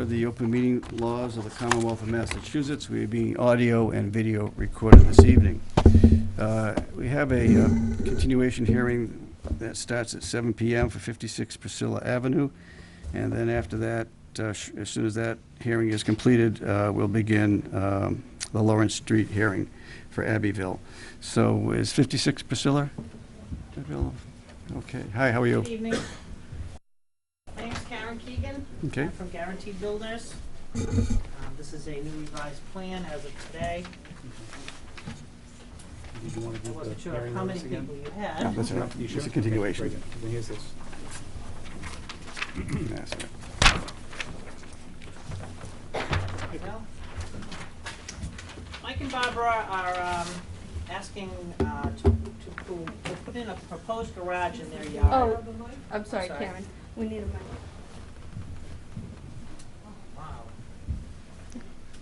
per the open meeting laws of the Commonwealth of Massachusetts, we are being audio and video recorded this evening. We have a continuation hearing that starts at 7 p.m. for 56 Priscilla Avenue, and then after that, as soon as that hearing is completed, we'll begin the Lawrence Street hearing for Abbeville. So is 56 Priscilla? Okay. Hi, how are you? Good evening. My name's Karen Keegan. Okay. I'm from Guaranteed Builders. This is a new revised plan as of today. I wasn't sure how many people you had. No, that's enough. It's a continuation. Here's this. That's it. Well, Mike and Barbara are asking to put in a proposed garage in their yard. Oh, I'm sorry, Karen. We need a mic. Wow.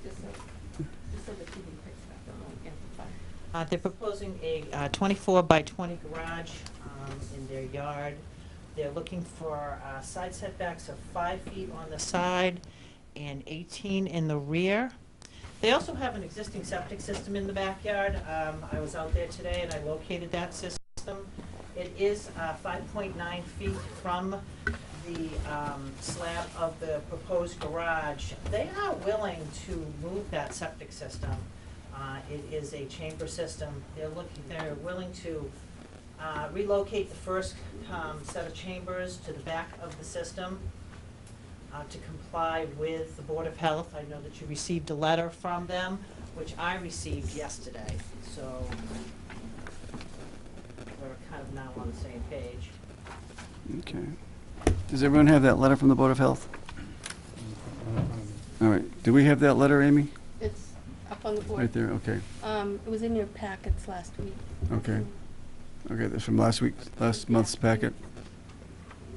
Just so the TV picks it up, it won't amplify. They're proposing a 24 by 20 garage in their yard. They're looking for side setbacks of 5 feet on the side and 18 in the rear. They also have an existing septic system in the backyard. I was out there today and I located that system. It is 5.9 feet from the slab of the proposed garage. They are willing to move that septic system. It is a chamber system. They're willing to relocate the first set of chambers to the back of the system to comply with the Board of Health. I know that you received a letter from them, which I received yesterday. So we're kind of now on the same page. Okay. Does everyone have that letter from the Board of Health? All right. Do we have that letter, Amy? It's up on the board. Right there, okay. It was in your packets last week. Okay. Okay, that's from last month's packet.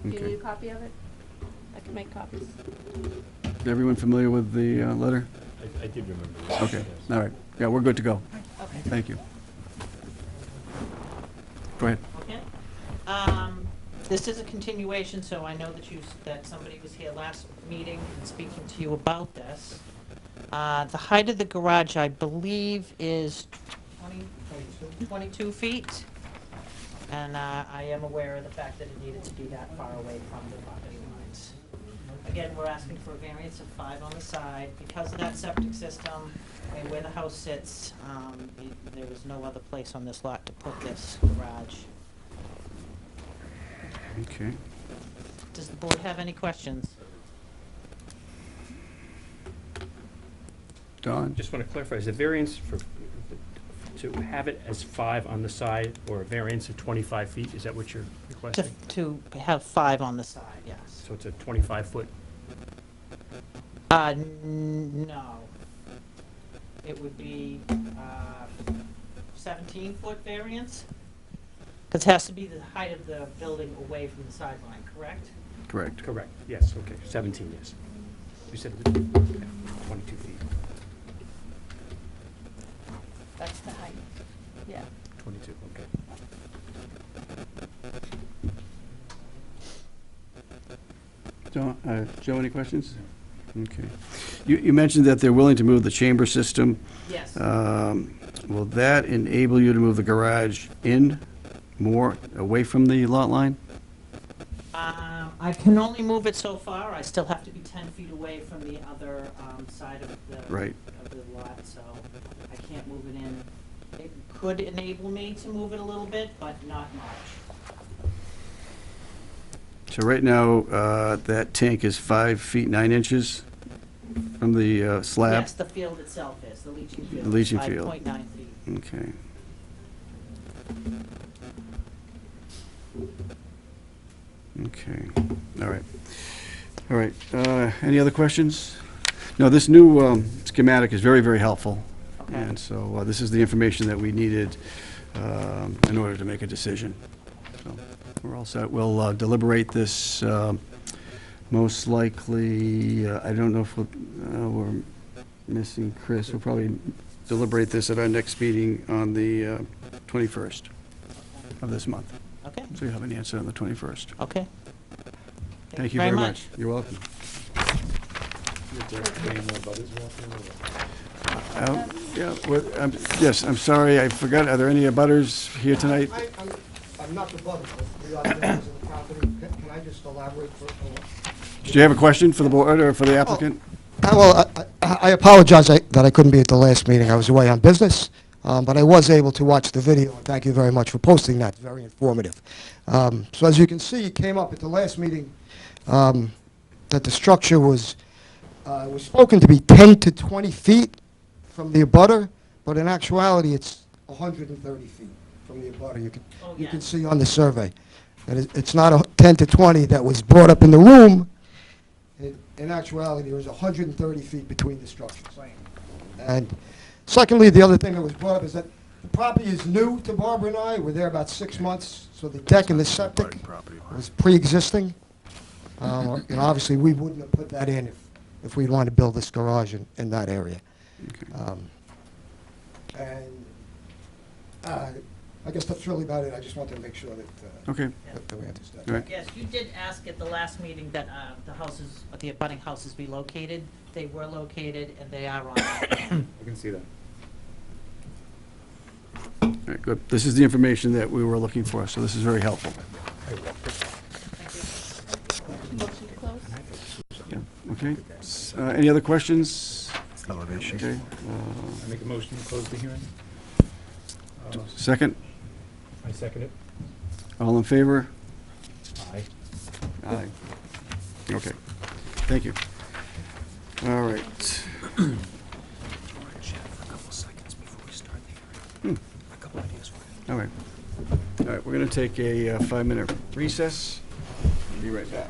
Do you Okay. need a copy of it? I can make copies. Is everyone familiar with the letter? I did remember that. Okay, Yes. all right. Yeah, we're good to go. Okay. Thank you. Go ahead. Okay. This is a continuation, so I know that somebody was here last meeting and speaking to you about this. The height of the garage, I believe, is 22 feet. And I am aware of the fact that it needed to be that far away from the property lines. Again, we're asking for a variance of 5 on the side. Because of that septic system and where the house sits, there was no other place on this lot to put this garage. Okay. Does the board have any questions? Don? Just want to clarify, is the variance to have it as 5 on the side or a variance of 25 feet? Is that what you're requesting? To have 5 on the side, yes. So it's a 25-foot? No. It would be 17-foot variance? Because it has to be the height of the building away from the sideline, correct? Correct. Correct, yes, okay, 17, yes. You said it was 22 feet, That's the height. Yeah. 22, okay. Joe, any questions? Okay. You mentioned that they're willing to move the chamber system. Yes. Will that enable you to move the garage in more away from the lot line? I can only move it so far. I still have to be 10 feet away from the other side of the Right. of the lot, so I can't move it in. It could enable me to move it a little bit, but not much. So right now, that tank is 5 feet 9 inches from the slab? Yes, the field itself is, the leaching field. The leaching field. 5.9 feet. Okay. Okay, all right. All right, any other questions? No, this new schematic is very, very helpful. Okay. And so this is the information that we needed in order to make a decision. So we're all set. We'll deliberate this most likely, I don't know if we're missing Chris. We'll probably deliberate this at our next meeting on the 21st of this month. Okay, So you'll have an answer on the 21st. okay. Thank you very much. You're welcome. Yeah, yes, I'm sorry, I forgot, are there any abutters here tonight? I'm not the butter, but we are members of the property. Can I just elaborate for a moment? Do you have a question for the board or for the applicant? Well, I apologize that I couldn't be at the last meeting. I was away on business, but I was able to watch the video. Thank you very much for posting that. It's very informative. So as you can see, it came up at the last meeting that the structure was spoken to be 10 to 20 feet from the abutter, but in actuality, it's 130 feet from the abutter. You can see on the survey. And it's not a 10 to 20 that was brought up in the room. In actuality, there was 130 feet between the structures. And secondly, the other thing that was brought up is that the property is new to Barbara and I. We're there about 6 months, so the deck and the septic was pre-existing. And obviously, we wouldn't have put that in if we'd wanted to build this garage in that area. I guess that's really about it. I just wanted to make sure that, Okay, that we understand. all right. Yes, you did ask at the last meeting that the abutting houses be located. They were located, and they are on. I can see that. All right, good. This is the information that we were looking for, so this is very helpful. Motion to close? Yeah, okay. Any other questions? Elevation. Okay. I make a motion to close the hearing. Second, I second it. all in favor? Aye. Aye. Okay, thank you. All right. All right. All right, we're going to take a 5-minute recess. Be right back.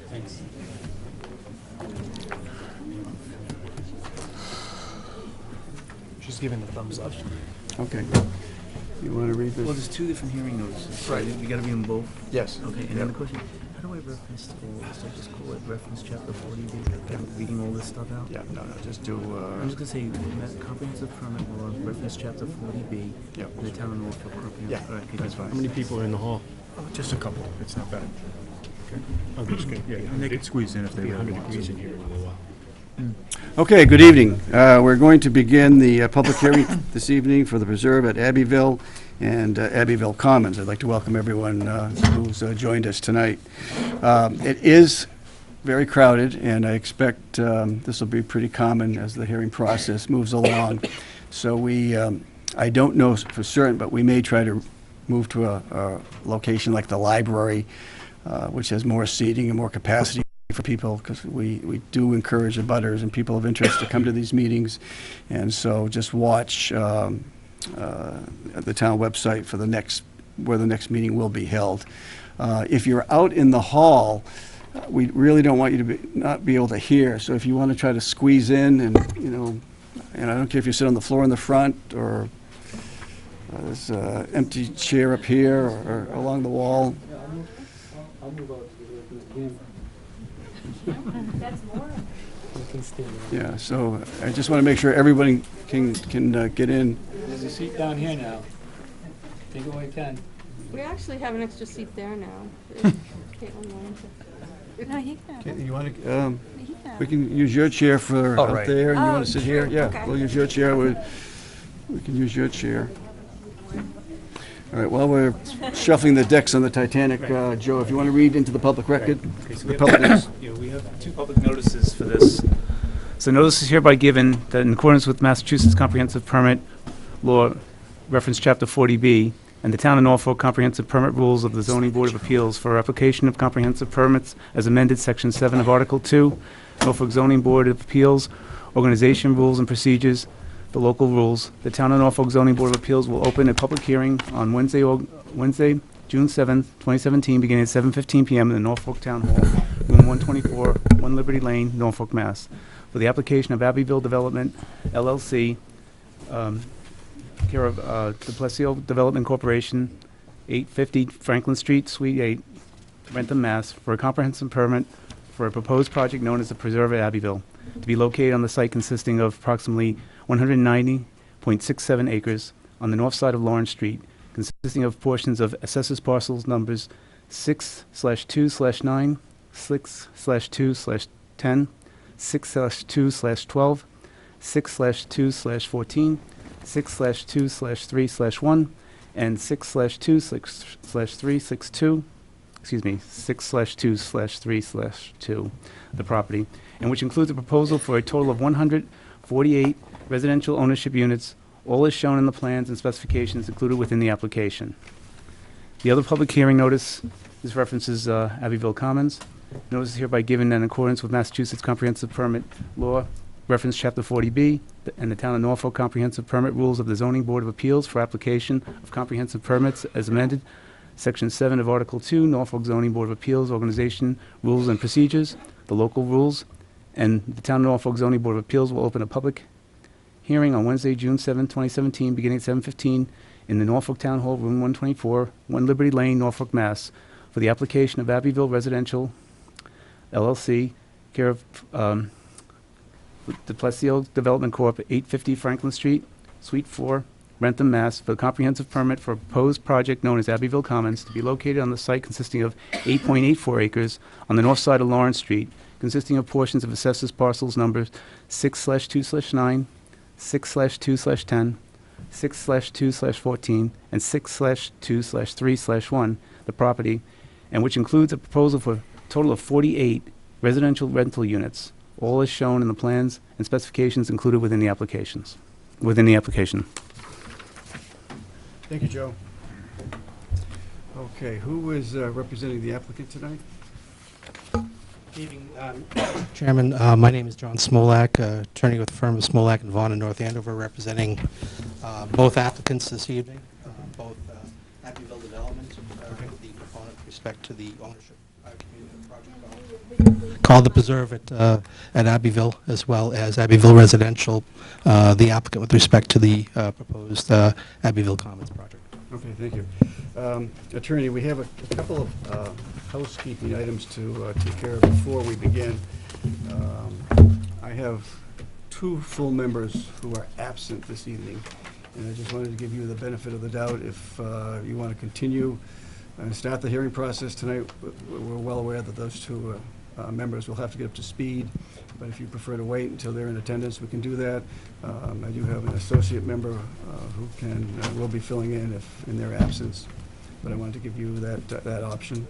Thanks. She's giving the thumbs up. Okay. You want to read Well, this? there's two different hearing notices. Right. We gotta read them both. Yes. Okay, and then the question, how do I reference all this? I just call it reference chapter 40B, reading all this stuff out? Yeah, no, just do, I'm just gonna say, comprehensive permit law, reference chapter 40B, yeah. the town of Norfolk. Yeah, All right, okay, that's How fine. many people are in the hall? Just a couple. It's not bad. Oh, that's good. Yeah, And they could squeeze in if they Be really 100 want degrees to. in here in a little while. Okay, good evening. We're going to begin the public hearing this evening for the preserve at Abbeville and Abbeville Commons. I'd like to welcome everyone who's joined us tonight. It is very crowded, and I expect this will be pretty common as the hearing process moves along. So I don't know for certain, but we may try to move to a location like the library, which has more seating and more capacity for people, because we do encourage abutters and people of interest to come to these meetings. And so just watch at the town website for where the next meeting will be held. If you're out in the hall, we really don't want you to not be able to hear. So if you want to try to squeeze in and, and I don't care if you sit on the floor in the front or there's an empty chair up here or along the wall. I'll move out to the That's more. Yeah, so I just want to make sure everybody can get in. There's a seat down here now. Take it while you can. We actually have an extra seat there now. Caitlin wanted to. No, he can. Okay, you want to, we can use your chair for Oh, out right. there, and you Oh, want to sit here? true. Yeah, Okay. we'll use your chair. We can use your chair. All right, while we're shuffling the decks on the Titanic, Joe, if you want to read into the public record, Okay, so the we public notice. we have two public notices for this. So notice is hereby given that in accordance with Massachusetts Comprehensive Permit Law, reference chapter 40B, and the Town of Norfolk Comprehensive Permit Rules of the Zoning Board of Appeals for application of comprehensive permits as amended Section 7 of Article 2, Norfolk Zoning Board of Appeals, Organization Rules and Procedures, the local rules. The Town of Norfolk Zoning Board of Appeals will open a public hearing on Wednesday, June 7th, 2017, beginning at 7:15 p.m. in the Norfolk Town Hall, room 124, 1 Liberty Lane, Norfolk, Mass. For the application of Abbeville Development, LLC, care of DePlesio Development Corporation, 850 Franklin Street, Suite 8, Rentham, Mass., for a comprehensive permit for a proposed project known as the Preserve at Abbeville, to be located on the site consisting of approximately 190 1.67 acres on the north side of Lawrence Street, consisting of portions of assessors parcels numbers 6/2/9, 6/2/10, 6/2/12, 6/2/14, 6/2/3/1, and 6/2/3/2, 6/2/3/2, the property, and which includes a proposal for a total of 148 residential ownership units, all as shown in the plans and specifications included within the application. The other public hearing notice, this references Abbeville Commons. Notice is hereby given in accordance with Massachusetts Comprehensive Permit Law, reference Chapter 40B, and the Town of Norfolk Comprehensive Permit Rules of the Zoning Board of Appeals for application of comprehensive permits as amended, Section 7 of Article 2, Norfolk Zoning Board of Appeals Organization, Rules and Procedures, the local rules, and the Town of Norfolk Zoning Board of Appeals will open a public hearing on Wednesday, June 7, 2017, beginning at 7:15 in the Norfolk Town Hall, Room 124, 1 Liberty Lane, Norfolk, Mass., for the application of Abbeville Residential LLC, care of the Plesio Development Corp., 850 Franklin Street, Suite 4, Rentham, Mass., for a comprehensive permit for a proposed project known as Abbeville Commons to be located on the site consisting of 8.84 acres on the north side of Lawrence Street, consisting of portions of assessors parcels numbers 6/2/9, 6/2/10, 6/2/14, and 6/2/3/1, the property, and which includes a proposal for a total of 48 residential rental units, all as shown in the plans and specifications included within the application. Thank you, Joe. Okay, who is representing the applicant tonight? Good evening, Chairman. My name is John Smolak, attorney with the firm of Smolak and Vaughn in North Andover, representing both applicants this evening, both Abbeville Development, the proponent with respect to the ownership project called the Preserve at Abbeville, as well as Abbeville Residential, the applicant with respect to the proposed Abbeville Commons project. Okay, thank you. Attorney, we have a couple of housekeeping items to take care of before we begin. I have two full members who are absent this evening, and I just wanted to give you the benefit of the doubt if you want to continue and start the hearing process tonight. We're well aware that those two members will have to get up to speed, but if you prefer to wait until they're in attendance, we can do that. I do have an associate member who will be filling in if in their absence, but I wanted to give you that option.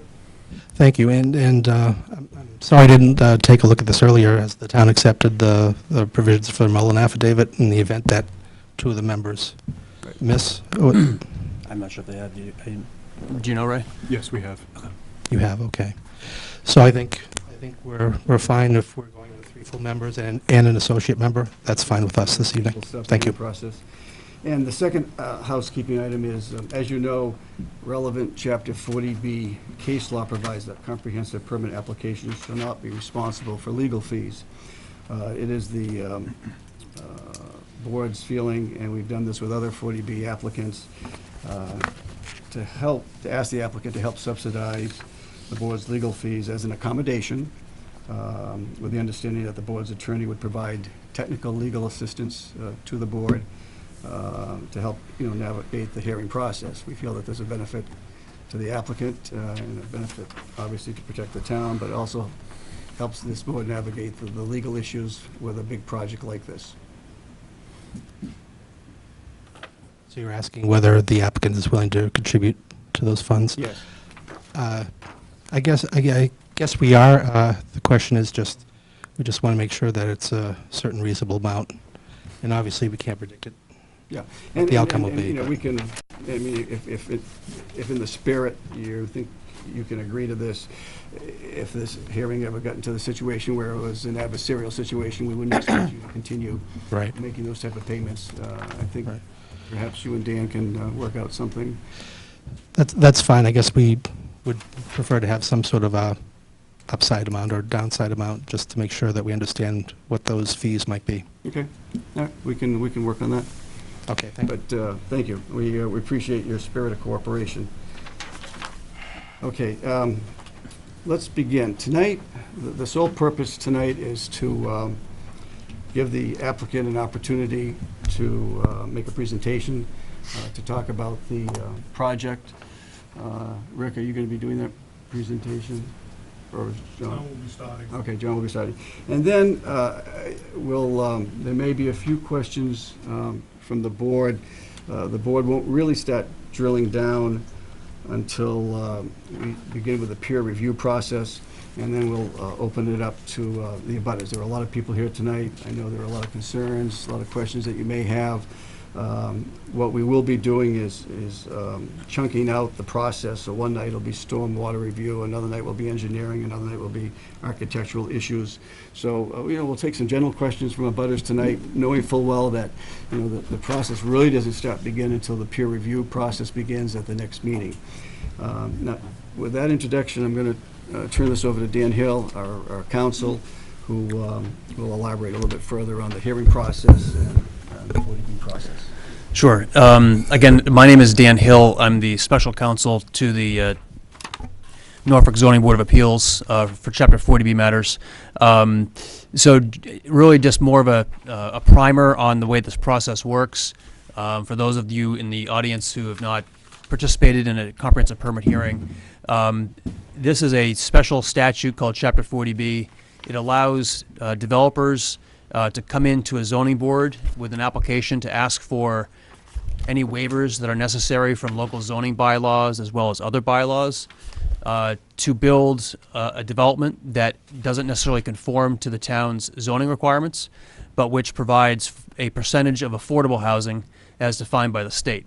Thank you, and I'm sorry I didn't take a look at this earlier, as the town accepted the provisions for the Mullen affidavit in the event that two of the members miss. I'm not sure if they have. Do you know, Ray? Yes, we have. You have, okay. So I think we're fine if we're going with 3 full members and an associate member. That's fine with us this evening. We'll start the Thank you. process. And the second housekeeping item is, as you know, relevant Chapter 40B case law provides that comprehensive permit applications shall not be responsible for legal fees. It is the board's feeling, and we've done this with other 40B applicants, to ask the applicant to help subsidize the board's legal fees as an accommodation, with the understanding that the board's attorney would provide technical legal assistance to the board to help, navigate the hearing process. We feel that there's a benefit to the applicant and a benefit, obviously, to protect the town, but also helps this board navigate the legal issues with a big project like this. So you're asking whether the applicant is willing to contribute to those funds? Yes. I guess we are. The question is we just want to make sure that it's a certain reasonable amount, and obviously we can't predict it. Yeah. What the outcome will be. We can, if in the spirit you think you can agree to this, if this hearing ever got into the situation where it was an adversarial situation, we wouldn't expect you to continue Right. making those type of payments. I think Right. perhaps you and Dan can work out something. That's fine. I guess we would prefer to have some sort of a upside amount or downside amount, just to make sure that we understand what those fees might be. Okay. All right. We can work on that. Okay, thank you. But thank you. We appreciate your spirit of cooperation. Okay, let's begin. Tonight, the sole purpose tonight is to give the applicant an opportunity to make a presentation, to talk about the project. Rick, are you going to be doing that presentation? Or is John? will be starting. Okay, John will be starting. And then there may be a few questions from the board. The board won't really start drilling down until we begin with the peer review process, and then we'll open it up to the abutters. There are a lot of people here tonight. I know there are a lot of concerns, a lot of questions that you may have. What we will be doing is chunking out the process. So one night will be stormwater review, another night will be engineering, another night will be architectural issues. So we'll take some general questions from abutters tonight, knowing full well that the process really doesn't begin until the peer review process begins at the next meeting. Now, with that introduction, I'm going to turn this over to Dan Hill, our counsel, who will elaborate a little bit further on the hearing process and the 40B process. Sure. Again, my name is Dan Hill. I'm the special counsel to the Norfolk Zoning Board of Appeals for Chapter 40B matters. Really just more of a primer on the way this process works. For those of you in the audience who have not participated in a comprehensive permit hearing, this is a special statute called Chapter 40B. It allows developers to come into a zoning board with an application to ask for any waivers that are necessary from local zoning bylaws as well as other bylaws to build a development that doesn't necessarily conform to the town's zoning requirements, but which provides a percentage of affordable housing as defined by the state.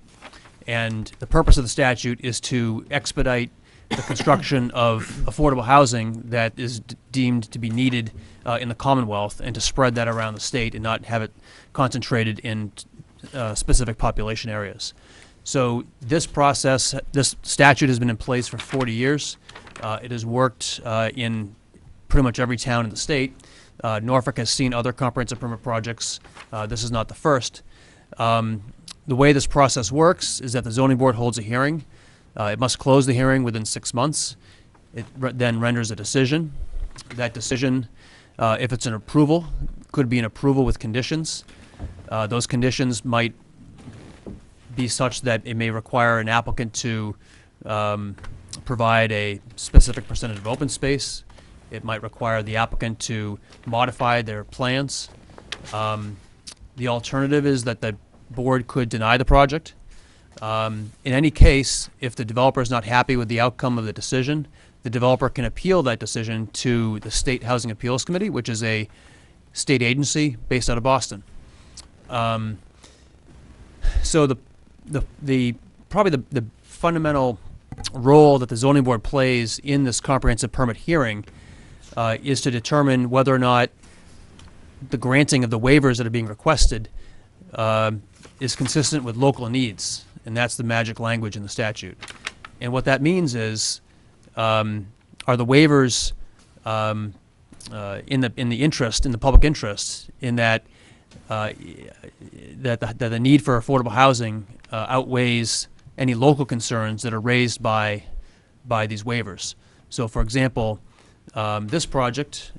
And the purpose of the statute is to expedite the construction of affordable housing that is deemed to be needed in the Commonwealth, and to spread that around the state and not have it concentrated in specific population areas. So this process, this statute has been in place for 40 years. It has worked in pretty much every town in the state. Norfolk has seen other comprehensive permit projects. This is not the first. The way this process works is that the zoning board holds a hearing. It must close the hearing within 6 months. It then renders a decision. That decision, if it's an approval, could be an approval with conditions. Those conditions might be such that it may require an applicant to provide a specific percentage of open space. It might require the applicant to modify their plans. The alternative is that the board could deny the project. In any case, if the developer is not happy with the outcome of the decision, the developer can appeal that decision to the State Housing Appeals Committee, which is a state agency based out of Boston. So probably the fundamental role that the zoning board plays in this comprehensive permit hearing is to determine whether or not the granting of the waivers that are being requested is consistent with local needs, and that's the magic language in the statute. And what that means is, are the waivers in the public interest, in that that the need for affordable housing outweighs any local concerns that are raised by these waivers. So, for example, this project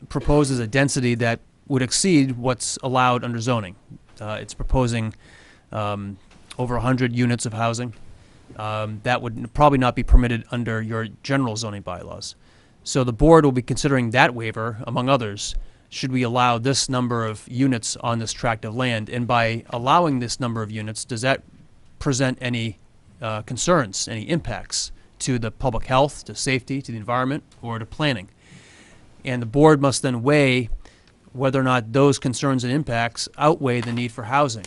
proposes a density that would exceed what's allowed under zoning. It's proposing over 100 units of housing. That would probably not be permitted under your general zoning bylaws. So the board will be considering that waiver, among others. Should we allow this number of units on this tract of land? And by allowing this number of units, does that present any concerns, any impacts to the public health, to safety, to the environment, or to planning? And the board must then weigh whether or not those concerns and impacts outweigh the need for housing.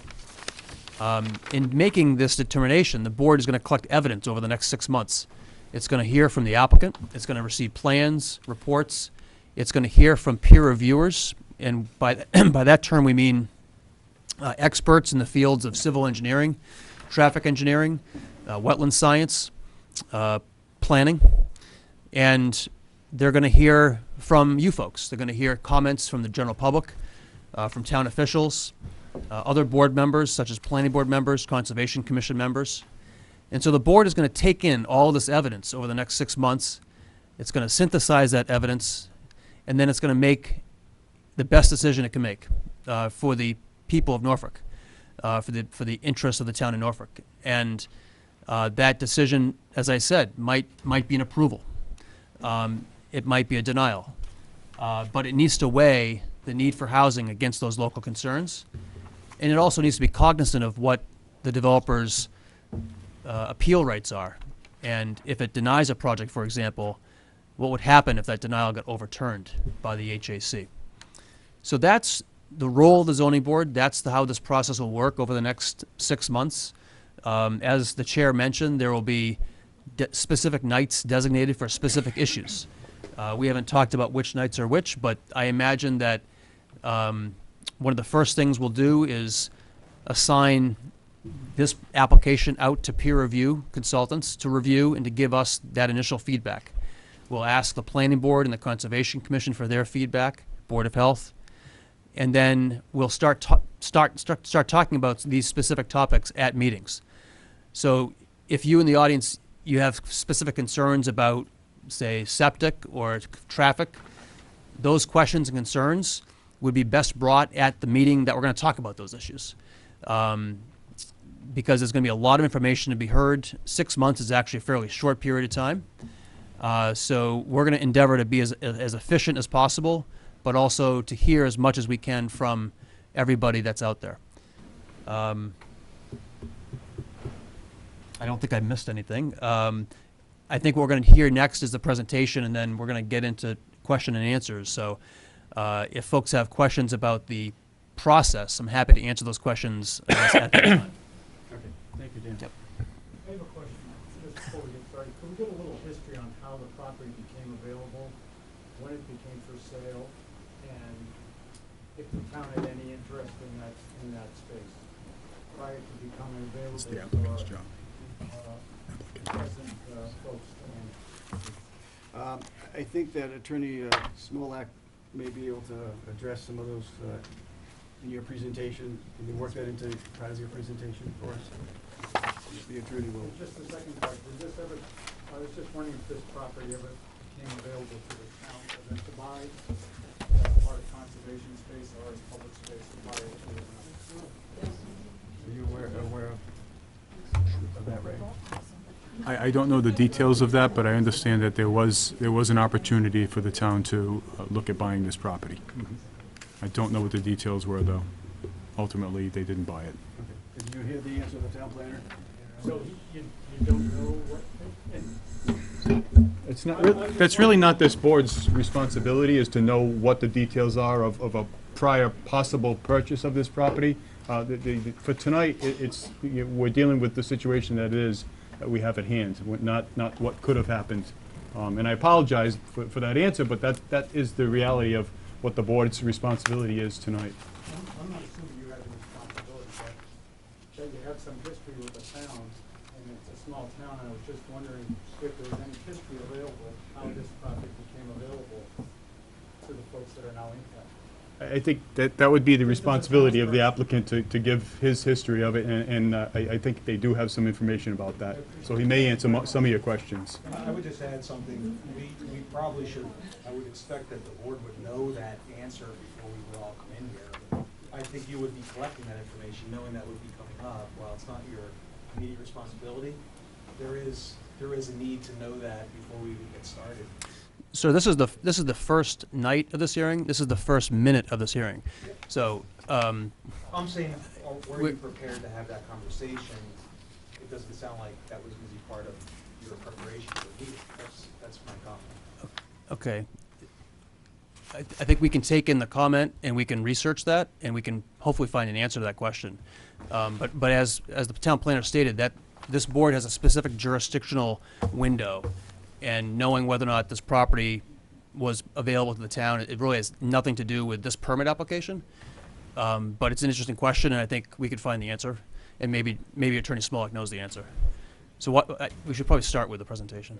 In making this determination, the board is going to collect evidence over the next 6 months. It's going to hear from the applicant. It's going to receive plans, reports. It's going to hear from peer reviewers, and by that term we mean experts in the fields of civil engineering, traffic engineering, wetland science, planning, and they're going to hear from you folks. They're going to hear comments from the general public, from town officials, other board members such as planning board members, conservation commission members. And so the board is going to take in all of this evidence over the next 6 months. It's going to synthesize that evidence, and then it's going to make the best decision it can make for the people of Norfolk, for the interests of the town of Norfolk. And that decision, as I said, might be an approval. It might be a denial. But it needs to weigh the need for housing against those local concerns. And it also needs to be cognizant of what the developer's appeal rights are. And if it denies a project, for example, what would happen if that denial got overturned by the HAC? So that's the role of the zoning board. That's how this process will work over the next 6 months. As the chair mentioned, there will be specific nights designated for specific issues. We haven't talked about which nights are which, but I imagine that one of the first things we'll do is assign this application out to peer review consultants to review and to give us that initial feedback. We'll ask the planning board and the conservation commission for their feedback, Board of Health, and then we'll start talking about these specific topics at meetings. So if you in the audience, you have specific concerns about, say, septic or traffic, those questions and concerns would be best brought at the meeting that we're going to talk about those issues. Because there's going to be a lot of information to be heard. 6 months is actually a fairly short period of time. So we're going to endeavor to be as efficient as possible, but also to hear as much as we can from everybody that's out there. I don't think I missed anything. I think what we're going to hear next is the presentation, and then we're going to get into question and answers. So if folks have questions about the process, I'm happy to answer those questions at that time. Okay, thank you, Dan. Yep. I have a question, just before we get started. Could we get a little history on how the property became available, when it became for sale, and if the town had any interest in that space prior to becoming available? It's the applicant's job. Present folks. I think that Attorney Smolak may be able to address some of those in your presentation. Can you work that into part of your presentation for us? The attorney will. Just the second part, I was just wondering if this property ever became available to the town to buy as part of conservation space or as public space to buy it to the town. Are you aware of that, Ray? I don't know the details of that, but I understand that there was an opportunity for the town to look at buying this property. I don't know what the details were, though. Ultimately, they didn't buy it. Okay. Did you hear the answer of the town planner? So you don't know what? It's not. That's really not this board's responsibility, is to know what the details are of a prior possible purchase of this property. For tonight, we're dealing with the situation that it is that we have at hand, not what could have happened. And I apologize for that answer, but that is the reality of what the board's responsibility is tonight. I'm not assuming you have a responsibility, but that you have some history with the town, and it's a small town, and I was just wondering if there was any history available, how this project became available to the folks that are now in town. I think that would be the responsibility of the applicant to give his history of it, and I think they do have some information about that. So he may answer some of your questions. I would just add something. We probably should, I would expect that the board would know that answer before we would all come in here. I think you would be collecting that information, knowing that would be coming up. While it's not your immediate responsibility, there is a need to know that before we even get started. So this is the first night of this hearing. This is the first minute of this hearing. So I'm saying, were you prepared to have that conversation? It doesn't sound like that was going to be part of your preparation for the meeting. That's my comment. okay, I think we can take in the comment and we can research that and we can hopefully find an answer to that question. But as the town planner stated, that this board has a specific jurisdictional window. And knowing whether or not this property was available to the town, it really has nothing to do with this permit application. But it's an interesting question, and I think we could find the answer. And maybe Attorney Smolak knows the answer. So we should probably start with the presentation.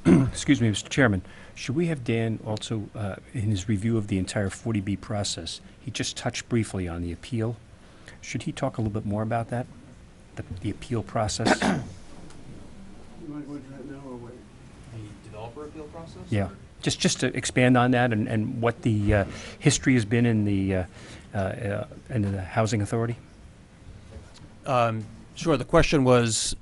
Excuse me, Mr. Chairman. Should we have Dan also, in his review of the entire 40B process, he just touched briefly on the appeal. Should he talk a little bit more about that? the appeal process? You want to go into that now or wait? The developer appeal process? Yeah, just to expand on that and what the history has been in the Housing Authority? Sure. The question was,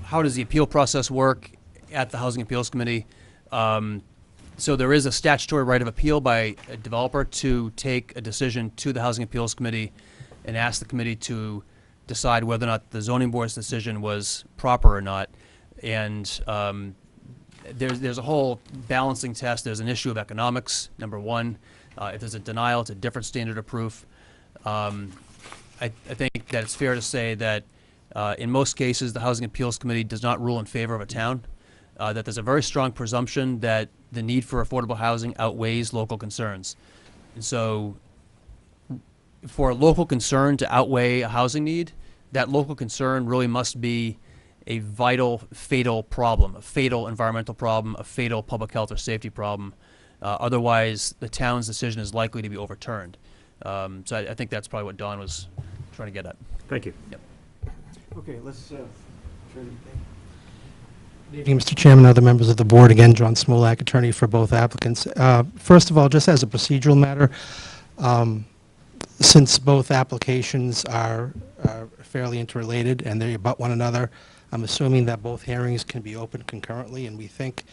how does the appeal process work at the Housing Appeals Committee? So there is a statutory right of appeal by a developer to take a decision to the Housing Appeals Committee and ask the committee to decide whether or not the zoning board's decision was proper or not. And there's a whole balancing test. There's an issue of economics, number one. If there's a denial, it's a different standard of proof. I think that it's fair to say that in most cases, the Housing Appeals Committee does not rule in favor of a town, that there's a very strong presumption that the need for affordable housing outweighs local concerns. And so for a local concern to outweigh a housing need, that local concern really must be a vital, fatal problem, a fatal environmental problem, a fatal public health or safety problem. Otherwise, the town's decision is likely to be overturned. So I think that's probably what Don was trying to get at. Thank you. Yep. Okay, let's turn Good evening, Mr. Chairman, other members of the board. Again, John Smolak, attorney for both applicants. First of all, just as a procedural matter, since both applications are fairly interrelated and they abut one another, I'm assuming that both hearings can be opened concurrently, and we think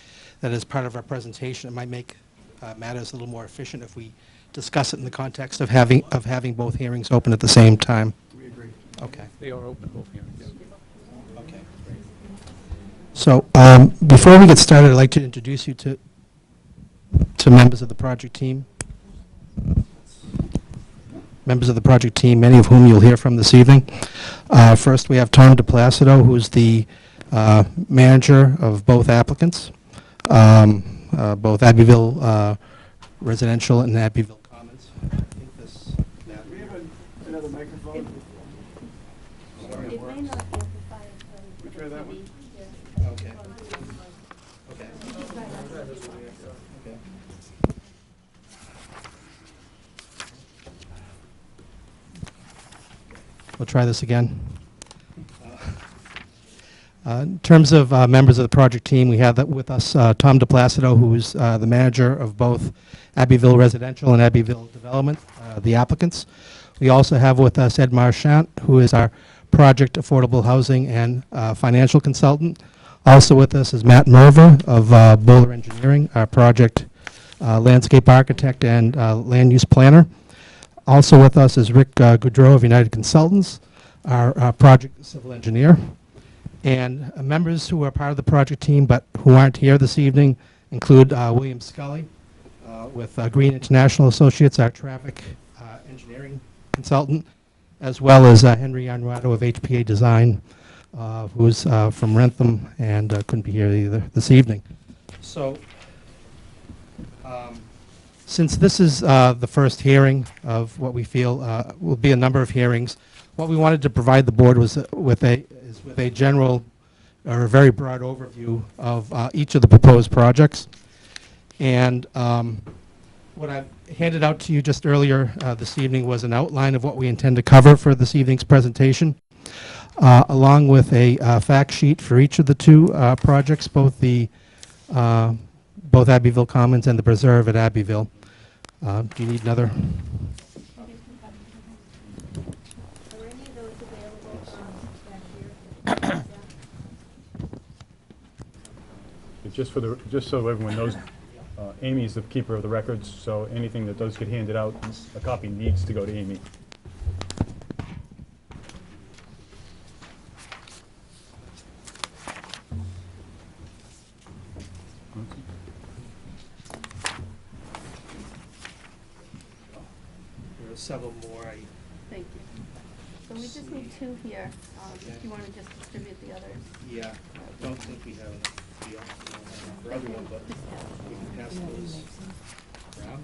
that as part of our presentation, it might make matters a little more efficient if we discuss it in the context of having both hearings open at the same time. We agree. Okay. They are open, both hearings. Okay. So before we get started, I'd like to introduce you to members of the project team. Members of the project team, many of whom you'll hear from this evening. First, we have Tom DePlacido, who's the manager of both applicants, both Abbeville Residential and Abbeville Commons. I think this, Do we have another microphone? It may not amplify it. We try that one? Okay. Okay. We'll try this again. In terms of members of the project team, we have with us Tom DePlacido, who is the manager of both Abbeville Residential and Abbeville Development, the applicants. We also have with us Ed Marchant, who is our project affordable housing and financial consultant. Also with us is Matt Merver of Bowler Engineering, our project landscape architect and land use planner. Also with us is Rick Goudreau of United Consultants, our project civil engineer. And members who are part of the project team but who aren't here this evening include William Scully with Green International Associates, our traffic engineering consultant, as well as Henry Anrato of HPA Design, who's from Rentham and couldn't be here either this evening. So since this is the first hearing of what we feel will be a number of hearings, what we wanted to provide the board was with a general or a very broad overview of each of the proposed projects. And what I've handed out to you just earlier this evening was an outline of what we intend to cover for this evening's presentation, along with a fact sheet for each of the two projects, both Abbeville Commons and the Preserve at Abbeville. Do you need another? Are any of those available back here? Just so everyone knows, Amy is the keeper of the records, so anything that does get handed out, a copy needs to go to Amy. There are several more. Thank you. So we just need two here. If you want to just distribute the others. Yeah, I don't think we have enough for everyone, but we can pass those around.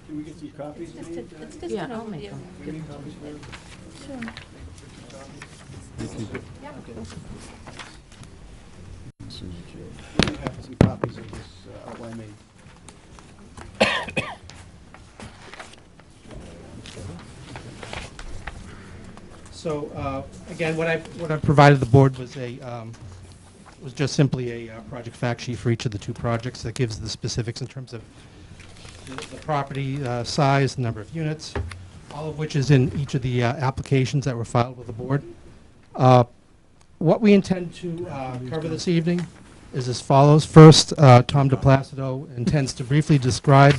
Can we get some copies? It's just an overview. We need copies, ma'am? Sure. Yeah. We can have some copies of this outline made. So, again, what I provided the board was was just simply a project fact sheet for each of the two projects that gives the specifics in terms of the property size, number of units, all of which is in each of the applications that were filed with the board. What we intend to cover this evening is as follows. First, Tom DePlacido intends to briefly describe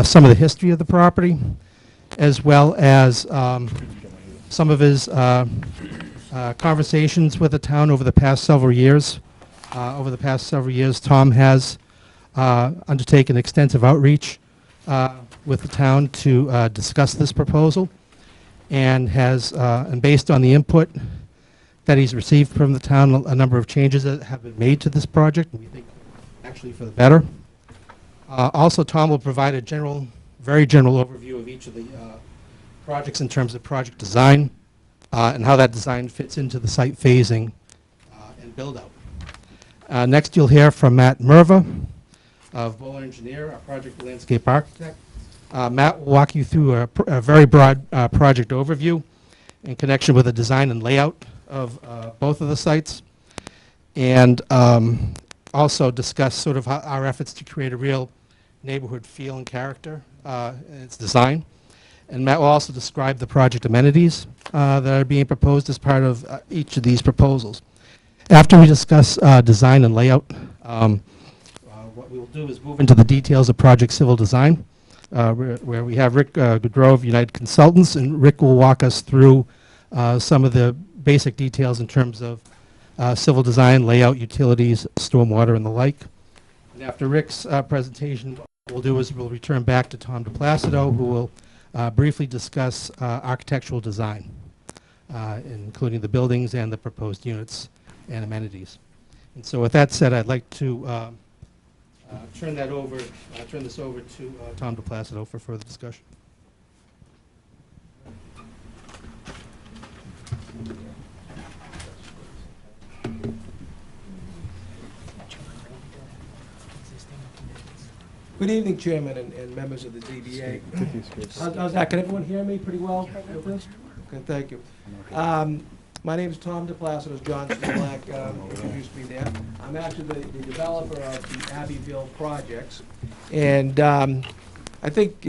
some of the history of the property, as well as some of his conversations with the town over the past several years. Tom has undertaken extensive outreach with the town to discuss this proposal, and based on the input that he's received from the town, a number of changes that have been made to this project, and we think actually for the better. Also, Tom will provide a very general overview of each of the projects in terms of project design and how that design fits into the site phasing and build-out. Next, you'll hear from Matt Merva of Bowler Engineer, our project landscape architect. Matt will walk you through a very broad project overview in connection with the design and layout of both of the sites, and also discuss sort of our efforts to create a real neighborhood feel and character in its design. And Matt will also describe the project amenities that are being proposed as part of each of these proposals. After we discuss design and layout, what we will do is move into the details of project civil design, where we have Rick Goodrow of United Consultants, and Rick will walk us through some of the basic details in terms of civil design, layout, utilities, stormwater, and the like. And after Rick's presentation, what we'll do is we'll return back to Tom DePlacido, who will briefly discuss architectural design, including the buildings and the proposed units and amenities. And so with that said, I'd like to turn this over to Tom DePlacido for further discussion. Good evening, Chairman and members of the ZBA. How's that? Can everyone hear me pretty well? Okay, thank you. My name is Tom DePlacido, as John Smolak introduced me there. I'm actually the developer of the Abbeville projects. And I think,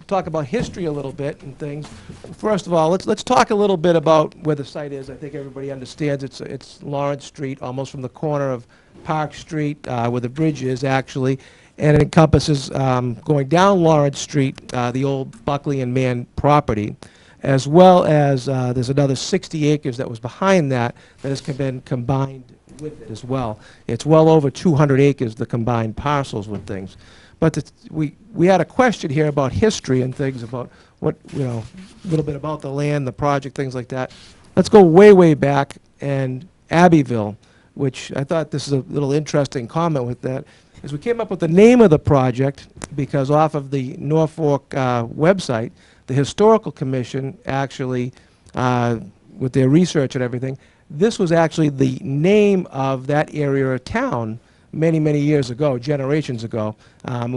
talk about history a little bit and things. First of all, let's talk a little bit about where the site is. I think everybody understands it's Lawrence Street, almost from the corner of Park Street, where the bridge is actually. And it encompasses going down Lawrence Street, the old Buckley and Mann property, as well as there's another 60 acres that was behind that has been combined with it as well. It's well over 200 acres, the combined parcels with things. But we had a question here about history and things, about what, a little bit about the land, the project, things like that. Let's go way, way back, and Abbeville, which I thought this is a little interesting comment with that, is we came up with the name of the project because off of the Norfolk website, the Historical Commission actually, with their research and everything, this was actually the name of that area of town many, many years ago, generations ago. That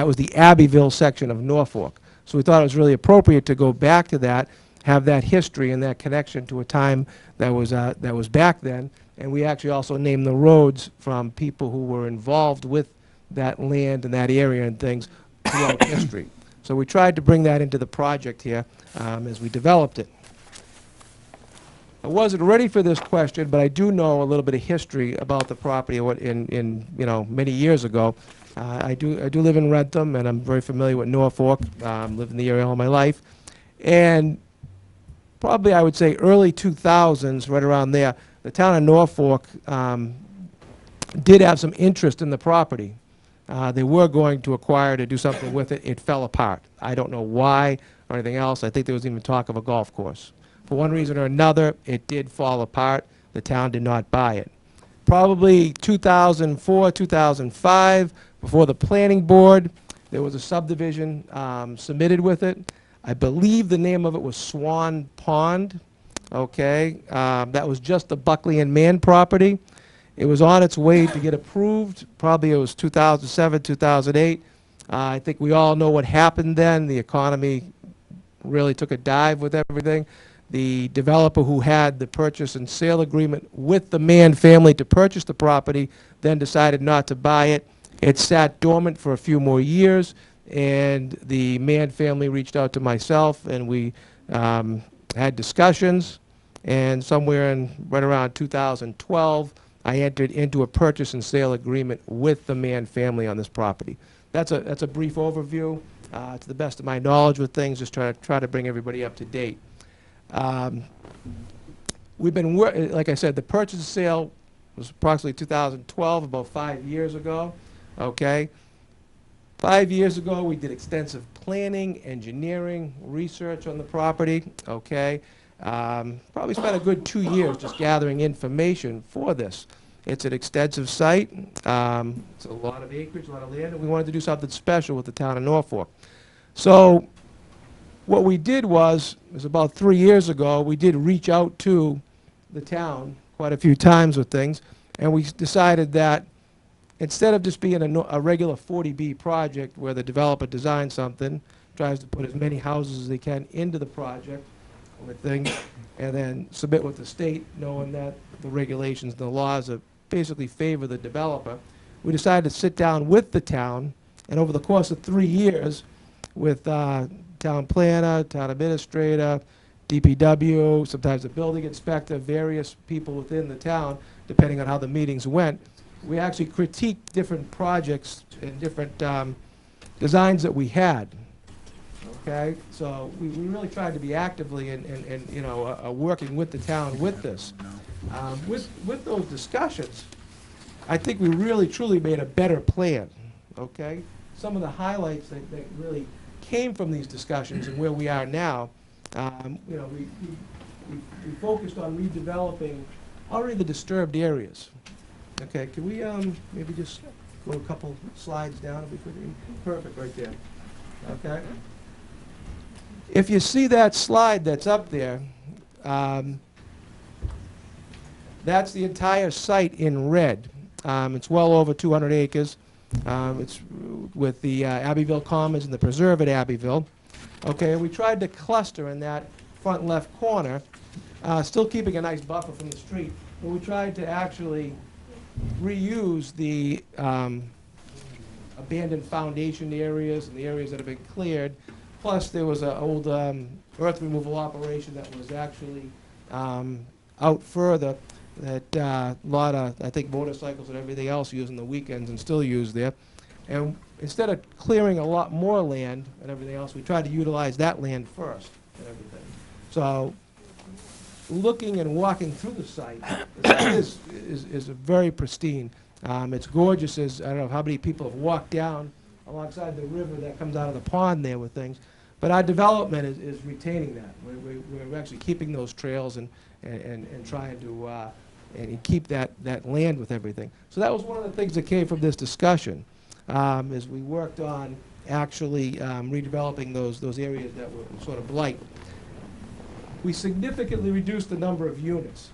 was the Abbeville section of Norfolk. So we thought it was really appropriate to go back to that, have that history and that connection to a time that was back then. And we actually also named the roads from people who were involved with that land and that area and things throughout history. So we tried to bring that into the project here as we developed it. I wasn't ready for this question, but I do know a little bit of history about the property in many years ago. I do live in Rentham, and I'm very familiar with Norfolk. Lived in the area all my life. And probably I would say early 2000s, right around there, the town of Norfolk did have some interest in the property. They were going to acquire to do something with it. It fell apart. I don't know why or anything else. I think there was even talk of a golf course. For one reason or another, it did fall apart. The town did not buy it. Probably 2004, 2005, before the planning board, there was a subdivision submitted with it. I believe the name of it was Swan Pond. Okay, that was just the Buckley and Mann property. It was on its way to get approved. Probably it was 2007, 2008. I think we all know what happened then. The economy really took a dive with everything. The developer who had the purchase and sale agreement with the Mann family to purchase the property then decided not to buy it. It sat dormant for a few more years, and the Mann family reached out to myself, and we had discussions, and somewhere in right around 2012, I entered into a purchase and sale agreement with the Mann family on this property. That's a brief overview. To the best of my knowledge with things, just try to bring everybody up to date. We've been, like I said, the purchase and sale was approximately 2012, about 5 years ago, okay? 5 years ago, we did extensive planning, engineering, research on the property, okay? Probably spent a good 2 years just gathering information for this. It's an extensive site. It's a lot of acreage, a lot of land, and we wanted to do something special with the town of Norfolk. So what we did was about 3 years ago, we did reach out to the town quite a few times with things, and we decided that instead of just being a regular 40B project where the developer designs something, tries to put as many houses as they can into the project with things, and then submit with the state, knowing that the regulations and the laws are basically favor the developer, we decided to sit down with the town, and over the course of 3 years, with town planner, town administrator, DPW, sometimes the building inspector, various people within the town, depending on how the meetings went, we actually critiqued different projects and different designs that we had. Okay, so we really tried to be actively and you know working with the town with this. With those discussions, I think we really truly made a better plan. Okay, some of the highlights that really came from these discussions and where we are now, you know, we focused on redeveloping already the disturbed areas. Okay, can we maybe just go a couple slides down if we could? Perfect, right there. Okay. If you see that slide that's up there, that's the entire site in red. It's well over 200 acres. It's with the Abbeville Commons and the preserve at Abbeville. Okay, we tried to cluster in that front left corner, still keeping a nice buffer from the street, but we tried to actually reuse the abandoned foundation areas and the areas that have been cleared. Plus, there was an old earth removal operation that was actually out further that a lot of, I think, motorcycles and everything else used on the weekends and still used there. And instead of clearing a lot more land and everything else, we tried to utilize that land first and everything. So looking and walking through the site, the site is very pristine. It's gorgeous. As I don't know how many people have walked down alongside the river that comes out of the pond there with things. But our development is retaining that. We're actually keeping those trails and trying to and keep that land with everything. So that was one of the things that came from this discussion, as we worked on actually redeveloping those areas that were sort of blight. We significantly reduced the number of units.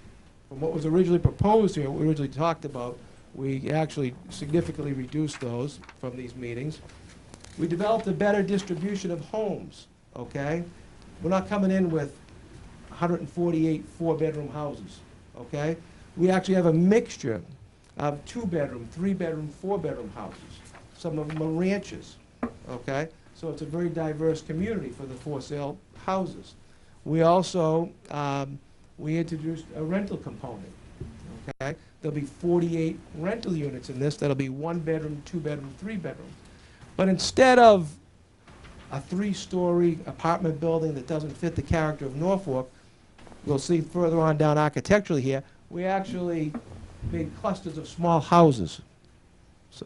From what was originally proposed here, what we originally talked about, we actually significantly reduced those from these meetings. We developed a better distribution of homes, okay? We're not coming in with 148 four-bedroom houses, okay? We actually have a mixture of two-bedroom, three-bedroom, four-bedroom houses. Some of them are ranches, okay? So it's a very diverse community for the for-sale houses. We also, we introduced a rental component, okay? There'll be 48 rental units in this. That'll be one-bedroom, two-bedroom, three-bedroom. But instead of a three-story apartment building that doesn't fit the character of Norfolk, we'll see further on down architecturally here, we actually made clusters of small houses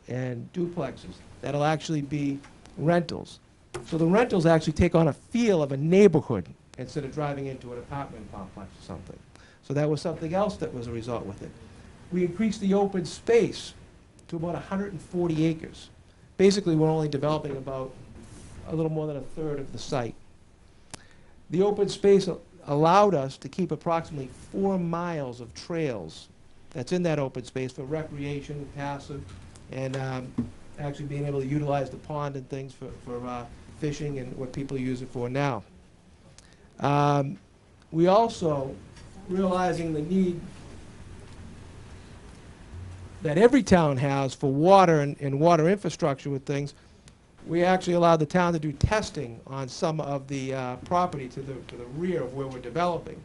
and duplexes that'll actually be rentals. So the rentals actually take on a feel of a neighborhood instead of driving into an apartment complex or something. So that was something else that was a result with it. We increased the open space to about 140 acres. Basically, we're only developing about a little more than a third of the site. The open space allowed us to keep approximately 4 miles of trails that's in that open space for recreation, passive, and actually being able to utilize the pond and things for fishing and what people use it for now. We also, realizing the need that every town has for water and water infrastructure with things, we actually allowed the town to do testing on some of the property to the rear of where we're developing.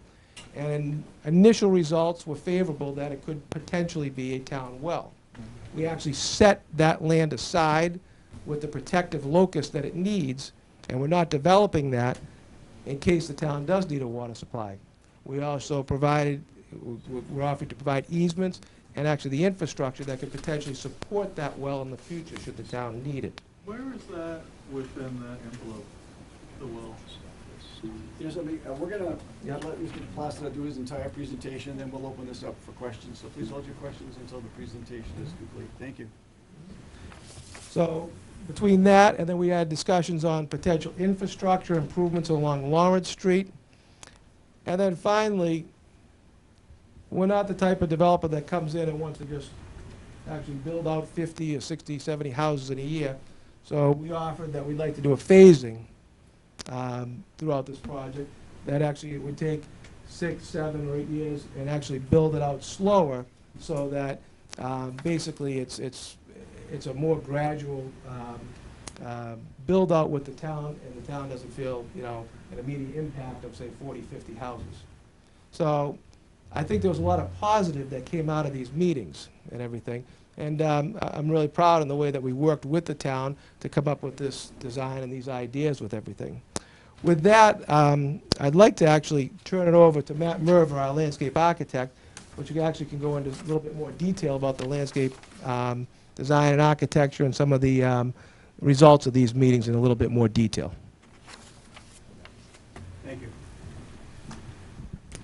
And initial results were favorable that it could potentially be a town well. We actually set that land aside with the protective locus that it needs, and we're not developing that in case the town does need a water supply. We also we're offering to provide easements and actually the infrastructure that could potentially support that well in the future should the town need it. Where is that within that envelope, the well? Here's something, we're gonna let Mr. Placido do his entire presentation, then we'll open this up for questions. So please hold your questions until the presentation is complete. Thank you. So between that and then we had discussions on potential infrastructure improvements along Lawrence Street. And then finally, we're not the type of developer that comes in and wants to just actually build out 50 or 60, 70 houses in a year. So we offered that we'd like to do a phasing throughout this project, that actually it would take 6, 7, or 8 years and actually build it out slower so that basically it's a more gradual build out with the town, and the town doesn't feel, an immediate impact of, say, 40, 50 houses. So I think there was a lot of positive that came out of these meetings and everything. And I'm really proud in the way that we worked with the town to come up with this design and these ideas with everything. With that, I'd like to actually turn it over to Matt Merver, our landscape architect, which actually can go into a little bit more detail about the landscape design and architecture and some of the results of these meetings in a little bit more detail. Thank you.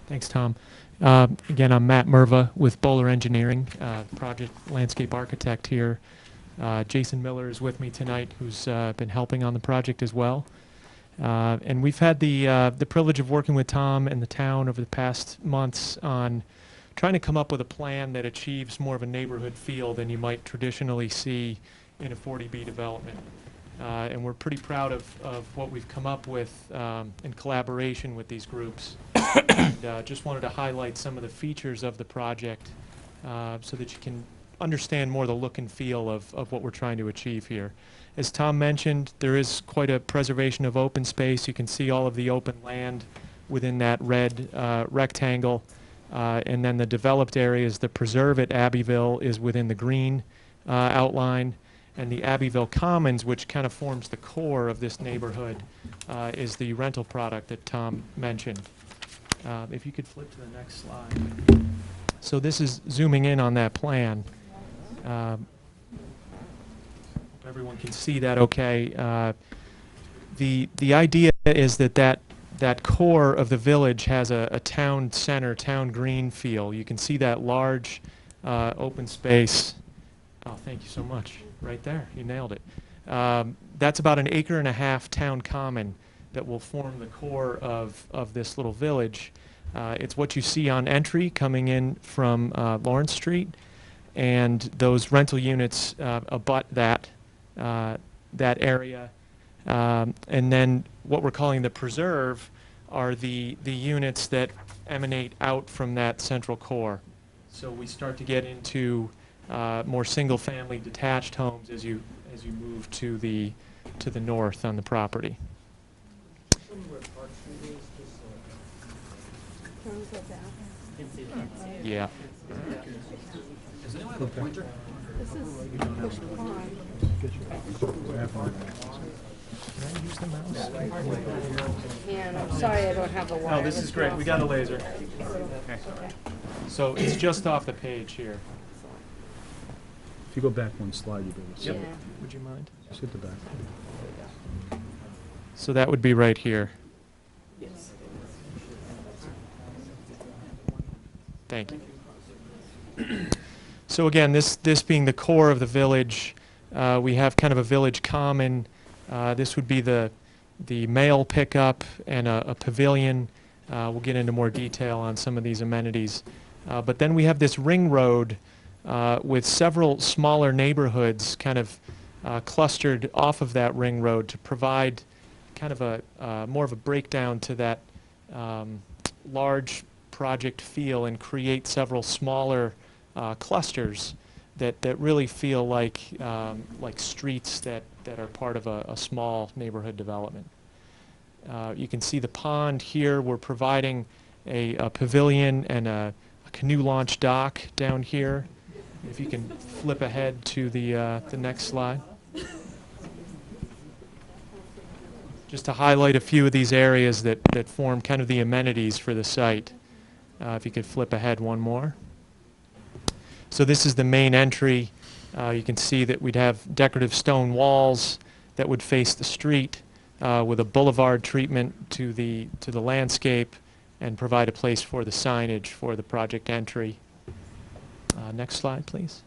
Thanks, Tom. Again, I'm Matt Merva with Bowler Engineering, project landscape architect here. Jason Miller is with me tonight, who's been helping on the project as well. And we've had the privilege of working with Tom and the town over the past months on trying to come up with a plan that achieves more of a neighborhood feel than you might traditionally see in a 40B development. And we're pretty proud of what we've come up with in collaboration with these groups. And just wanted to highlight some of the features of the project so that you can understand more the look and feel of what we're trying to achieve here. As Tom mentioned, there is quite a preservation of open space. You can see all of the open land within that red rectangle. And then the developed areas, the preserve at Abbeville is within the green outline. And the Abbeville Commons, which kind of forms the core of this neighborhood, is the rental product that Tom mentioned. If you could flip to the next slide. So this is zooming in on that plan. Everyone can see that okay. The idea is that core of the village has a town center, town green feel. You can see that large open space. Oh, thank you so much. Right there, you nailed it. That's about 1.5 acres town common that will form the core of this little village. It's what you see on entry coming in from Lawrence Street, and those rental units abut that area. And then what we're calling the preserve are the units that emanate out from that central core. So we start to get into more single-family detached homes as you move to the north on the property. Yeah. Does anyone have a pointer? This is push pond. Man, I'm sorry I don't have a wire. Oh, this is great. We got a laser. Okay. So it's just off the page here. If you go back one slide, you'll be able to see Yep. it. Would you mind? Just hit the back. So that would be right here. Yes. Thank you. So again, this being the core of the village, we have kind of a village common. This would be the mail pickup and a pavilion. We'll get into more detail on some of these amenities. But then we have this ring road with several smaller neighborhoods kind of clustered off of that ring road to provide kind of a more of a breakdown to that large project feel and create several smaller clusters that really feel like streets that are part of a small neighborhood development. You can see the pond here. We're providing a pavilion and a canoe launch dock down here. If you can flip ahead to the next slide. Just to highlight a few of these areas that form kind of the amenities for the site. If you could flip ahead one more. So this is the main entry. You can see that we'd have decorative stone walls that would face the street with a boulevard treatment to the landscape and provide a place for the signage for the project entry. Next slide, please.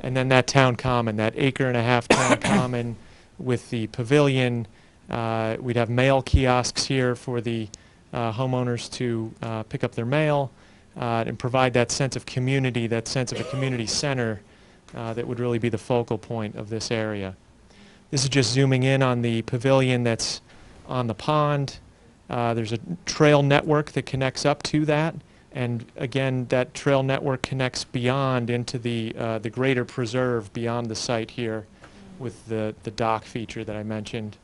And then that town common, that 1.5 acre town common with the pavilion. We'd have mail kiosks here for the homeowners to pick up their mail and provide that sense of community, that sense of a community center that would really be the focal point of this area. This is just zooming in on the pavilion that's on the pond. There's a trail network that connects up to that, and again, that trail network connects beyond into the greater preserve beyond the site here with the dock feature that I mentioned.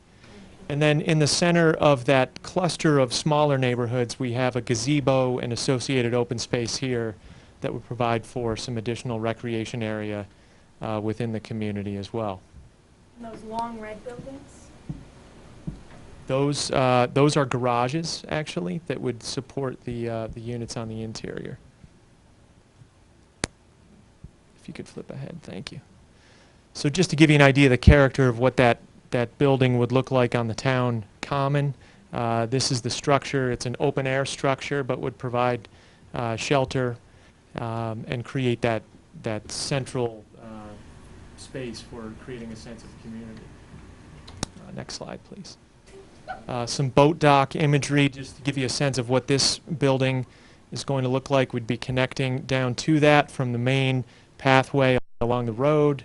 And then in the center of that cluster of smaller neighborhoods, we have a gazebo and associated open space here that would provide for some additional recreation area within the community as well. And those long red buildings? Those are garages, actually, that would support the units on the interior. If you could flip ahead, thank you. So just to give you an idea of the character of what that building would look like on the town common, this is the structure. It's an open-air structure, but would provide shelter and create that central space for creating a sense of community. Next slide, please. Some boat dock imagery, just to give you a sense of what this building is going to look like. We'd be connecting down to that from the main pathway along the road,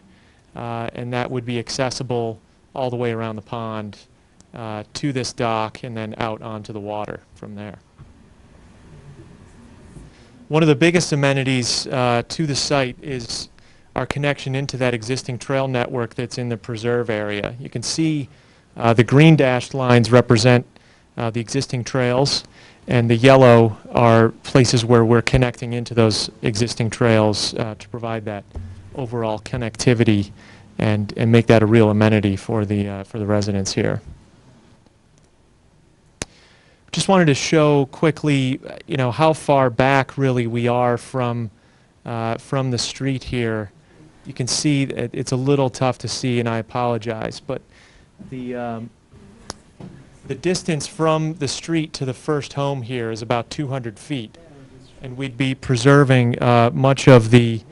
and that would be accessible all the way around the pond to this dock and then out onto the water from there. One of the biggest amenities to the site is our connection into that existing trail network that's in the preserve area. You can see the green dashed lines represent the existing trails, and the yellow are places where we're connecting into those existing trails to provide that overall connectivity and make that a real amenity for the residents here. Just wanted to show quickly, how far back really we are from the street here. You can see that it's a little tough to see, and I apologize, but the distance from the street to the first home here is about 200 feet, and we'd be preserving much of the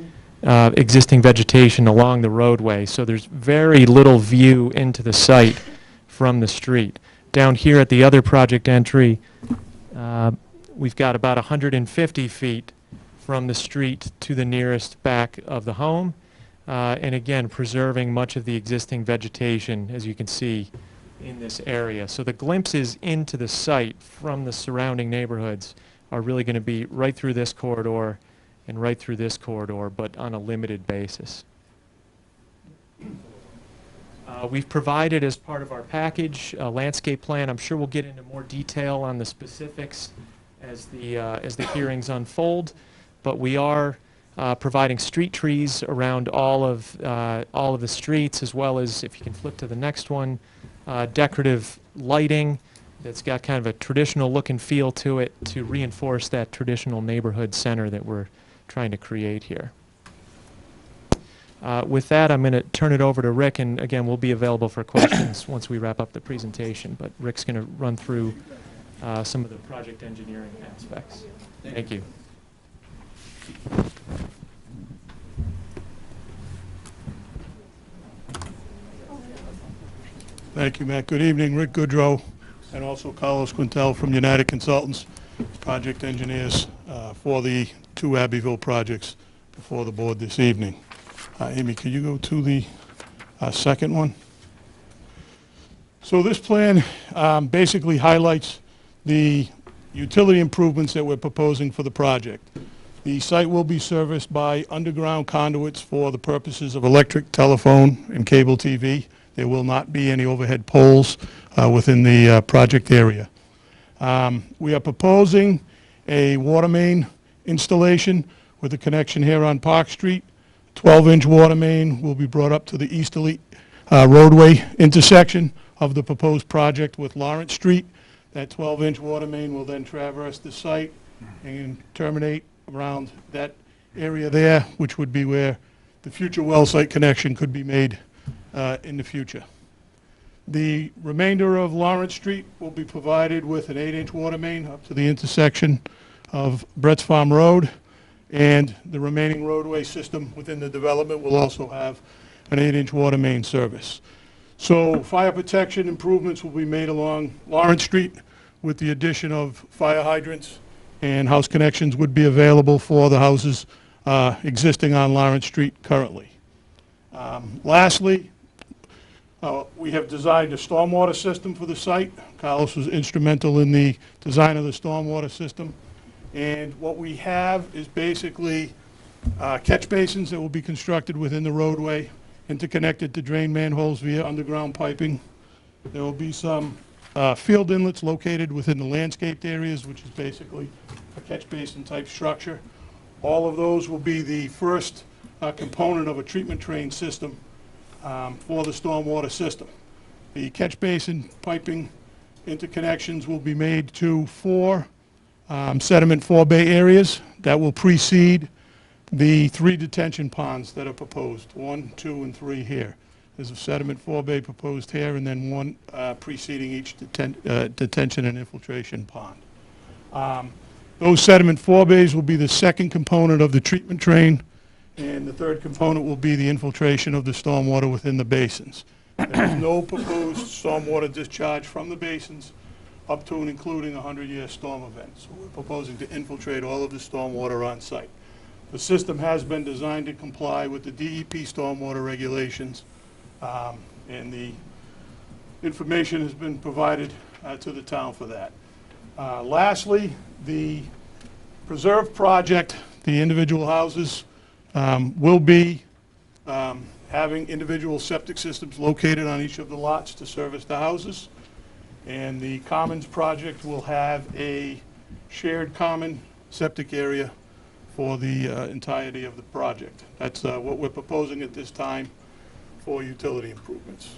existing vegetation along the roadway, so there's very little view into the site from the street. Down here at the other project entry, we've got about 150 feet from the street to the nearest back of the home, and again, preserving much of the existing vegetation, as you can see, in this area. So the glimpses into the site from the surrounding neighborhoods are really going to be right through this corridor and right through this corridor, but on a limited basis. We've provided, as part of our package, a landscape plan. I'm sure we'll get into more detail on the specifics as the hearings unfold, but we are providing street trees around all of the streets, as well as, if you can flip to the next one, decorative lighting that's got kind of a traditional look and feel to it to reinforce that traditional neighborhood center that we're trying to create here. With that, I'm going to turn it over to Rick, and again, we'll be available for questions once we wrap up the presentation, but Rick's going to run through some of the project engineering aspects. Thank you. Thank you, Matt. Good evening. Rick Goodrow and also Carlos Quintel from United Consultants, project engineers for the two Abbeville projects before the board this evening. Amy, could you go to the second one? So this plan basically highlights the utility improvements that we're proposing for the project. The site will be serviced by underground conduits for the purposes of electric, telephone, and cable TV. There will not be any overhead poles within the project area. We are proposing a water main installation with a connection here on Park Street. 12-inch water main will be brought up to the easterly roadway intersection of the proposed project with Lawrence Street. That 12-inch water main will then traverse the site and terminate around that area there, which would be where the future well site connection could be made in the future. The remainder of Lawrence Street will be provided with an 8-inch water main up to the intersection of Brett's Farm Road, and the remaining roadway system within the development will also have an 8-inch water main service. So fire protection improvements will be made along Lawrence Street with the addition of fire hydrants, and house connections would be available for the houses existing on Lawrence Street currently. Lastly, we have designed a stormwater system for the site. Carlos was instrumental in the design of the stormwater system. And what we have is basically catch basins that will be constructed within the roadway, interconnected to drain manholes via underground piping. There will be some field inlets located within the landscaped areas, which is basically a catch basin type structure. All of those will be the first component of a treatment train system for the stormwater system. The catch basin piping interconnections will be made to 4 sediment forebay areas that will precede the 3 detention ponds that are proposed, 1, 2, and 3 here. There's a sediment forebay proposed here, and then 1 preceding each detention and infiltration pond. Those sediment forebays will be the second component of the treatment train, and the third component will be the infiltration of the stormwater within the basins. There is no proposed stormwater discharge from the basins up to and including a 100-year storm event. So we're proposing to infiltrate all of the stormwater on site. The system has been designed to comply with the DEP stormwater regulations, and the information has been provided to the town for that. Lastly, the preserve project, the individual houses, will be having individual septic systems located on each of the lots to service the houses. And the Commons project will have a shared common septic area for the entirety of the project. That's what we're proposing at this time for utility improvements.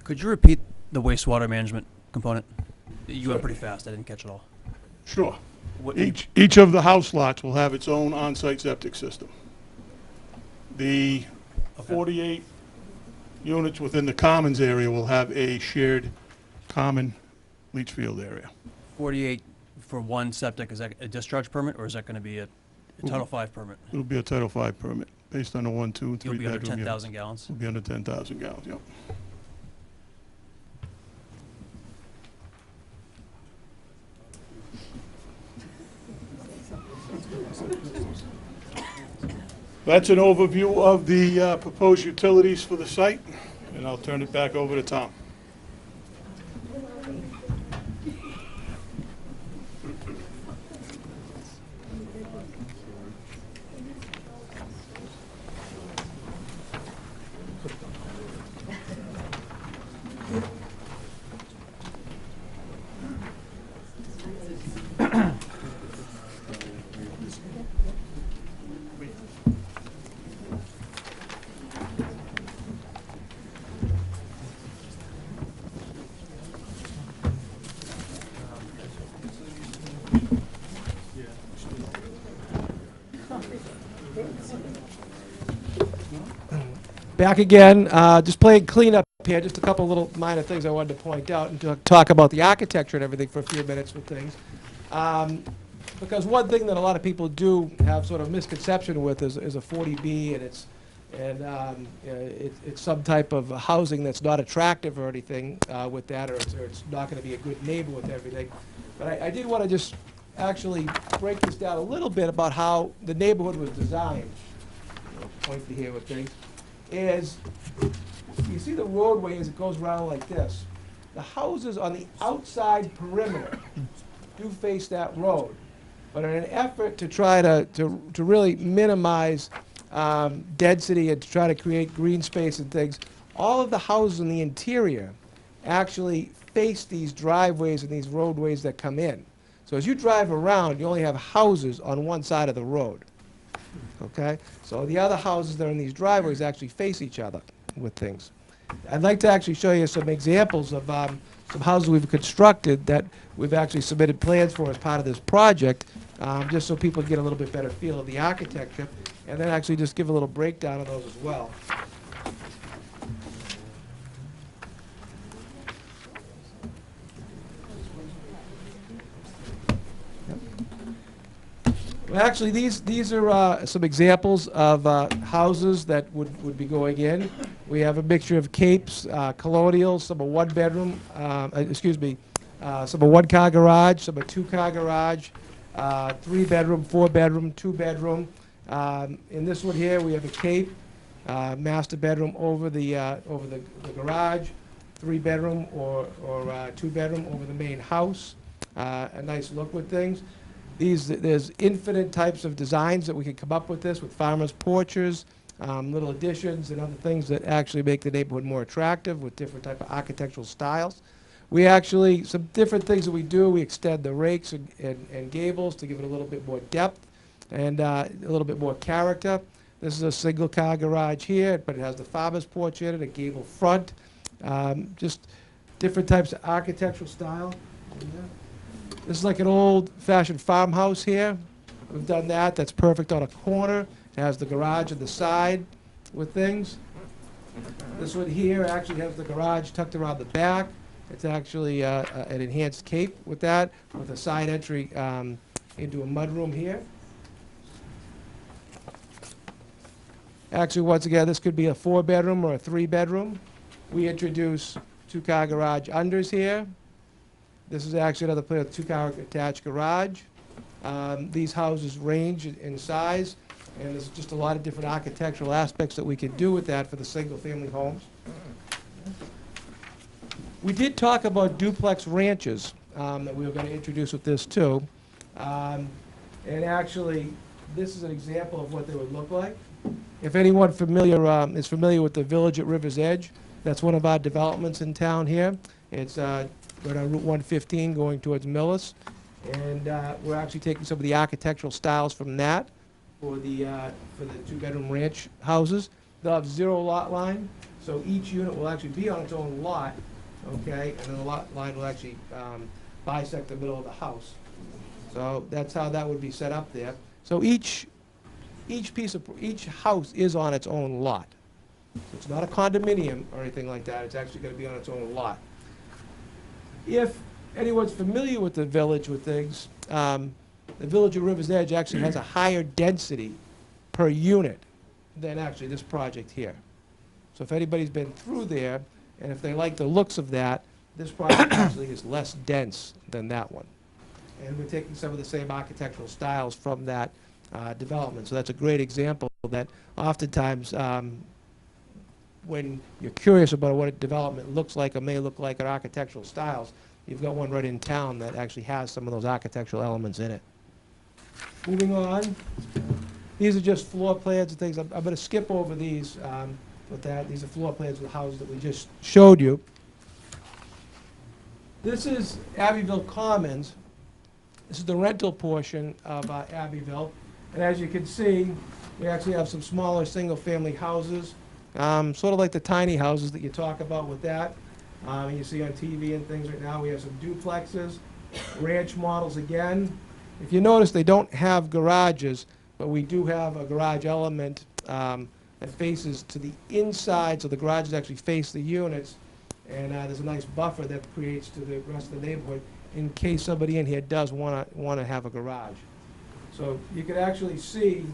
Could you repeat the wastewater management component? You went pretty fast. I didn't catch it all. Sure. What- Each of the house lots will have its own on-site septic system. The 48 units within the Commons area will have a shared common leach field area. 48 for one septic, is that a discharge permit, or is that going to be a Title V permit? It'll be a Title V permit based on a 1, 2, and 3 You'll be bedroom under units. 10,000 gallons? It'll be under 10,000 gallons, yep. That's an overview of the proposed utilities for the site, and I'll turn it back over to Tom. Back again, just playing cleanup here, just a couple little minor things I wanted to point out and to talk about the architecture and everything for a few minutes with things. Because one thing that a lot of people do have sort of misconception with is a 40B, and it's some type of housing that's not attractive or anything with that, or it's not going to be a good neighbor with everything. But I did want to just actually break this down a little bit about how the neighborhood was designed. Point to here with things. Is you see the roadway as it goes around like this. The houses on the outside perimeter do face that road. But in an effort to try to really minimize density and to try to create green space and things, all of the houses in the interior actually face these driveways and these roadways that come in. So as you drive around, you only have houses on one side of the road. Okay? So the other houses that are in these driveways actually face each other with things. I'd like to actually show you some examples of some houses we've constructed that we've actually submitted plans for as part of this project, just so people get a little bit better feel of the architecture, and then actually just give a little breakdown of those as well. Well, actually, these are some examples of houses that would be going in. We have a mixture of capes, colonials, some are one-bedroom, some are one-car garage, some are two-car garage, three-bedroom, four-bedroom, two-bedroom. In this one here, we have a cape, master bedroom over the garage, three-bedroom or two-bedroom over the main house. A nice look with things. There's infinite types of designs that we can come up with this, with farmers' porches, little additions and other things that actually make the neighborhood more attractive with different type of architectural styles. We actually, some different things that we do, we extend the rakes and gables to give it a little bit more depth and a little bit more character. This is a single car garage here, but it has the farmer's porch in it, a gable front, just different types of architectural style. This is like an old-fashioned farmhouse here. We've done that. That's perfect on a corner. It has the garage on the side with things. This one here actually has the garage tucked around the back. It's actually an enhanced cape with that, with a side entry into a mudroom here. Actually, once again, this could be a four-bedroom or a three-bedroom. We introduce two-car garage unders here. This is actually another place with two-car attached garage. These houses range in size, and there's just a lot of different architectural aspects that we can do with that for the single-family homes. We did talk about duplex ranches that we were going to introduce with this too. And actually, this is an example of what they would look like. If anyone is familiar with the Village at River's Edge, that's one of our developments in town here. It's right on Route 115 going towards Millis. And we're actually taking some of the architectural styles from that for the two-bedroom ranch houses. They'll have zero lot line, so each unit will actually be on its own lot, okay? And then the lot line will actually bisect the middle of the house. So that's how that would be set up there. So each house is on its own lot. So it's not a condominium or anything like that. It's actually going to be on its own lot. If anyone's familiar with the village with things, the Village at River's Edge actually has a higher density per unit than actually this project here. So if anybody's been through there, and if they like the looks of that, this project actually is less dense than that one. And we're taking some of the same architectural styles from that development. So that's a great example that oftentimes when you're curious about what a development looks like or may look like or architectural styles, you've got one right in town that actually has some of those architectural elements in it. Moving on, these are just floor plans and things. I'm going to skip over these with that. These are floor plans of the houses that we just showed you. This is Abbeville Commons. This is the rental portion of Abbeville. And as you can see, we actually have some smaller single-family houses. Sort of like the tiny houses that you talk about with that. You see on TV and things right now, we have some duplexes, ranch models again. If you notice, they don't have garages, but we do have a garage element that faces to the inside, so the garages actually face the units, and there's a nice buffer that creates to the rest of the neighborhood in case somebody in here does want to have a garage. So you can actually see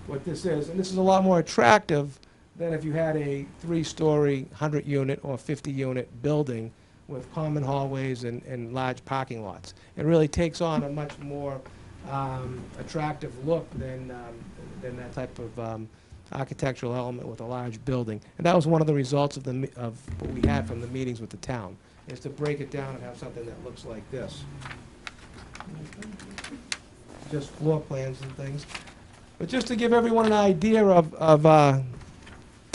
what this is, and this is a lot more attractive than if you had a 3-story, 100-unit or 50-unit building with common hallways and large parking lots. It really takes on a much more attractive look than that type of architectural element with a large building. And that was one of the results of what we had from the meetings with the town. is to break it down and have something that looks like this. Just floor plans and things. But just to give everyone an idea of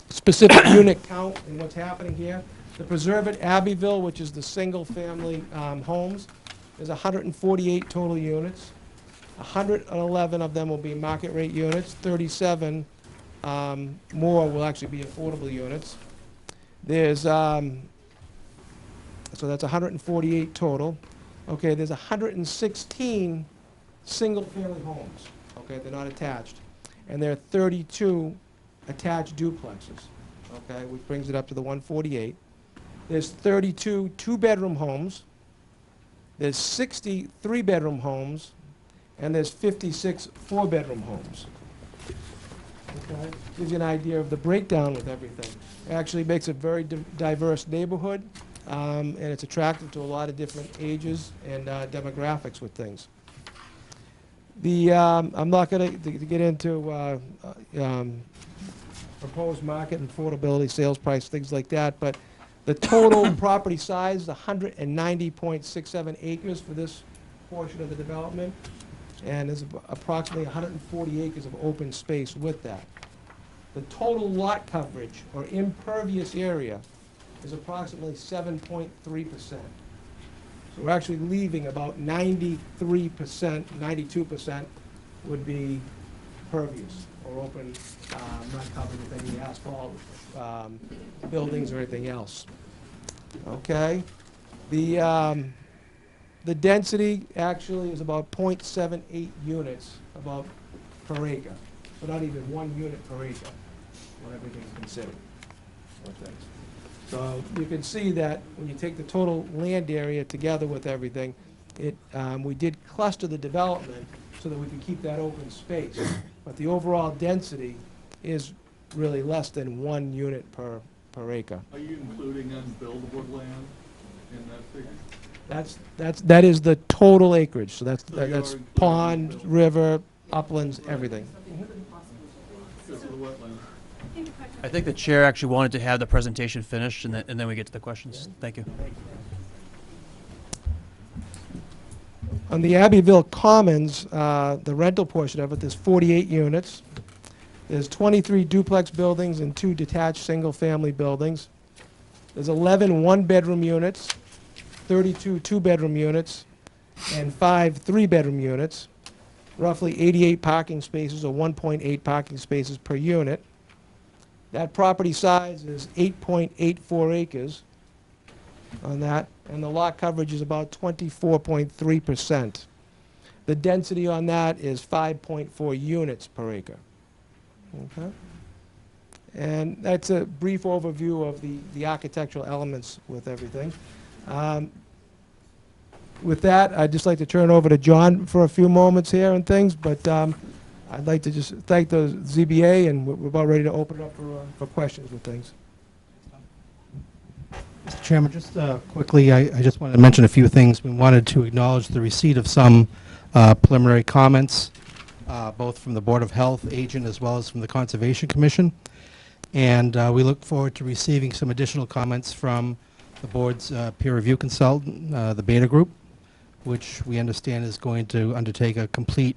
specific unit count and what's happening here, the Preserve at Abbeville, which is the single-family homes, there's 148 total units. 111 of them will be market rate units. 37 more will actually be affordable units. There's, so that's 148 total. Okay, there's 116 single-family homes. Okay, they're not attached. And there are 32 attached duplexes. Okay, which brings it up to the 148. There's 32 two-bedroom homes. There's 60 three-bedroom homes. And there's 56 four-bedroom homes. Okay? Gives you an idea of the breakdown with everything. It actually makes a very diverse neighborhood, and it's attractive to a lot of different ages and demographics with things. I'm not going to get into proposed market and affordability, sales price, things like that, but the total property size is 190.67 acres for this portion of the development, and there's approximately 140 acres of open space with that. The total lot coverage, or impervious area, is approximately 7.3%. So we're actually leaving about 93%, 92% would be pervious or open, not covered with any asphalt, buildings or anything else. Okay? The density actually is about 0.78 units about per acre. So not even 1 unit per acre when everything's considered. So you can see that when you take the total land area together with everything, we did cluster the development so that we could keep that open space. But the overall density is really less than 1 unit per acre. Are you including unbuildable land in that figure? That is the total acreage. So that's pond, river, uplands, everything. Because of the wetlands. I think the chair actually wanted to have the presentation finished, and then we get to the questions. Thank you. On the Abbeville Commons, the rental portion of it, there's 48 units. There's 23 duplex buildings and 2 detached single-family buildings. There's 11 one-bedroom units, 32 two-bedroom units, and 5 three-bedroom units. Roughly 88 parking spaces, or 1.8 parking spaces per unit. That property size is 8.84 acres on that, and the lot coverage is about 24.3%. The density on that is 5.4 units per acre. Okay? And that's a brief overview of the architectural elements with everything. With that, I'd just like to turn it over to John for a few moments here and things, but I'd like to just thank the ZBA, and we're about ready to open it up for questions and things. Mr. Chairman, just quickly, I just wanted to mention a few things. We wanted to acknowledge the receipt of some preliminary comments, both from the Board of Health agent as well as from the Conservation Commission. And we look forward to receiving some additional comments from the board's peer review consultant, the Beta Group, which we understand is going to undertake a complete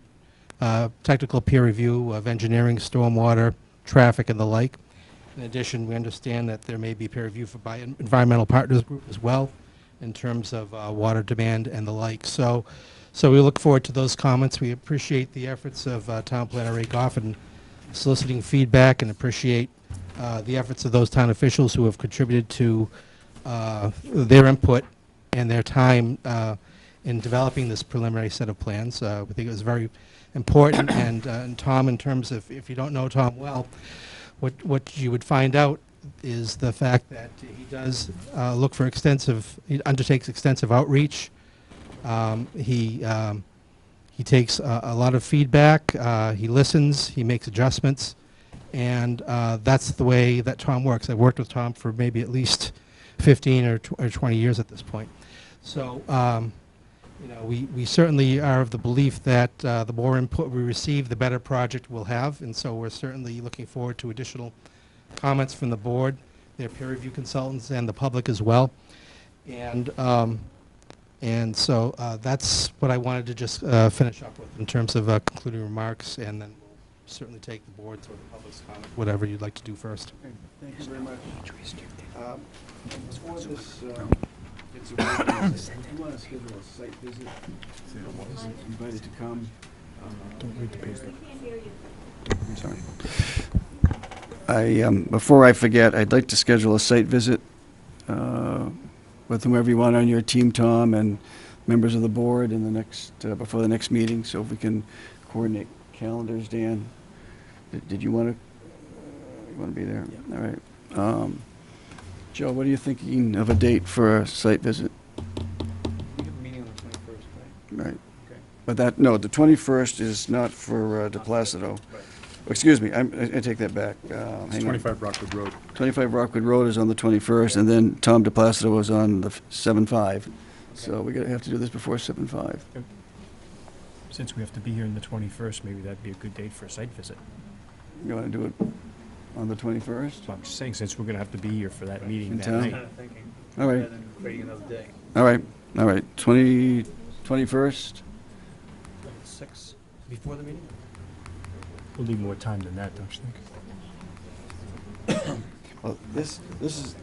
technical peer review of engineering, stormwater, traffic, and the like. In addition, we understand that there may be peer review by Environmental Partners Group as well in terms of water demand and the like. So we look forward to those comments. We appreciate the efforts of Town Planner Ray Goff in soliciting feedback, and appreciate the efforts of those town officials who have contributed to their input and their time in developing this preliminary set of plans. We think it was very important, and Tom, in terms of, if you don't know Tom well, what you would find out is the fact that he does look for he undertakes extensive outreach. He takes a lot of feedback, he listens, he makes adjustments, and that's the way that Tom works. I've worked with Tom for maybe at least 15 or 20 years at this point. So, we certainly are of the belief that the more input we receive, the better project we'll have, and so we're certainly looking forward to additional comments from the board, their peer review consultants, and the public as well. And so that's what I wanted to just finish up with in terms of concluding remarks, and then we'll certainly take the board's or the public's comment, whatever you'd like to do first. Thank you very much. Before this gets away, you want to schedule a site visit? Invited to come. Don't read the paper. I'm sorry. Before I forget, I'd like to schedule a site visit with whomever you want on your team, Tom, and members of the board in the next, before the next meeting, so if we can coordinate calendars. Dan, did you want to be there? Yeah. All right. Joe, what are you thinking of a date for a site visit? We have a meeting on the 21st, right? Right. Okay. But the 21st is not for De Placido. Right. Excuse me, I take that back. It's Hang on. 25 Rockwood Road. 25 Rockwood Road is on the 21st, and then Tom De Placido is on the 7/5. So we're going to have to do this before 7/5. Since we have to be here on the 21st, maybe that'd be a good date for a site visit. You want to do it on the 21st? So I'm just saying, since we're going to have to be here for that meeting In that town? night. All right. Rather than waiting another day. All right, 21st? 6 before the meeting? We'll need more time than that, don't you think? Well, this is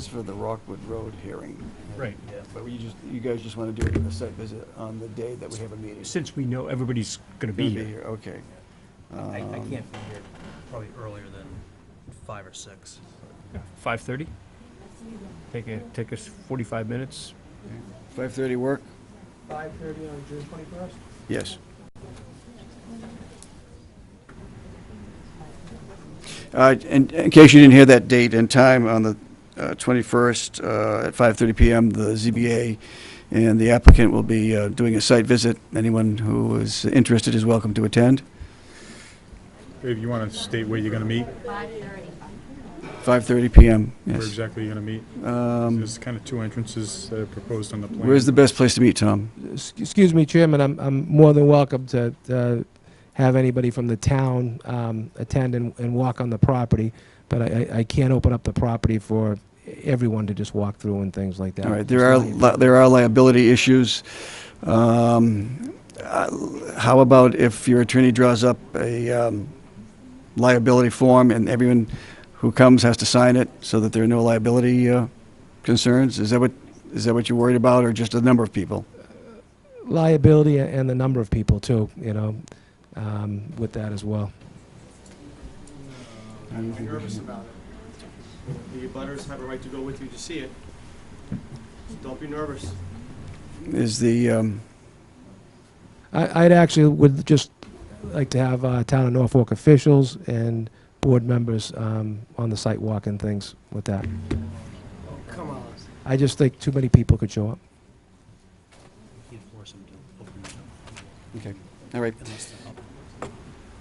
for the Rockwood Road hearing. Right. Yeah. But you guys just want to do a site visit on the day that we have a meeting? Since we know everybody's going to be Gonna here. Okay. I can't be here probably earlier than 5 or 6. 5:30? Take us 45 minutes. 5:30 work? 5:30 on June 21st? Yes. In case you didn't hear that date and time, on the 21st at 5:30 PM, the ZBA and the applicant will be doing a site visit. Anyone who is interested is welcome to attend. Dave, you want to state where you're going to meet? 5:30 PM, Where yes. exactly you're going to meet? There's kind of 2 entrances that are proposed on the plan. Where's the best place to meet, Tom? Excuse me, Chairman, I'm more than welcome to have anybody from the town attend and walk on the property, but I can't open up the property for everyone to just walk through and things like that. All right, there are liability issues. How about if your attorney draws up a liability form and everyone who comes has to sign it so that there are no liability concerns? Is that what you're worried about, or just a number of people? Liability and the number of people too, with that as well. I'm nervous about it. The abutters have a right to go with you to see it. So don't be nervous. Is the, I'd actually would just like to have town of Norfolk officials and board members on the site walk and things with that. Come on. I just think too many people could show up. okay, all right.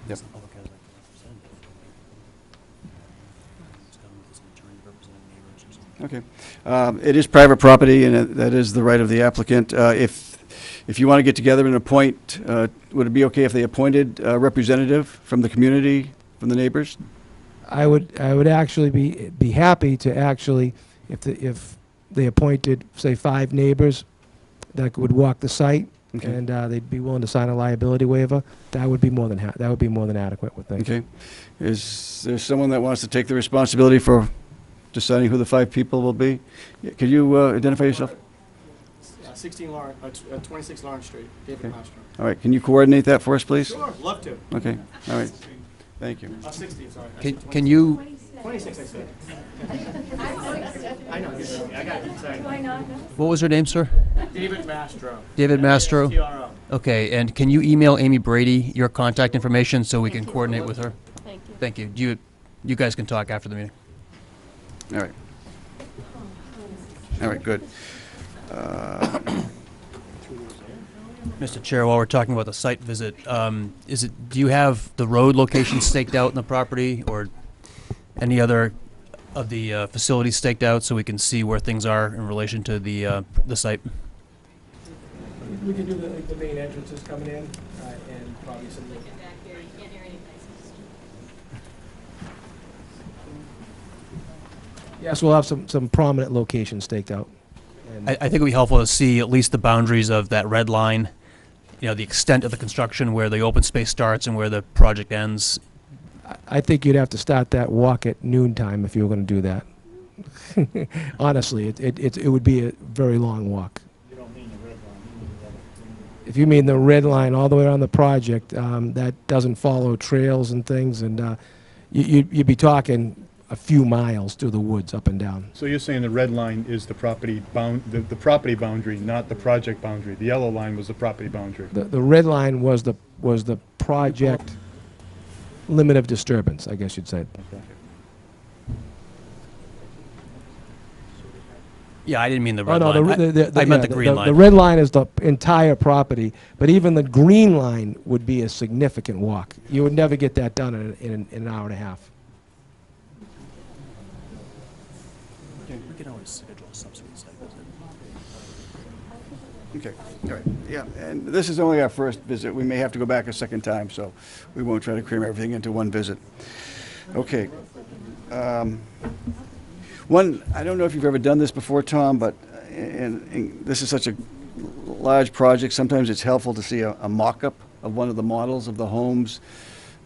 Yep. Okay. It is private property, and that is the right of the applicant. If you want to get together and appoint, would it be okay if they appointed a representative from the community, from the neighbors? I would actually be happy to actually, if they appointed, say, 5 neighbors that would walk the site, Okay. and they'd be willing to sign a liability waiver, that would be more than adequate with things. Okay. Is there someone that wants to take the responsibility for deciding who the 5 people will be? Yeah, could you identify yourself? 26 Lawrence Street, David Okay. Mastro. All right, can you coordinate that for us, please? Sure, love to. Okay, all right. Thank you. 60, sorry. I Can, said can you, 26, I said. I know, I got it, sorry. what was her name, sir? David Mastro. David Mastro? TRO. Okay, and can you email Amy Brady your contact information so we can coordinate with her? Thank you. Thank you. You guys can talk after the meeting. All right. All right, good. Mr. Chair, while we're talking about the site visit, do you have the road location staked out in the property, or any other of the facilities staked out so we can see where things are in relation to the site? We could do the main entrances coming in, and probably some. Yes, we'll have some prominent locations staked out. And I think it would be helpful to see at least the boundaries of that red line, you know, the extent of the construction, where the open space starts and where the project ends. I think you'd have to start that walk at noontime if you were going to do that. Honestly, it would be a very long walk. You don't mean the red line, you mean the other. If you mean the red line all the way around the project, that doesn't follow trails and things, and you'd be talking a few miles through the woods up and down. So you're saying the red line is the property the property boundary, not the project boundary? The yellow line was the property boundary? The red line was the project limit of disturbance, I guess you'd say. Okay. Yeah, I didn't mean the Oh, red no, line. I meant the green line. The red line is the entire property, but even the green line would be a significant walk. You would never get that done in an hour and a half. We can always schedule a subsequent site visit. Okay, all right, yeah, and this is only our first visit. We may have to go back a second time, so we won't try to cram everything into one visit. Okay. One, I don't know if you've ever done this before, Tom, but and this is such a large project, sometimes it's helpful to see a mock-up of one of the models of the homes,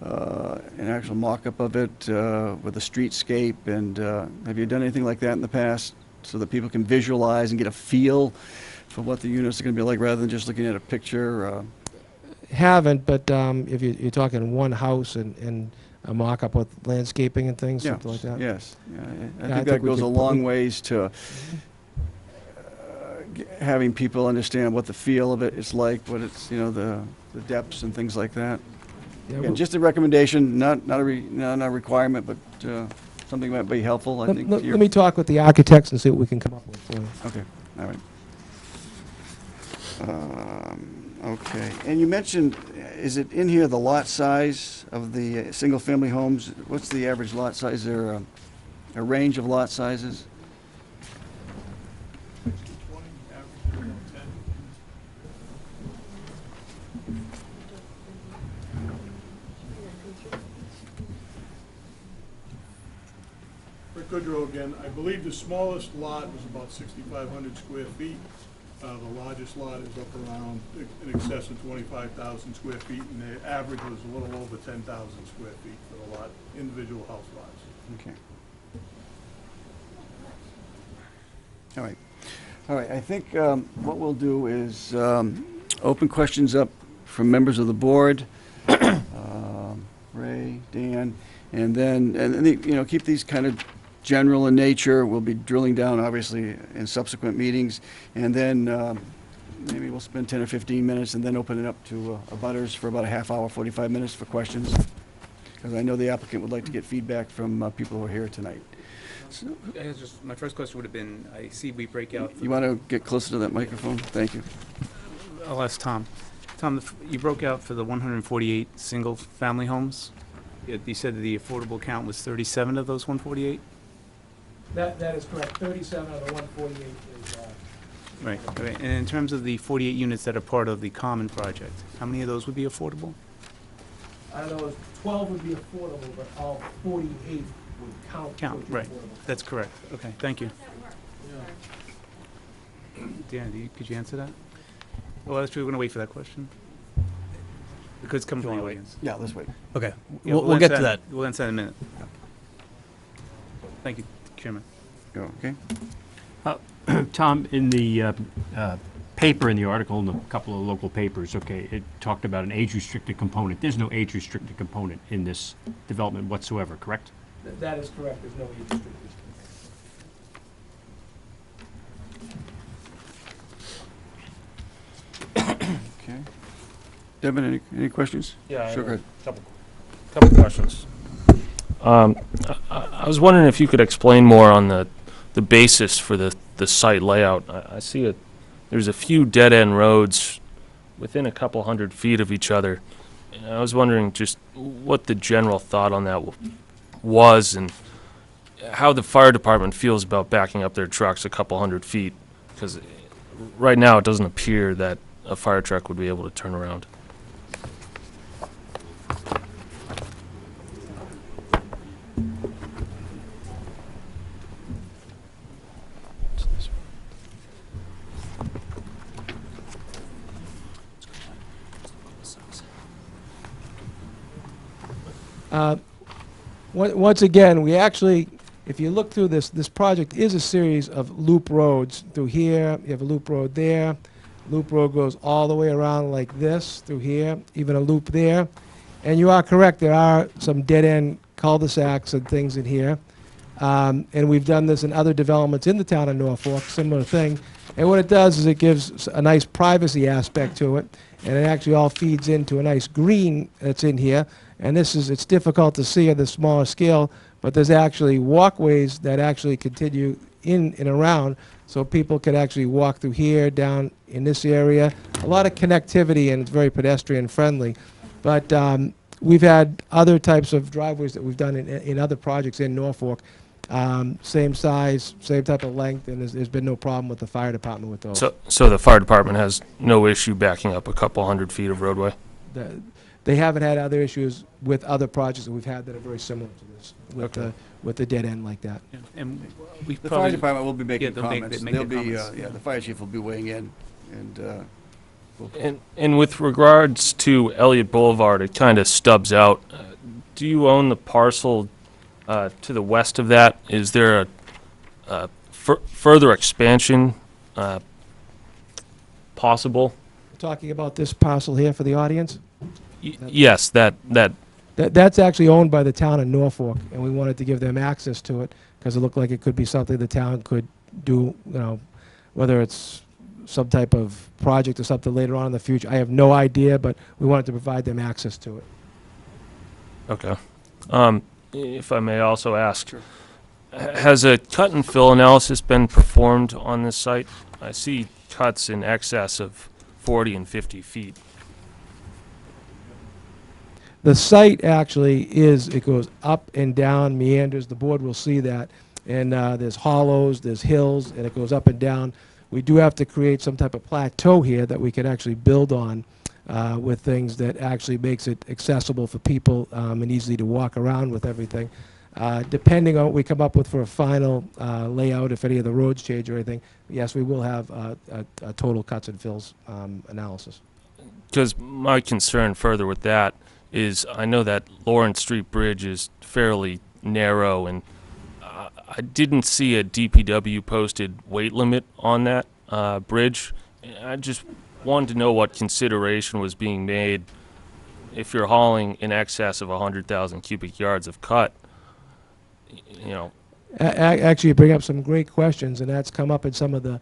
an actual mock-up of it with a streetscape, and have you done anything like that in the past so that people can visualize and get a feel for what the units are going to be like rather than just looking at a picture? Haven't, but if you're talking one house and a mock-up with landscaping and things, something like that. Yes, yeah, I Yeah, think that we goes a could long ways to having people understand what the feel of it is like, what it's, you know, the depths and things like that. Yeah, Again, we'll- just a recommendation, not a requirement, but something that might be helpful, I think. to your- Let me talk with the architects and see what we can come up with for you. Okay, all right. Okay, and you mentioned, is it in here, the lot size of the single-family homes? What's the average lot size? Is there a range of lot sizes? Rick Goodrow again. I believe the smallest lot was about 6,500 square feet. The largest lot is up around in excess of 25,000 square feet, and the average was a little over 10,000 square feet for the lot, individual house lots. Okay. All right. All right, I think what we'll do is open questions up from members of the board, Ray, Dan, and then, you know, keep these kind of general in nature. We'll be drilling down, obviously, in subsequent meetings, and then maybe we'll spend 10 or 15 minutes and then open it up to abutters for about a half hour, 45 minutes for questions, because I know the applicant would like to get feedback from people who are here tonight. So, My first question would have been, I see we break out. you want to get closer to that microphone? Thank you. I'll ask Tom. Tom, you broke out for the 148 single-family homes. You said that the affordable count was 37 of those 148? That is correct. 37 of the 148 is... Right. Okay. And in terms of the 48 units that are part of the common project, how many of those would be affordable? I don't know, 12 would be affordable, but all 48 would count. towards Right. affordable. That's correct. Okay, thank you. Dan, could you answer that? Oh, that's true. We're going to wait for that question. Because it's coming from the audience. Yeah, let's wait. Okay, Yeah, we'll get to that. We'll answer that in a minute. Thank you, Chairman. Go, okay. Tom, in the paper, in the article, in a couple of local papers, okay, it talked about an age-restricted component. There's no age-restricted component in this development whatsoever, correct? That is correct. There's no age restriction. Okay. Devin, any questions? Yeah, I Sure, have go a couple questions. I was wondering if you could explain more on the basis for the site layout. I see there's a few dead-end roads within a couple hundred feet of each other. And I was wondering just what the general thought on that was and how the fire department feels about backing up their trucks a couple hundred feet. Because right now it doesn't appear that a fire truck would be able to turn around. Once again, we actually, if you look through this project is a series of loop roads. Through here, you have a loop road there. Loop road goes all the way around like this through here, even a loop there. And you are correct, there are some dead-end cul-de-sacs and things in here. And we've done this in other developments in the town of Norfolk, similar thing. And what it does is it gives a nice privacy aspect to it, and it actually all feeds into a nice green that's in here. And it's difficult to see at the smaller scale, but there's actually walkways that actually continue in and around, so people could actually walk through here, down in this area. A lot of connectivity, and it's very pedestrian friendly. But we've had other types of driveways that we've done in other projects in Norfolk. Same size, same type of length, and there's been no problem with the fire department with those. So the fire department has no issue backing up a couple 100 feet of roadway? They haven't had other issues with other projects that we've had that are very similar to this, with the dead end like that. Yeah, and we The probably- fire department will be making they'll make- comments. make They'll their be, comments. yeah, the fire chief will be weighing in, and And with regards to Elliott Boulevard, it kind of stubs out. Do you own the parcel to the west of that? Is there a further expansion possible? Talking about this parcel here for the audience? Yes, That's actually owned by the town of Norfolk, and we wanted to give them access to it because it looked like it could be something the town could do, whether it's some type of project or something later on in the future. I have no idea, but we wanted to provide them access to it. Okay. If I may also ask, has a cut and fill analysis been performed on this site? I see cuts in excess of 40 and 50 feet. The site actually it goes up and down, meanders, the board will see that, and there's hollows, there's hills, and it goes up and down. We do have to create some type of plateau here that we can actually build on with things that actually makes it accessible for people and easy to walk around with everything. Depending on what we come up with for a final layout, if any of the roads change or anything, yes, we will have a total cuts and fills analysis. Because my concern further with that is I know that Lawrence Street Bridge is fairly narrow, and I didn't see a DPW posted weight limit on that bridge. I just wanted to know what consideration was being made if you're hauling in excess of 100,000 cubic yards of cut. Actually, you bring up some great questions, and that's come up in some of the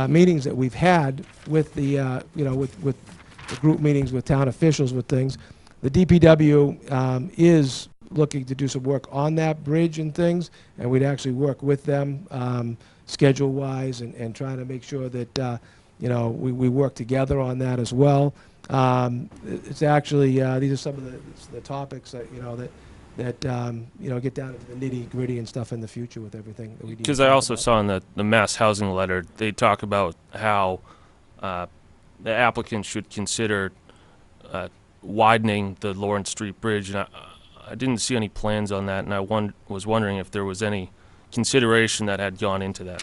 meetings that we've had with the with the group meetings with town officials with things. The DPW is looking to do some work on that bridge and things, and we'd actually work with them schedule-wise and trying to make sure that we work together on that as well. It's actually these are some of the topics that that get down into the nitty-gritty and stuff in the future with everything that we need. Because I also saw in the mass housing letter, they talk about how the applicant should consider widening the Lawrence Street Bridge, and I didn't see any plans on that, and I was wondering if there was any consideration that had gone into that.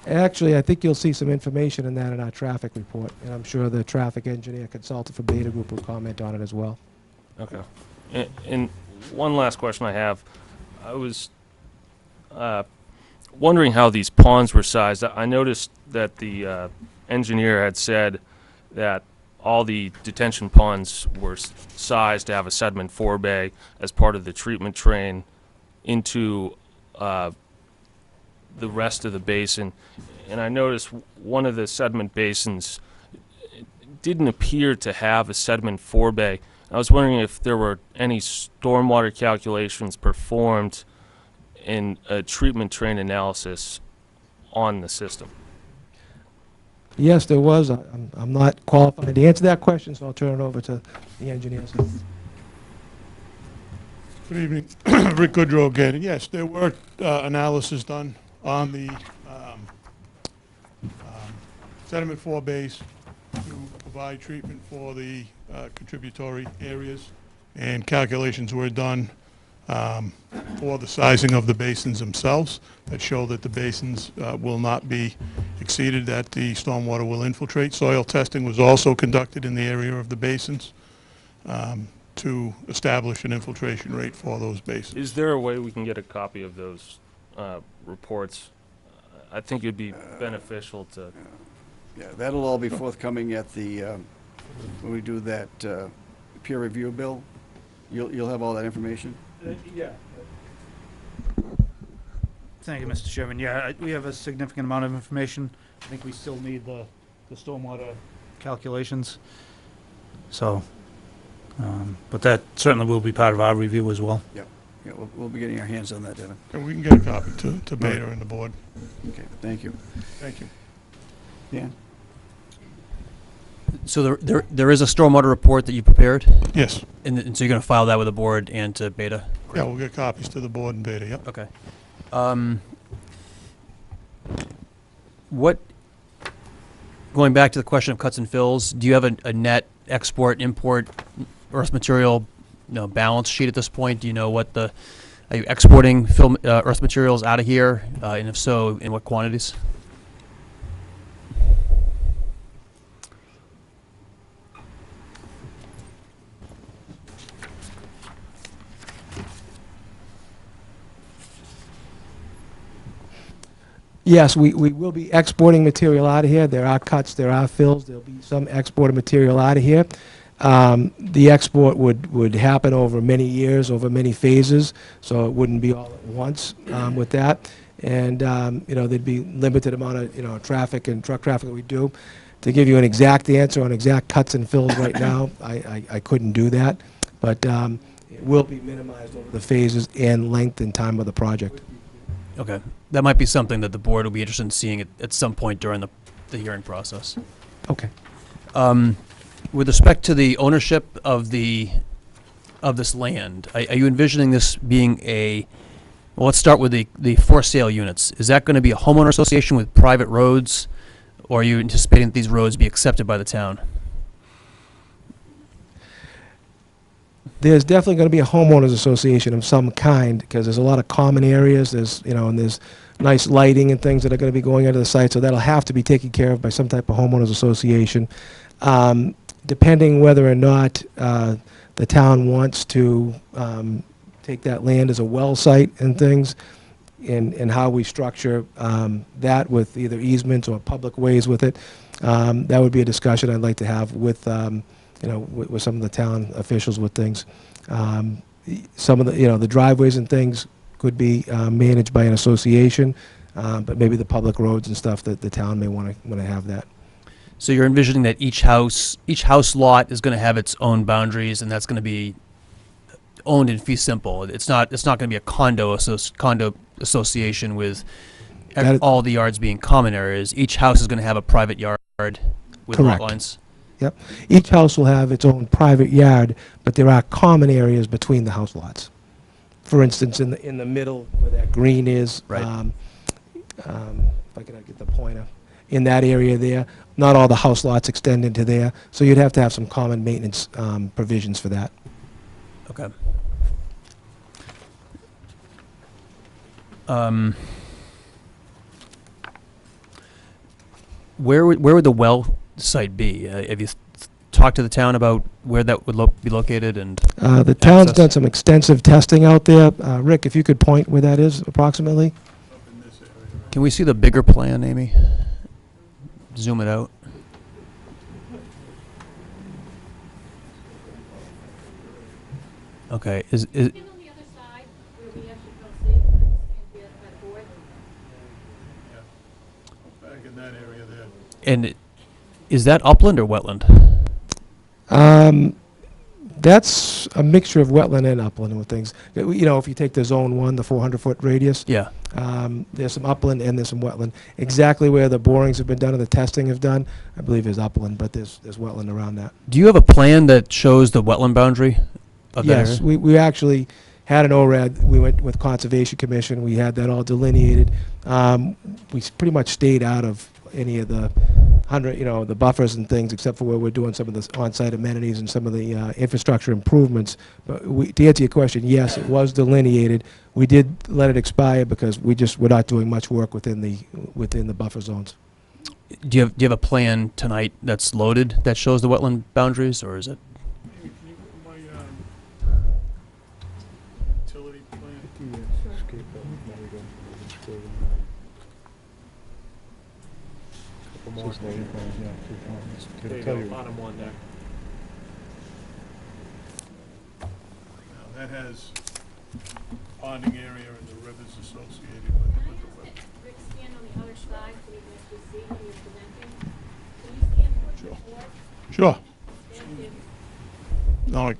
Actually, I think you'll see some information in that in our traffic report, and I'm sure the traffic engineer consultant for Beta Group will comment on it as well. Okay. And one last question I have. I was wondering how these ponds were sized. I noticed that the engineer had said that all the detention ponds were sized to have a sediment forebay as part of the treatment train into the rest of the basin. And I noticed one of the sediment basins didn't appear to have a sediment forebay. I was wondering if there were any stormwater calculations performed in a treatment train analysis on the system. Yes, there was. I'm not qualified to answer that question, so I'll turn it over to the engineers. Good evening. Rick Goodrow again. Yes, there were analysis done on the sediment forebays to provide treatment for the contributory areas, and calculations were done for the sizing of the basins themselves that show that the basins will not be exceeded, that the stormwater will infiltrate. Soil testing was also conducted in the area of the basins. to establish an infiltration rate for those bases. Is there a way we can get a copy of those reports? I think it'd be beneficial to. Yeah, that'll all be forthcoming at the, when we do that peer review bill. You'll have all that information? Yeah. Thank you, Mr. Chairman. Yeah, we have a significant amount of information. I think we still need the stormwater calculations. So, but that certainly will be part of our review as well. Yeah, we'll be getting our hands on that, Devin. And we can get a copy to Beta and the board. Okay, thank you. Thank you. Dan? So there is a stormwater report that you prepared? Yes. And so you're going to file that with the board and to Beta? Yeah, we'll get copies to the board and Beta, yep. Okay. Going back to the question of cuts and fills, do you have a net export, import, earth material, balance sheet at this point? Do you know what are you exporting earth materials out of here? And if so, in what quantities? Yes, we will be exporting material out of here. There are cuts, there are fills, there'll be some exported material out of here. The export would happen over many years, over many phases, so it wouldn't be all at once with that. And, there'd be limited amount of, traffic and truck traffic that we do. To give you an exact answer on exact cuts and fills right now, I couldn't do that. But it will be minimized over the phases and length and time of the project. Okay. That might be something that the board will be interested in seeing at some point during the hearing process. Okay. With respect to the ownership of this land, are you envisioning this being well, let's start with the for sale units. Is that going to be a homeowner association with private roads, or are you anticipating that these roads be accepted by the town? There's definitely going to be a homeowners association of some kind, because there's a lot of common areas, and there's nice lighting and things that are going to be going into the site, so that'll have to be taken care of by some type of homeowners association. Depending whether or not the town wants to take that land as a well site and things, and how we structure that with either easements or public ways with it, that would be a discussion I'd like to have with with some of the town officials with things. Some of the driveways and things could be managed by an association, but maybe the public roads and stuff that the town may want to have that. So you're envisioning that each house lot is going to have its own boundaries, and that's going to be owned in fee simple. It's not going to be a condo association with all the yards being common areas. Each house is going to have a private yard with lot lines. Yep. Each house will have its own private yard, but there are common areas between the house lots. For instance, in the middle where that green is, right. If I could get the pointer, in that area there, not all the house lots extend into there, so you'd have to have some common maintenance provisions for that. Okay. Where would the well site be? Have you talked to the town about where that would be located? And the town's done some extensive testing out there. Rick, if you could point where that is approximately. Can we see the bigger plan, Amy? Zoom it out. Okay. Is on the other side where we actually don't see and be by the board? Back in that area there. And is that upland or wetland? That's a mixture of wetland and upland with things. If you take the zone 1, the 400-foot radius, yeah, there's some upland and there's some wetland. Exactly where the borings have been done and the testing have done, I believe is upland, but there's wetland around that. Do you have a plan that shows the wetland boundary of that Yes, area? we actually had an ORAD. We went with Conservation Commission. We had that all delineated. We pretty much stayed out of any of the the buffers and things, except for where we're doing some of the on-site amenities and some of the infrastructure improvements. But to answer your question, yes, it was delineated. We did let it expire because we're not doing much work within the buffer zones. Do you have a plan tonight that's loaded that shows the wetland boundaries, or is it? There you go, bottom one there. Now, that has ponding area and the rivers associated with the wetland. Rick, stand on the other side so we can actually see when you're presenting. Can you stand for the floor? Sure. Thank you. No,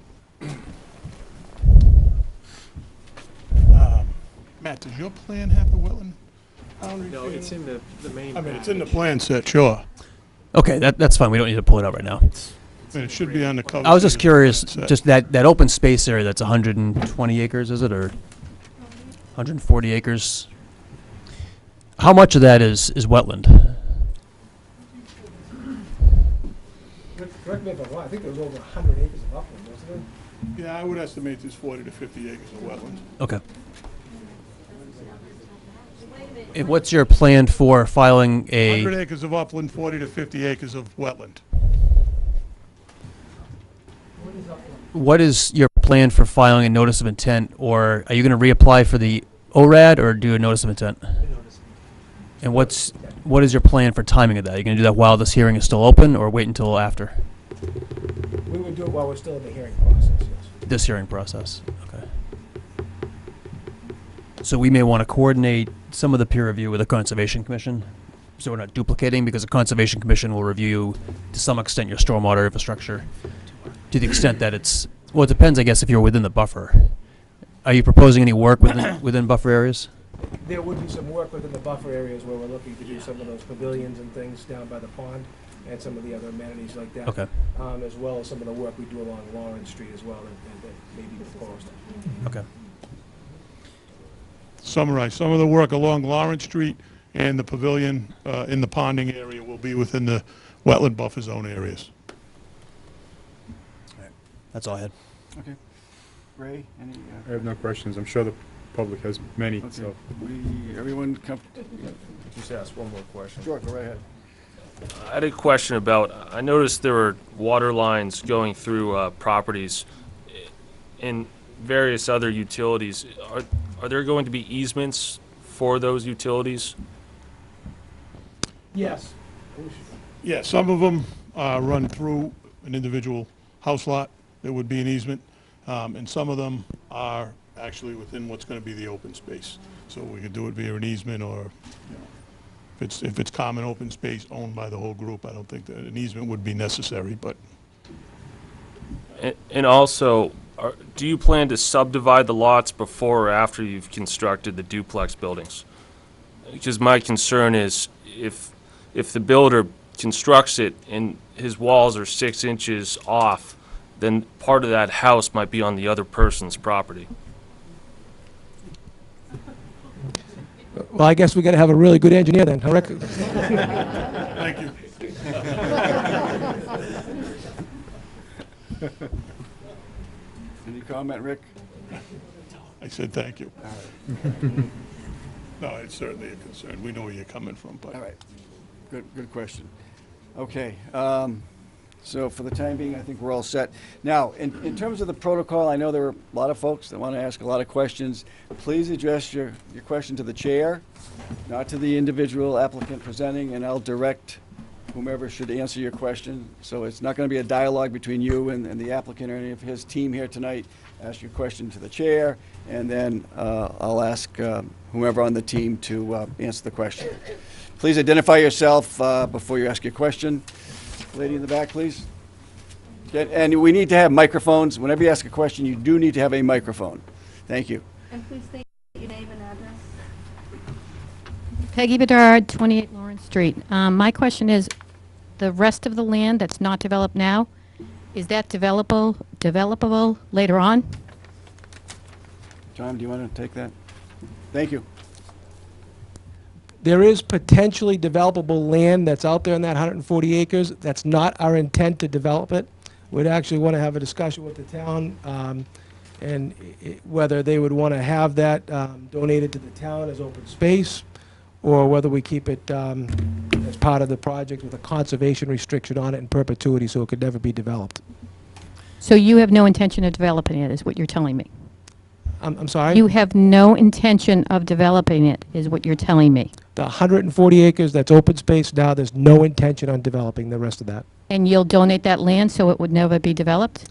Matt, does your plan have the wetland boundary? No, it's in the main. I mean, it's in the plan set, sure. Okay, that's fine. We don't need to pull it out right now. I mean, it should be on the cover. I was just sheet of the curious, plan set. just that open space area that's 120 acres, is it, or 140 acres? How much of that is wetland? Correct me if I'm wrong, I think there was over 100 acres of upland, wasn't there? Yeah, I would estimate there's 40 to 50 acres of wetland. Okay. And what's your plan for filing 100 a, acres of upland, 40 to 50 acres of wetland. what is your plan for filing a notice of intent, or are you going to reapply for the ORAD or do a notice of intent? And what is your plan for timing of that? Are you going to do that while this hearing is still open, or wait until after We would do it while we're still in the hearing process, yes. this hearing process? Okay. So we may want to coordinate some of the peer review with the Conservation Commission, so we're not duplicating, because the Conservation Commission will review, to some extent, your stormwater infrastructure, to the extent that it's, well, it depends, I guess, if you're within the buffer. Are you proposing any work within buffer areas? There would be some work within the buffer areas where we're looking to do some of those pavilions and things down by the pond and some of the other amenities like that. Okay. As well as some of the work we do along Lawrence Street as well that may be proposed. Okay. Summarize, some of the work along Lawrence Street and the pavilion in the ponding area will be within the wetland buffer zone areas. That's all I had. Okay. Ray, any? I have no questions. I'm sure the public has many, Okay. so. Everyone Just ask one more question. Sure, go right ahead. I had a question about, I noticed there were water lines going through properties and various other utilities. Are there going to be easements for those utilities? Yes. Yeah, some of them run through an individual house lot. There would be an easement. And some of them are actually within what's going to be the open space. So we could do it via an easement, or, you know, if it's common open space owned by the whole group, I don't think that an easement would be necessary, but And also, do you plan to subdivide the lots before or after you've constructed the duplex buildings? Because my concern is if the builder constructs it and his walls are 6 inches off, then part of that house might be on the other person's property. Well, I guess we got to have a really good engineer then, huh, Rick? thank you. Any comment, Rick? I said thank you. No, it's certainly a concern. We know where you're coming from, but. All right. Good question. Okay. So for the time being, I think we're all set. Now, in terms of the protocol, I know there are a lot of folks that want to ask a lot of questions. Please address your question to the chair, not to the individual applicant presenting, and I'll direct whomever should answer your question. So it's not going to be a dialogue between you and the applicant or any of his team here tonight. Ask your question to the chair, and then I'll ask whomever on the team to answer the question. Please identify yourself before you ask your question. Lady in the back, please. Okay, and we need to have microphones. Whenever you ask a question, you do need to have a microphone. Thank you. And please state your name and address. Peggy Bedard, 28 Lawrence Street. My question is, the rest of the land that's not developed now, is that developable later on? Tom, do you want to take that? Thank you. There is potentially developable land that's out there in that 140 acres. That's not our intent to develop it. We'd actually want to have a discussion with the town and whether they would want to have that donated to the town as open space, or whether we keep it as part of the project with a conservation restriction on it in perpetuity so it could never be developed. So you have no intention of developing it, is what you're telling me? I'm sorry? You have no intention of developing it, is what you're telling me. The 140 acres that's open space now, there's no intention on developing the rest of that. And you'll donate that land so it would never be developed?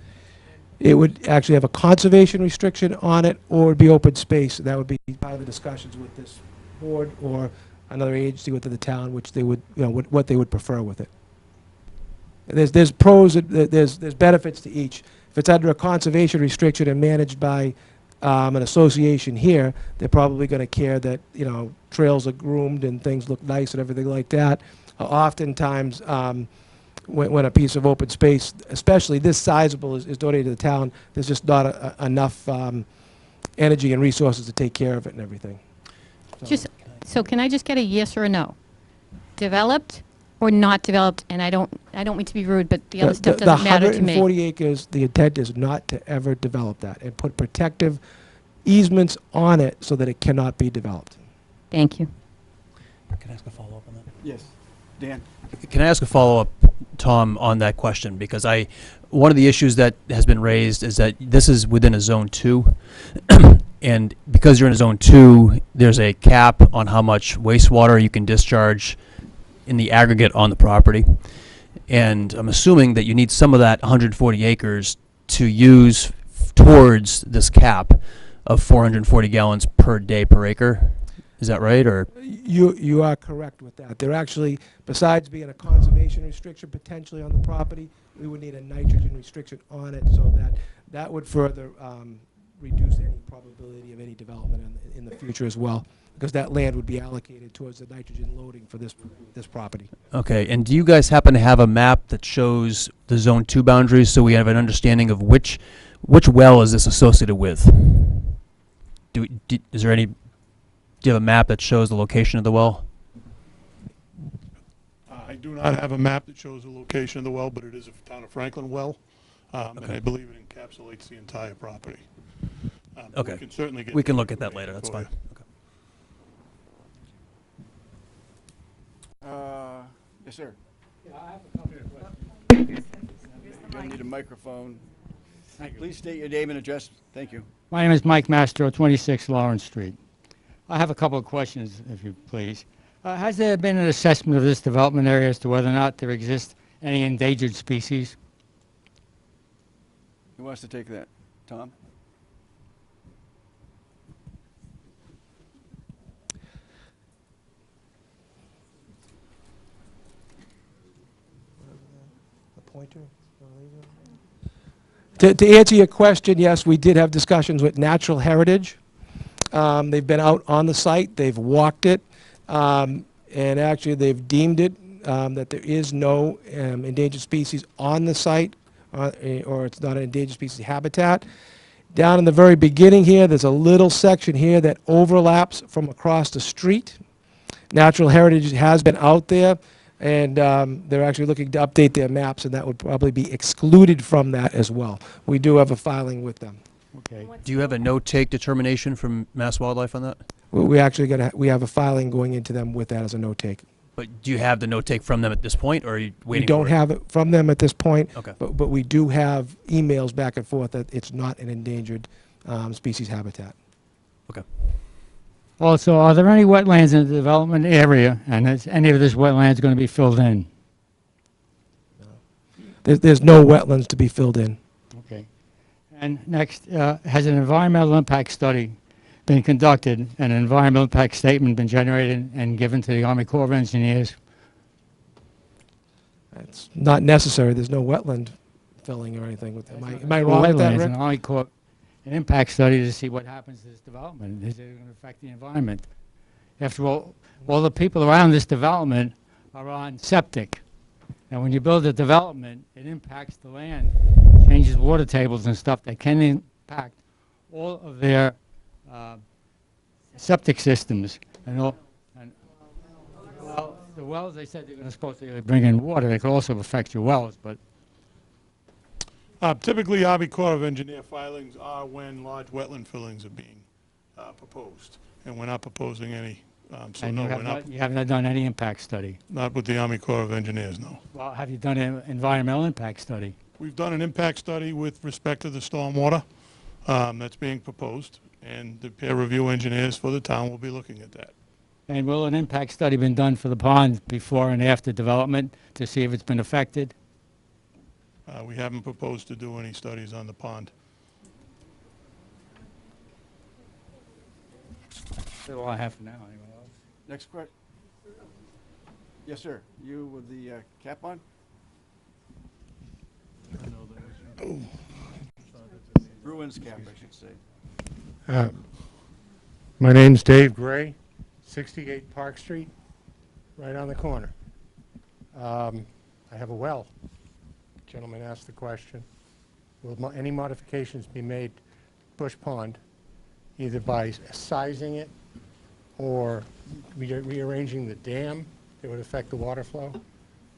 It would actually have a conservation restriction on it, or it'd be open space. That would be part of the discussions with this board or another agency within the town, which they would, you know, what they would prefer with it. There's pros, there's benefits to each. If it's under a conservation restriction and managed by an association here, they're probably going to care that, you know, trails are groomed and things look nice and everything like that. Oftentimes, when a piece of open space, especially this sizable, is donated to the town, there's just not enough energy and resources to take care of it and everything. So can I just get a yes or a no? Developed or not developed? And I don't mean to be rude, but the other stuff doesn't matter to me. The 140 acres, the intent is not to ever develop that and put protective easements on it so that it cannot be developed. Thank you. Can I ask a follow-up on that? Yes. Dan? Can I ask a follow-up, Tom, on that question? Because one of the issues that has been raised is that this is within a Zone 2. And because you're in a Zone 2, there's a cap on how much wastewater you can discharge in the aggregate on the property. And I'm assuming that you need some of that 140 acres to use towards this cap of 440 gallons per day per acre. Is that right, or? You are correct with that. They're actually, besides being a conservation restriction potentially on the property, we would need a nitrogen restriction on it, so that would further reduce any probability of any development in the future as well, because that land would be allocated towards the nitrogen loading for this property. Okay, and do you guys happen to have a map that shows the Zone 2 boundaries so we have an understanding of which well is this associated with? Is there any? Do you have a map that shows the location of the well? I do not have a map that shows the location of the well, but it is a town of Franklin well, and I believe it encapsulates the entire property. Okay. We can certainly get. We can look at that later. That's fine. Okay. Yes, sir. Yeah, I have a couple of questions. You're going to need a microphone. Please state your name and address. Thank you. My name is Mike Mastro, 26 Lawrence Street. I have a couple of questions, if you please. Has there been an assessment of this development area as to whether or not there exists any endangered species? Who wants to take that? Tom? To answer your question, yes, we did have discussions with Natural Heritage. They've been out on the site, they've walked it, and actually they've deemed it that there is no endangered species on the site, or it's not an endangered species habitat. Down in the very beginning here, there's a little section here that overlaps from across the street. Natural Heritage has been out there, and they're actually looking to update their maps, and that would probably be excluded from that as well. We do have a filing with them. Okay. Do you have a no-take determination from Mass Wildlife on that? We actually we have a filing going into them with that as a no-take. But do you have the no-take from them at this point, or are you waiting? We don't have it from them at this point. Okay. But we do have emails back and forth that it's not an endangered species habitat. Okay. Also, are there any wetlands in the development area, and is any of this wetlands going to be filled in? There's no wetlands to be filled in. Okay. And next, has an environmental impact study been conducted and an environmental impact statement been generated and given to the Army Corps of Engineers? It's not necessary. There's no wetland filling or anything with them. Am I wrong with that, Wetlands, Rick? and Army Corps, an impact study to see what happens to this development. Is it going to affect the environment? After all the people around this development are on septic. And when you build a development, it impacts the land, changes water tables and stuff that can impact all of their septic systems. Well, the wells, they said they're supposed to bring in water. They could also affect your wells, but Typically, Army Corps of Engineer filings are when large wetland fillings are being proposed, and we're not proposing any. So and no, you, we're not. You haven't done any impact study. Not with the Army Corps of Engineers, no. Well, have you done an environmental impact study? We've done an impact study with respect to the stormwater that's being proposed, and the peer review engineers for the town will be looking at that. And will an impact study been done for the pond before and after development to see if it's been affected? We haven't proposed to do any studies on the pond. That's all I have for now. Anyone else? Next question. Yes, sir. You with the cap on? Bruins cap, I should say. My name's Dave Gray, 68 Park Street, right on the corner. I have a well. Gentleman asked the question, will any modifications be made to Bush Pond, either by sizing it or rearranging the dam that would affect the water flow,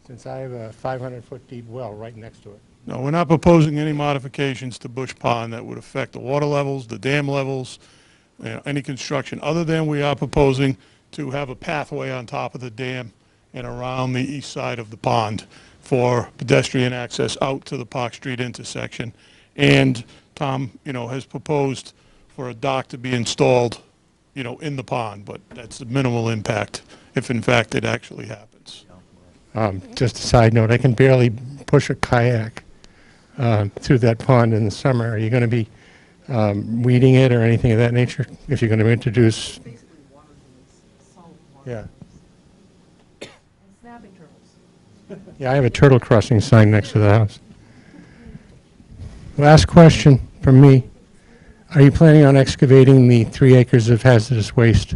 since I have a 500-foot deep well right next to it? No, we're not proposing any modifications to Bush Pond that would affect the water levels, the dam levels, any construction, other than we are proposing to have a pathway on top of the dam and around the east side of the pond for pedestrian access out to the Park Street intersection. And Tom, has proposed for a dock to be installed, in the pond, but that's a minimal impact if in fact it actually happens. Just a side note, I can barely push a kayak through that pond in the summer. Are you going to be weeding it or anything of that nature if you're going to introduce? Yeah. Snapping turtles. Yeah, I have a turtle crossing sign next to the house. Last question from me. Are you planning on excavating the 3 acres of hazardous waste?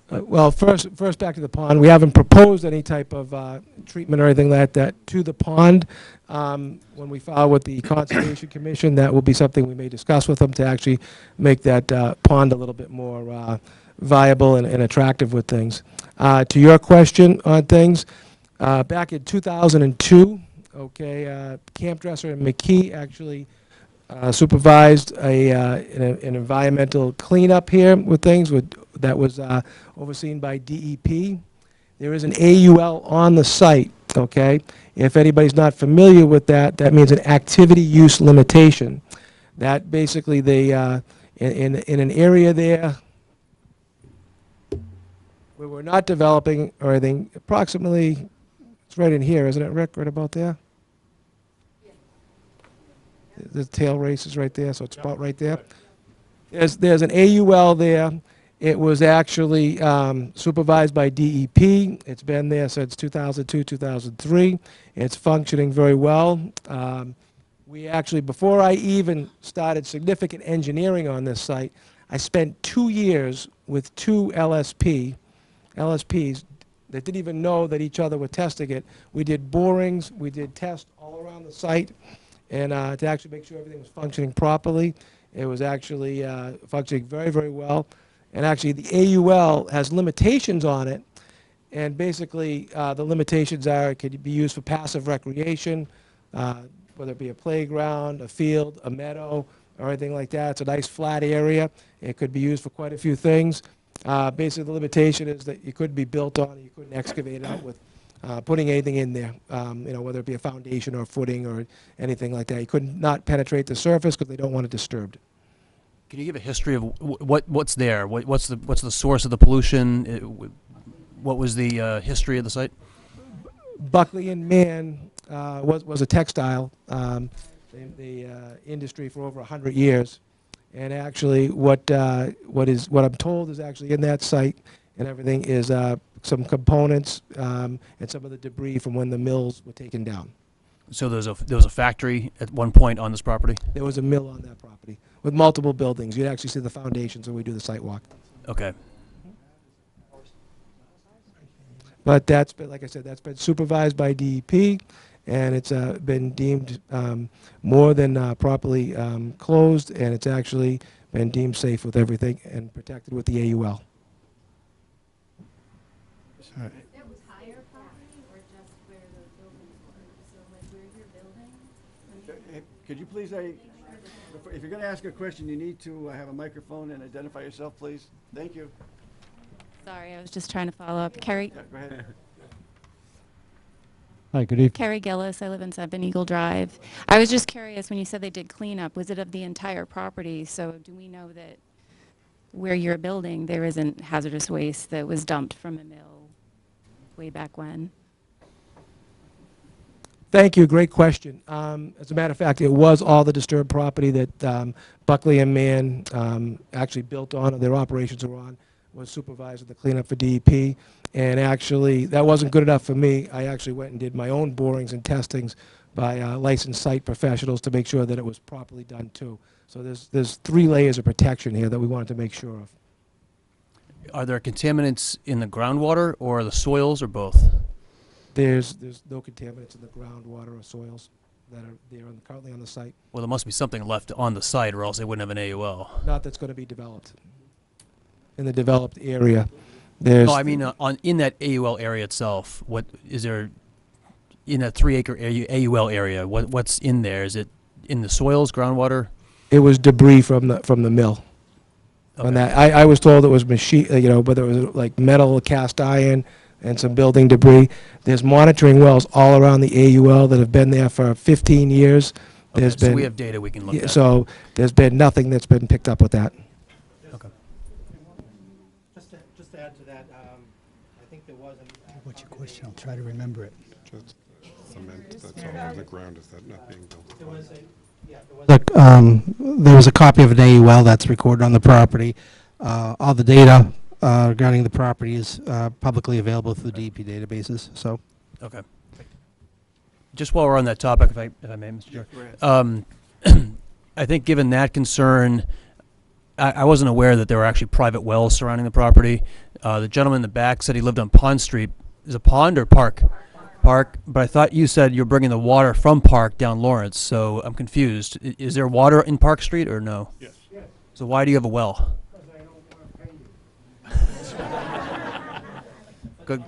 Well, first back to the pond. We haven't proposed any type of treatment or anything like that to the pond. When we file with the Conservation Commission, that will be something we may discuss with them to actually make that pond a little bit more viable and attractive with things. To your question on things, back in 2002, Camp Dresser and McKee actually supervised an environmental cleanup here with things that was overseen by DEP. There is an AUL on the site, okay? If anybody's not familiar with that, that means an activity use limitation. That basically they, in an area there where we're not developing or anything, approximately, it's right in here, isn't it, Rick, right about there? The tail race is right there, so it's about right there. There's an AUL there. It was actually supervised by DEP. It's been there since 2002, 2003. It's functioning very well. We actually, before I even started significant engineering on this site, I spent 2 years with 2 LSPs that didn't even know that each other were testing it. We did borings, we did tests all around the site, and to actually make sure everything was functioning properly. It was actually functioning very, very well. And actually, the AUL has limitations on it, and basically the limitations are it could be used for passive recreation, whether it be a playground, a field, a meadow, or anything like that. It's a nice flat area. It could be used for quite a few things. Basically, the limitation is that you couldn't be built on, you couldn't excavate out with putting anything in there, whether it be a foundation or a footing or anything like that. You could not penetrate the surface because they don't want it disturbed. Can you give a history of what's there? What's the source of the pollution? What was the history of the site? Buckley and Mann was a textile industry for over 100 years, and actually what I'm told is actually in that site and everything is some components and some of the debris from when the mills were taken down. So there was a factory at one point on this property? There was a mill on that property with multiple buildings. You'd actually see the foundations when we do the site walk. Okay. But that's been, like I said, that's been supervised by DEP, and it's been deemed more than properly closed, and it's actually been deemed safe with everything and protected with the AUL. That was higher property or just where the buildings were? So like where you're building? Hey, could you please, if you're going to ask a question, you need to have a microphone and identify yourself, please. Thank you. Sorry, I was just trying to follow up. Carrie? Yeah, go ahead. Hi, good evening. Carrie Gillis, I live in 7 Eagle Drive. I was just curious, when you said they did cleanup, was it of the entire property? So do we know that where you're building, there isn't hazardous waste that was dumped from a mill way back when? Thank you. Great question. As a matter of fact, it was all the disturbed property that Buckley and Mann actually built on, or their operations were on, was supervising the cleanup for DEP. And actually, that wasn't good enough for me. I actually went and did my own borings and testings by licensed site professionals to make sure that it was properly done too. So there's 3 layers of protection here that we wanted to make sure of. Are there contaminants in the groundwater or the soils or both? There's no contaminants in the groundwater or soils that are there currently on the site. Well, there must be something left on the site, or else they wouldn't have an AUL. Not that's going to be developed. In the developed area, there's... No, I mean in that AUL area itself. What is there in that 3-acre AUL area? What's in there? Is it in the soils, groundwater? It was debris from the mill. Okay. On that, I was told it was machine, whether it was like metal, cast iron, and some building debris. There's monitoring wells all around the AUL that have been there for 15 years. Okay, There's been, so we have data we can look at. So there's been nothing that's been picked up with that. Okay. Just to add to that, I think there was What's your question? I'll try to remember it. Just cement that's all over the ground, is that not being built? There was there was a copy of an AUL that's recorded on the property. All the data regarding the property is publicly available through the DEP databases. So, Okay. Just while we're on that topic, if I may, Mr. Chair. I think given that concern, I wasn't aware that there were actually private wells surrounding the property. The gentleman in the back said he lived on Pond Street. Is it Pond or Park? Park, but I thought you said you're bringing the water from Park down Lawrence, so I'm confused. Is there water in Park Street or no? Yes. So why do you have a well? Good.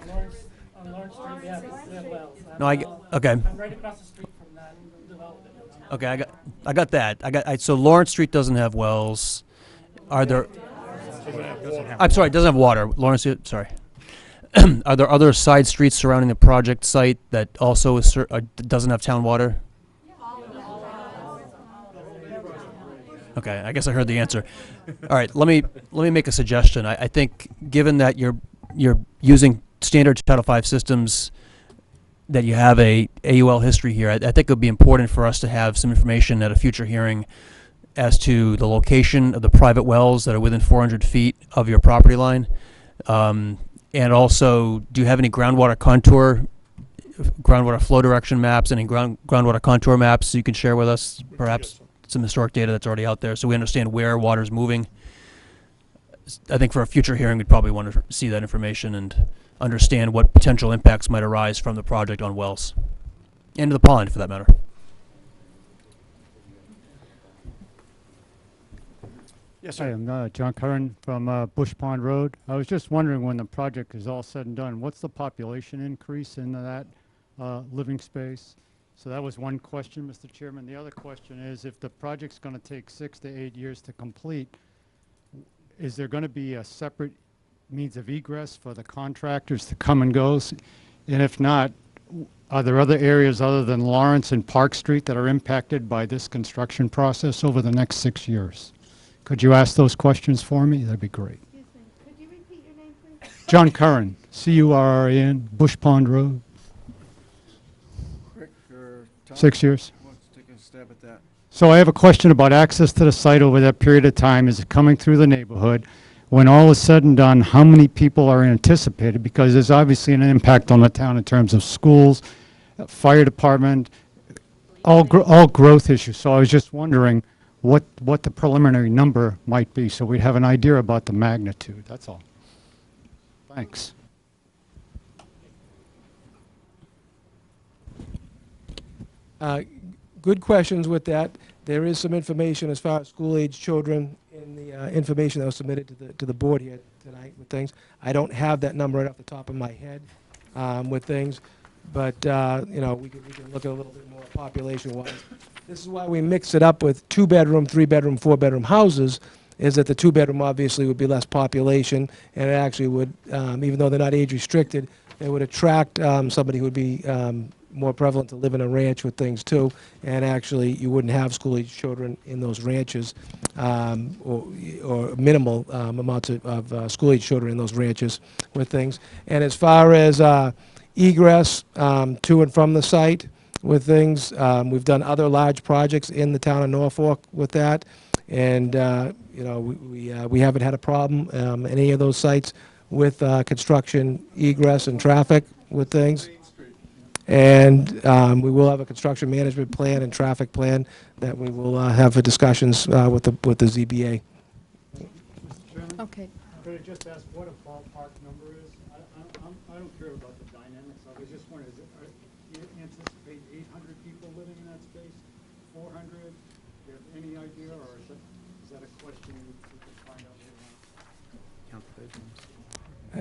On Lawrence Street, we have wells. No, okay. I'm right across the street from that development. Okay, I got that. So Lawrence Street doesn't have wells. Are there? I'm sorry, it doesn't have water. Lawrence Street, sorry. Are there other side streets surrounding the project site that also doesn't have town water? Okay, I guess I heard the answer. All right, let me make a suggestion. I think given that you're using standard Title V systems, that you have a AUL history here, I think it would be important for us to have some information at a future hearing as to the location of the private wells that are within 400 feet of your property line. And also, do you have any groundwater flow direction maps, any groundwater contour maps you can share with us? Perhaps some historic data that's already out there, so we understand where water is moving. I think for a future hearing, we'd probably want to see that information and understand what potential impacts might arise from the project on wells, and the pond, for that matter. Yes, Hi, sir. I'm John Curran from Bush Pond Road. I was just wondering, when the project is all said and done, what's the population increase in that living space? So that was one question, Mr. Chairman. The other question is, if the project's going to take 6 to 8 years to complete, is there going to be a separate means of egress for the contractors to come and go? And if not, are there other areas other than Lawrence and Park Street that are impacted by this construction process over the next 6 years? Could you ask those questions for me? That'd be great. Excuse me, could you repeat your name, please? John Curran, C-U-R-R-A-N, Bush Pond Road. Rick or Tom? 6 years. Let's take a stab at that. So I have a question about access to the site over that period of time. Is it coming through the neighborhood? When all is said and done, how many people are anticipated? Because there's obviously an impact on the town in terms of schools, fire department, all growth issues. So I was just wondering what the preliminary number might be, so we'd have an idea about the magnitude. That's all. Thanks. Good questions with that. There is some information as far as school-age children in the information that was submitted to the board here tonight with things. I don't have that number right off the top of my head with things, but we can look at a little bit more population-wise. This is why we mix it up with 2-bedroom, 3-bedroom, 4-bedroom houses, is that the 2-bedroom obviously would be less population, and it actually would, even though they're not age-restricted, they would attract somebody who would be more prevalent to live in a ranch with things too, and actually you wouldn't have school-age children in those ranches, or minimal amounts of school-age children in those ranches with things. And as far as egress to and from the site with things, we've done other large projects in the town of Norfolk with that, and you know, we haven't had a problem any of those sites with construction egress and traffic with things. And we will have a construction management plan and traffic plan that we will have for discussions with the ZBA. Okay. Could I just ask what a ballpark number is? I don't care about the dynamics of it. I just wonder, do you anticipate 800 people living in that space? 400? Do you have any idea, or is that a question we could find out later on? Count the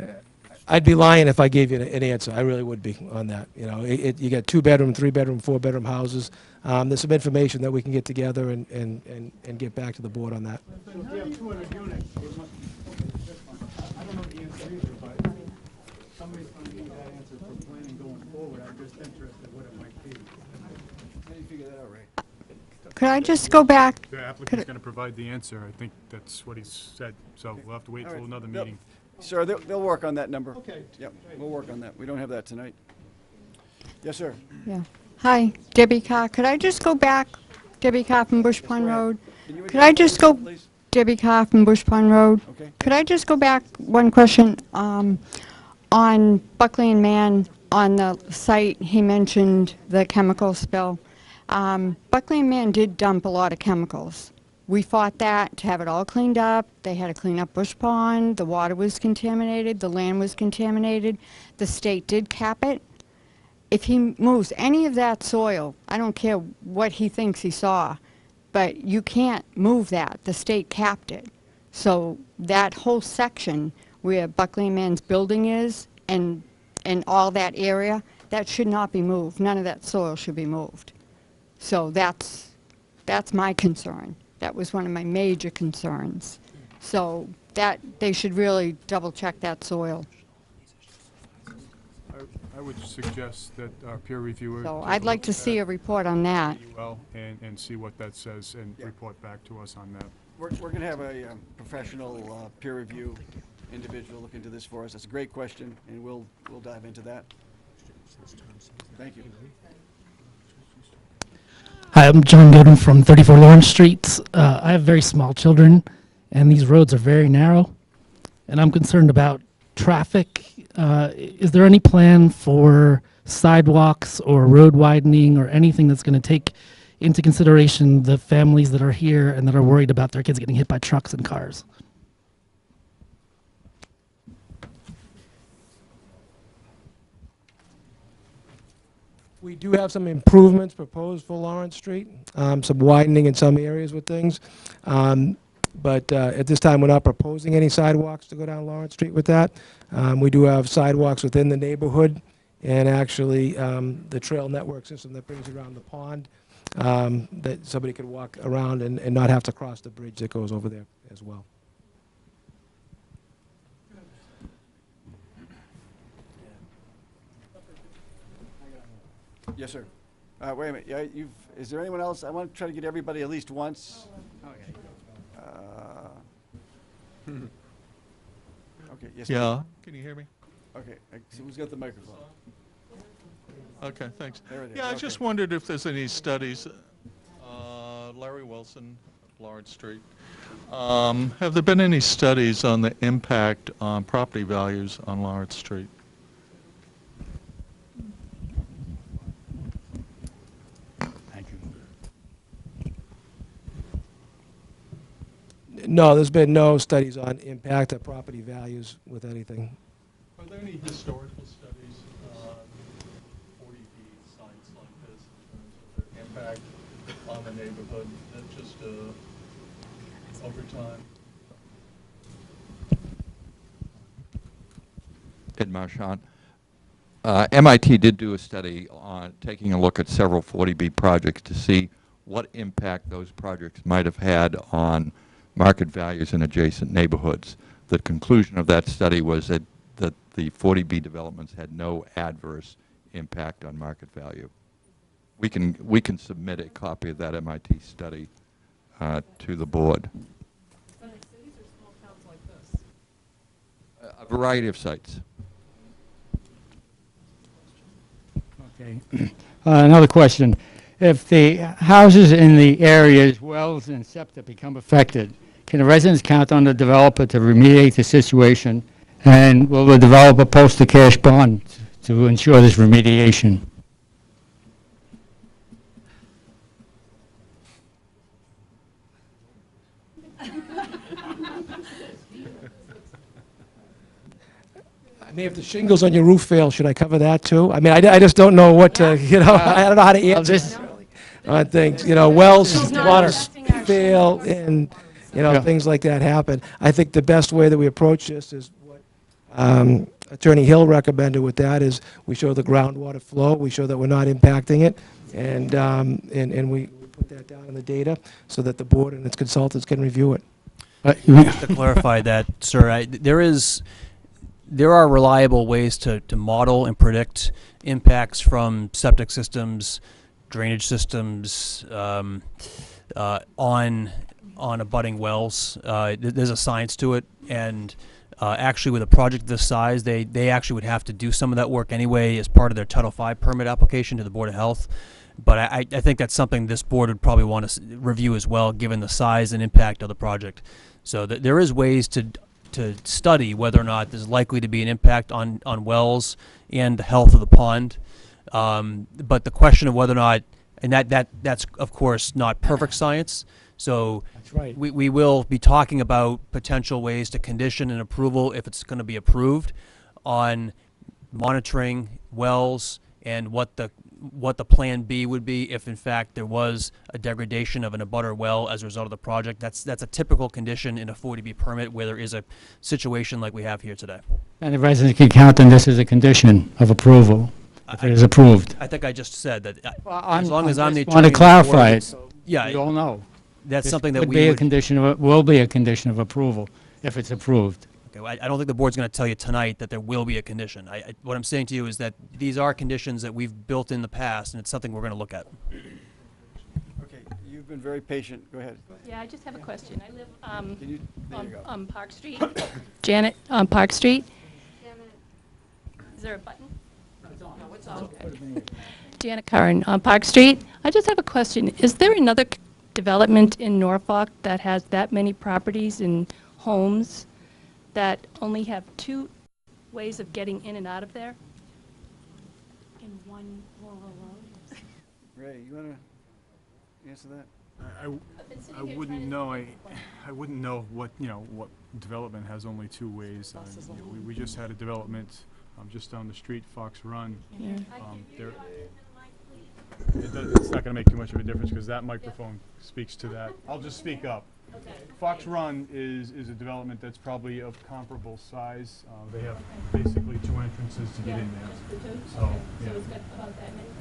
bedrooms. I'd be lying if I gave you an answer. I really would be on that. You know, you got 2-bedroom, 3-bedroom, 4-bedroom houses. There's some information that we can get together and get back to the board on that. So if you have 200 units, it must be, okay, that's fine. I don't know the answer either, but somebody's going to need that answer for planning going forward. I'm just interested what it might be. How do you figure that out, Ray? Could I just go back? The applicant's going to provide the answer. I think that's what he's said, so we'll have to wait All till right. another They'll- meeting. Sir, they'll work on that number. Okay. Yep, we'll work on that. We don't have that tonight. Yes, sir. Yeah. Hi, Debbie Carr. Could I just go back? Debbie Carr from Bush Pond ahead. Road. Can you Could I just go? please? Debbie Carr from Bush Pond Road. Okay. Could I just go back one question? On Buckley and Mann, on the site, he mentioned the chemical spill. Buckley and Mann did dump a lot of chemicals. We fought that to have it all cleaned up. They had to clean up Bush Pond. The water was contaminated. The land was contaminated. The state did cap it. If he moves any of that soil, I don't care what he thinks he saw, but you can't move that. The state capped it. So that whole section where Buckley and Mann's building is and all that area, that should not be moved. None of that soil should be moved. So that's my concern. That was one of my major concerns. So that they should really double check that soil. I would suggest that our peer reviewer. So take I'd like look to at see a report on that. well, and see what that says and report back to us on that. We're going to have a professional peer review individual look into this for us. That's a great question, and we'll dive into that. Thank you. Hi, I'm John Godin from 34 Lawrence Street. I have very small children, and these roads are very narrow, and I'm concerned about traffic. Is there any plan for sidewalks or road widening or anything that's going to take into consideration the families that are here and that are worried about their kids getting hit by trucks and cars? We do have some improvements proposed for Lawrence Street, some widening in some areas with things. But at this time, we're not proposing any sidewalks to go down Lawrence Street with that. We do have sidewalks within the neighborhood, and actually the trail network system that brings you around the pond, that somebody could walk around and not have to cross the bridge that goes over there as well. Yes, sir. Wait a minute. Yeah, is there anyone else? I want to try to get everybody at least once. Okay, yes. Yeah, can you hear me? Okay, so who's got the microphone? Okay, thanks. There it is, Yeah, I okay. just wondered if there's any studies, Larry Wilson, Lawrence Street. Have there been any studies on the impact on property values on Lawrence Street? Thank you. No, there's been no studies on impact of property values with anything. Are there any historical studies on 40B sites like this in terms of their impact on the neighborhood, that just over time? Ed Marchand. MIT did do a study on taking a look at several 40B projects to see what impact those projects might have had on market values in adjacent neighborhoods. The conclusion of that study was that the 40B developments had no adverse impact on market value. We can submit a copy of that MIT study to the board. A variety of sites. Okay. Another question. If the houses in the areas, wells and septic become affected, can the residents count on the developer to remediate the situation? And will the developer post a cash bond to ensure this remediation? I mean, if the shingles on your roof fail, should I cover that too? I mean, I just don't know what to, I don't know how to answer this on things. Wells, waters fail and, things like that happen. I think the best way that we approach this is what Attorney Hill recommended with that is we show the groundwater flow, we show that we're not impacting it, and we put that down in the data so that the board and its consultants can review it. Just to clarify that, sir, there are reliable ways to model and predict impacts from septic systems, drainage systems, on abutting wells. There's a science to it, and actually with a project this size, they actually would have to do some of that work anyway as part of their Title V permit application to the Board of Health. But I think that's something this board would probably want to review as well, given the size and impact of the project. So there is ways to study whether or not there's likely to be an impact on wells and the health of the pond. But the question of whether or not, and that's of course not perfect science. So that's right. We will be talking about potential ways to condition an approval, if it's going to be approved, on monitoring wells and what the plan B would be if in fact there was a degradation of an abutter well as a result of the project. That's a typical condition in a 40B permit where there is a situation like we have here today. And the residents can count on this as a condition of approval, if it is approved. I think I just said that as long as I'm the I want to clarify it. Yeah, We all know. that's This something that would we be a would. condition of, will be a condition of approval if it's approved. Okay, I don't think the board's going to tell you tonight that there will be a condition. What I'm saying to you is that these are conditions that we've built in the past, and it's something we're going to look at. Okay, you've been very patient. Go ahead. Yeah, I just have a question. I live There you go. on Park Street. Janet, on Park Street. Is there a button? No, it's on. Okay. Janet Curran, on Park Street. I just have a question. Is there another development in Norfolk that has that many properties and homes that only have two ways of getting in and out of there? In one rural road? Ray, you want to answer that? I wouldn't know. I wouldn't know what development has only two ways. We just had a development just down the street, Fox Run. Yeah. It's not going to make too much of a difference because that microphone speaks to that. I'll just speak up. Okay. Fox Run is a development that's probably of comparable size. They have basically two entrances to get in there. So, yeah.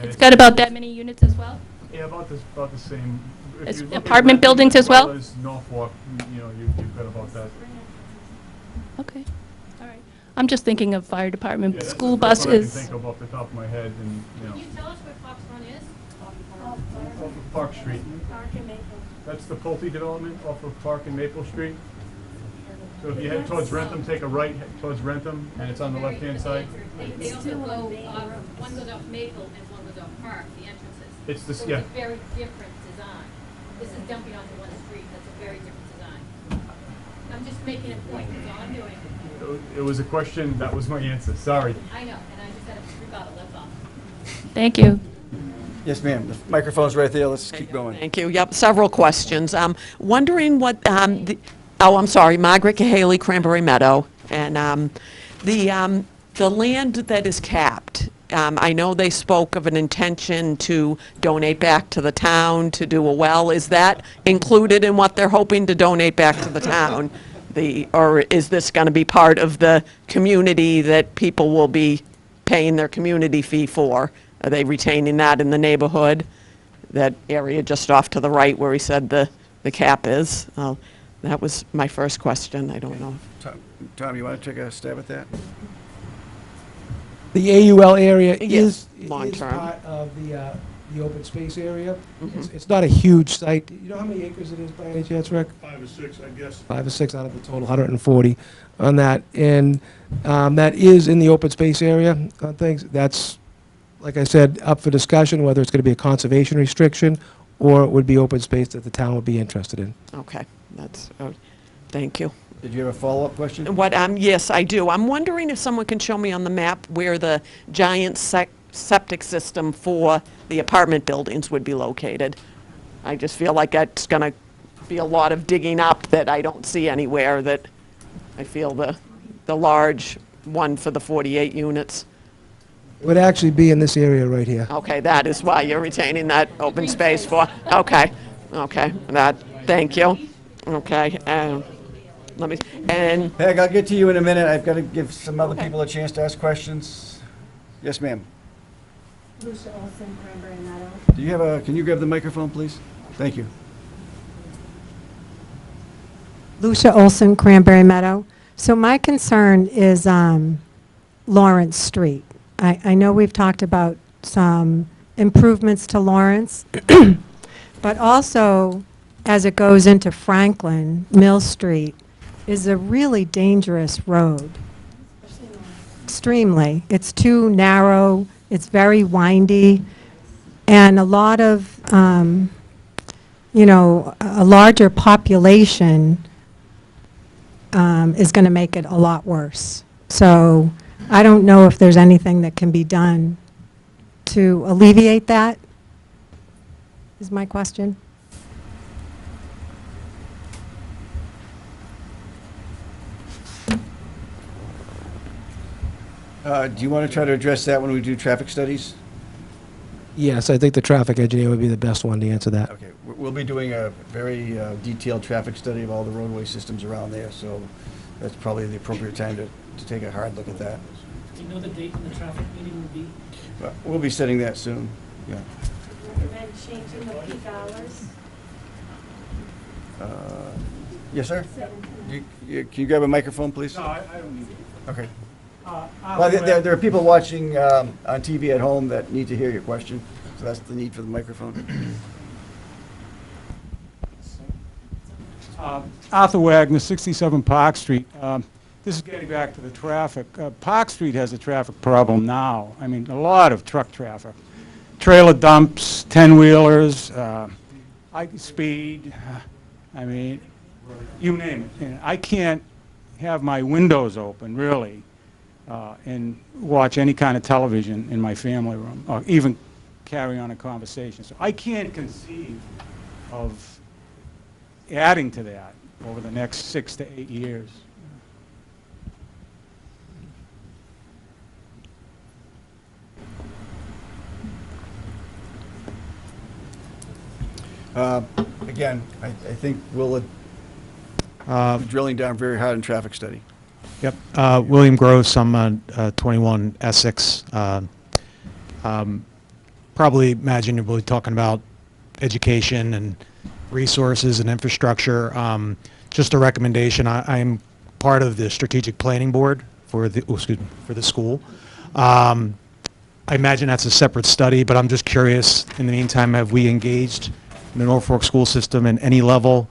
It's got about that many units as well? Yeah, about the same. If As you look at apartment buildings as well? As Norfolk, you've got about that. Okay, all right. I'm just thinking of fire department, Yeah, school that's what I can buses. think of off the top of my head, and Can you tell us where Fox Run is? off of Park Street. That's the Pulte development off of Park and Maple Street. So if you head towards Rentham, take a right towards Rentham, and it's on the left-hand side. They also go, one goes off Maple and one goes off Park, the entrances. It's this, So yeah. It's a very different design. This is dumping onto one street, that's a very different design. I'm just making a point, that's all I'm doing. It was a question, that was my answer, sorry. I know, and I just had a rebuttal, that's all. Thank you. Yes, ma'am. The microphone's right there. Let's keep going. Thank you. Yep, several questions. Wondering what, I'm sorry, Margaret Cahaley, Cranberry Meadow, and the land that is capped, I know they spoke of an intention to donate back to the town to do a well. Is that included in what they're hoping to donate back to the town? Or is this going to be part of the community that people will be paying their community fee for? Are they retaining that in the neighborhood? That area just off to the right where he said the cap is? That was my first question. I don't know. Tom, you want to take a stab at that? The AUL area Yes, is long-term. part of the open space area. Mhm. It's not a huge site. You know how many acres it is by any chance, Rick? 5 or 6, I guess. 5 or 6 out of the total 140 on that. And that is in the open space area on things. That's, like I said, up for discussion, whether it's going to be a conservation restriction or it would be open space that the town would be interested in. Okay, thank you. Did you have a follow-up question? Yes, I do. I'm wondering if someone can show me on the map where the giant septic system for the apartment buildings would be located. I just feel like that's going to be a lot of digging up that I don't see anywhere, that I feel the large one for the 48 units. It would actually be in this area right here. Okay, that is why you're retaining that open space for, okay, thank you. Okay, let me, and Peg, I'll get to you in a minute. I've got to give some other people a chance to ask questions. Yes, ma'am. Lucia Olson, Cranberry Meadow. Do you have can you grab the microphone, please? Thank you. Lucia Olson, Cranberry Meadow. So my concern is Lawrence Street. I know we've talked about some improvements to Lawrence, but also as it goes into Franklin, Mill Street is a really dangerous road. Extremely. It's too narrow, it's very windy, and a lot of, you know, a larger population is going to make it a lot worse. So I don't know if there's anything that can be done to alleviate that, is my question. Do you want to try to address that when we do traffic studies? Yes, I think the traffic engineer would be the best one to answer that. Okay, we'll be doing a very detailed traffic study of all the roadway systems around there, so that's probably the appropriate time to take a hard look at that. Do you know the date when the traffic meeting will be? We'll be setting that soon, yeah. Recommend changing the peak hours? Yes, sir? Can you grab a microphone, please? No, I don't need it. Okay. Well, there are people watching on TV at home that need to hear your question, so that's the need for the microphone. Arthur Wagner, 67 Park Street. This is getting back to the traffic. Park Street has a traffic problem now. I mean, a lot of truck traffic. Trailer dumps, 10-wheelers, high speed, I mean, you name it. And I can't have my windows open, really, and watch any kind of television in my family room, or even carry on a conversation. So I can't conceive of adding to that over the next 6 to 8 years. Again, I think we'll be drilling down very hard in traffic study. Yep. William Gross, I'm 21 Essex. Probably imagine you're really talking about education and resources and infrastructure. Just a recommendation, I'm part of the strategic planning board for the school. I imagine that's a separate study, but I'm just curious, in the meantime, have we engaged in the Norfolk school system at any level,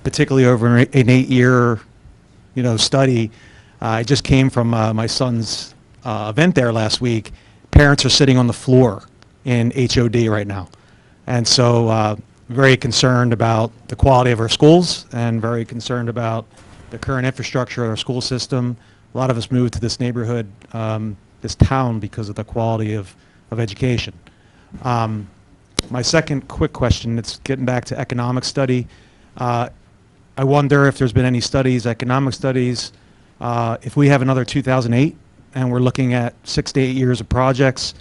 particularly over an 8-year, study? I just came from my son's event there last week. Parents are sitting on the floor in HOD right now. And so very concerned about the quality of our schools and very concerned about the current infrastructure of our school system. A lot of us moved to this neighborhood, this town, because of the quality of education. My second quick question, it's getting back to economic study. I wonder if there's been any studies, economic studies, if we have another 2008 and we're looking at 6 to 8 years of projects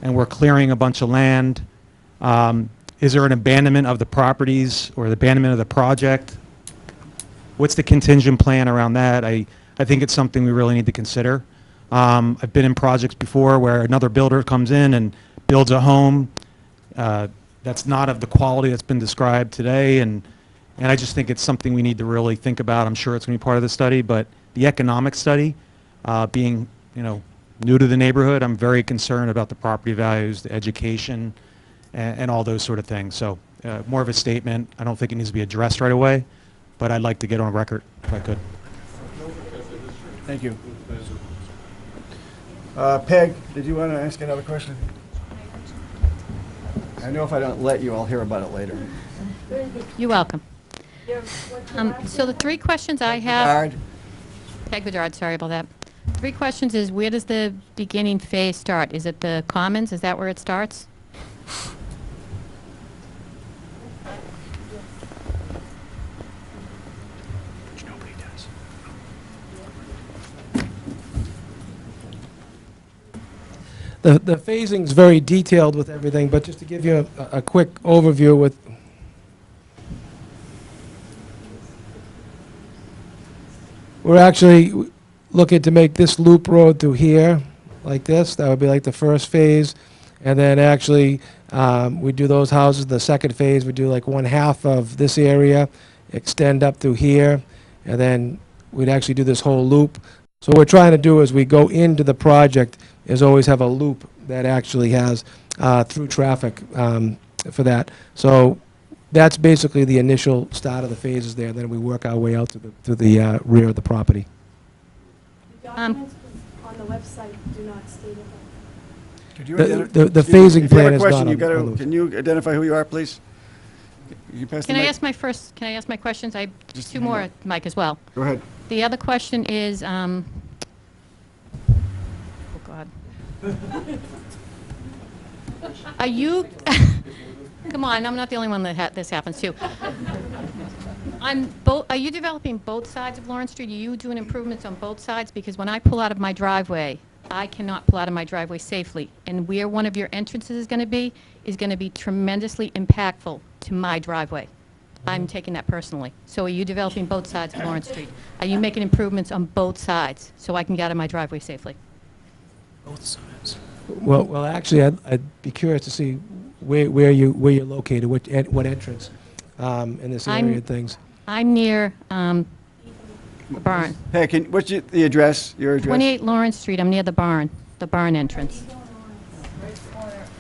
and we're clearing a bunch of land, is there an abandonment of the properties or the abandonment of the project? What's the contingent plan around that? I think it's something we really need to consider. I've been in projects before where another builder comes in and builds a home that's not of the quality that's been described today, and I just think it's something we need to really think about. I'm sure it's going to be part of the study, but the economic study being, new to the neighborhood. I'm very concerned about the property values, the education, and all those sort of things. So more of a statement. I don't think it needs to be addressed right away, but I'd like to get on record if I could. Thank you. Peg, did you want to ask another question? I know if I don't let you, I'll hear about it later. You're welcome. So the three questions I have... Bedard. Peg Bedard, sorry about that. Three questions is, where does the beginning phase start? Is it the Commons? Is that where it starts? The phasing's very detailed with everything, but just to give you a quick overview with, we're actually looking to make this loop road through here, like this. That would be like the first phase. And then actually, we do those houses. The second phase, we do like 1/2 of this area, extend up through here, and then we'd actually do this whole loop. So what we're trying to do as we go into the project is always have a loop that actually has through traffic for that. So that's basically the initial start of the phases there, and then we work our way out to the rear of the property. The documents on the website do not state it. Could you The excuse me, phasing if you have plan a is question, not you gotta- on the- Can you identify who you are, please? You pass the Can I mic? ask my first, can I ask my questions? I, Just two hang more, on. Mike, as well. Go ahead. The other question is, oh, God. Are you, come on, I'm not the only one that this happens to. Are you developing both sides of Lawrence Street? Are you doing improvements on both sides? Because when I pull out of my driveway, I cannot pull out of my driveway safely. And where one of your entrances is going to be tremendously impactful to my driveway. I'm taking that personally. So are you developing both sides of Lawrence Street? Are you making improvements on both sides so I can get out of my driveway safely? Both sides. Well, actually, I'd be curious to see where you're located, what entrance in this area and things. I'm near the barn. Hey, what's the address, your address? 28 Lawrence Street, I'm near the barn entrance.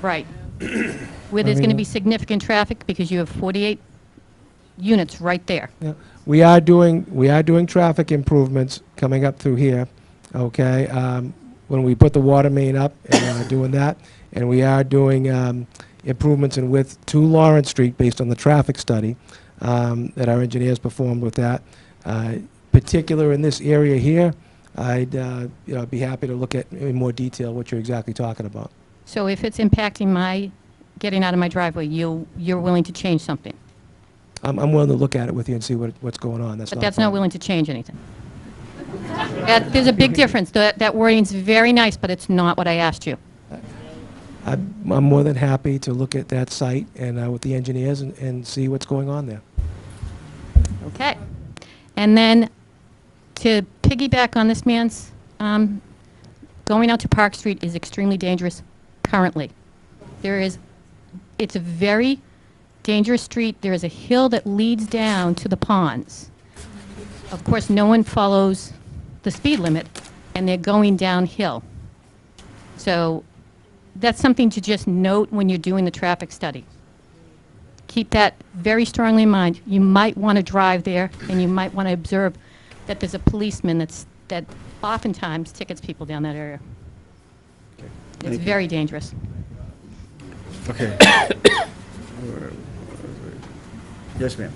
Right. Where there's going to be significant traffic because you have 48 units right there. Yeah. We are doing traffic improvements coming up through here, okay? When we put the water main up and doing that, and we are doing improvements in width to Lawrence Street based on the traffic study that our engineers performed with that. Particular in this area here, I'd be happy to look at in more detail what you're exactly talking about. So if it's impacting my getting out of my driveway, you're willing to change something? I'm willing to look at it with you and see what's going on. But that's not willing to change anything. There's a big difference. That wording's very nice, but it's not what I asked you. I'm more than happy to look at that site and with the engineers and see what's going on there. Okay. And then to piggyback on this man's, going out to Park Street is extremely dangerous currently. It's a very dangerous street. There is a hill that leads down to the ponds. Of course, no one follows the speed limit, and they're going downhill. So that's something to just note when you're doing the traffic study. Keep that very strongly in mind. You might want to drive there, and you might want to observe that there's a policeman that oftentimes tickets people down that area. It's very dangerous. Okay. Yes, ma'am.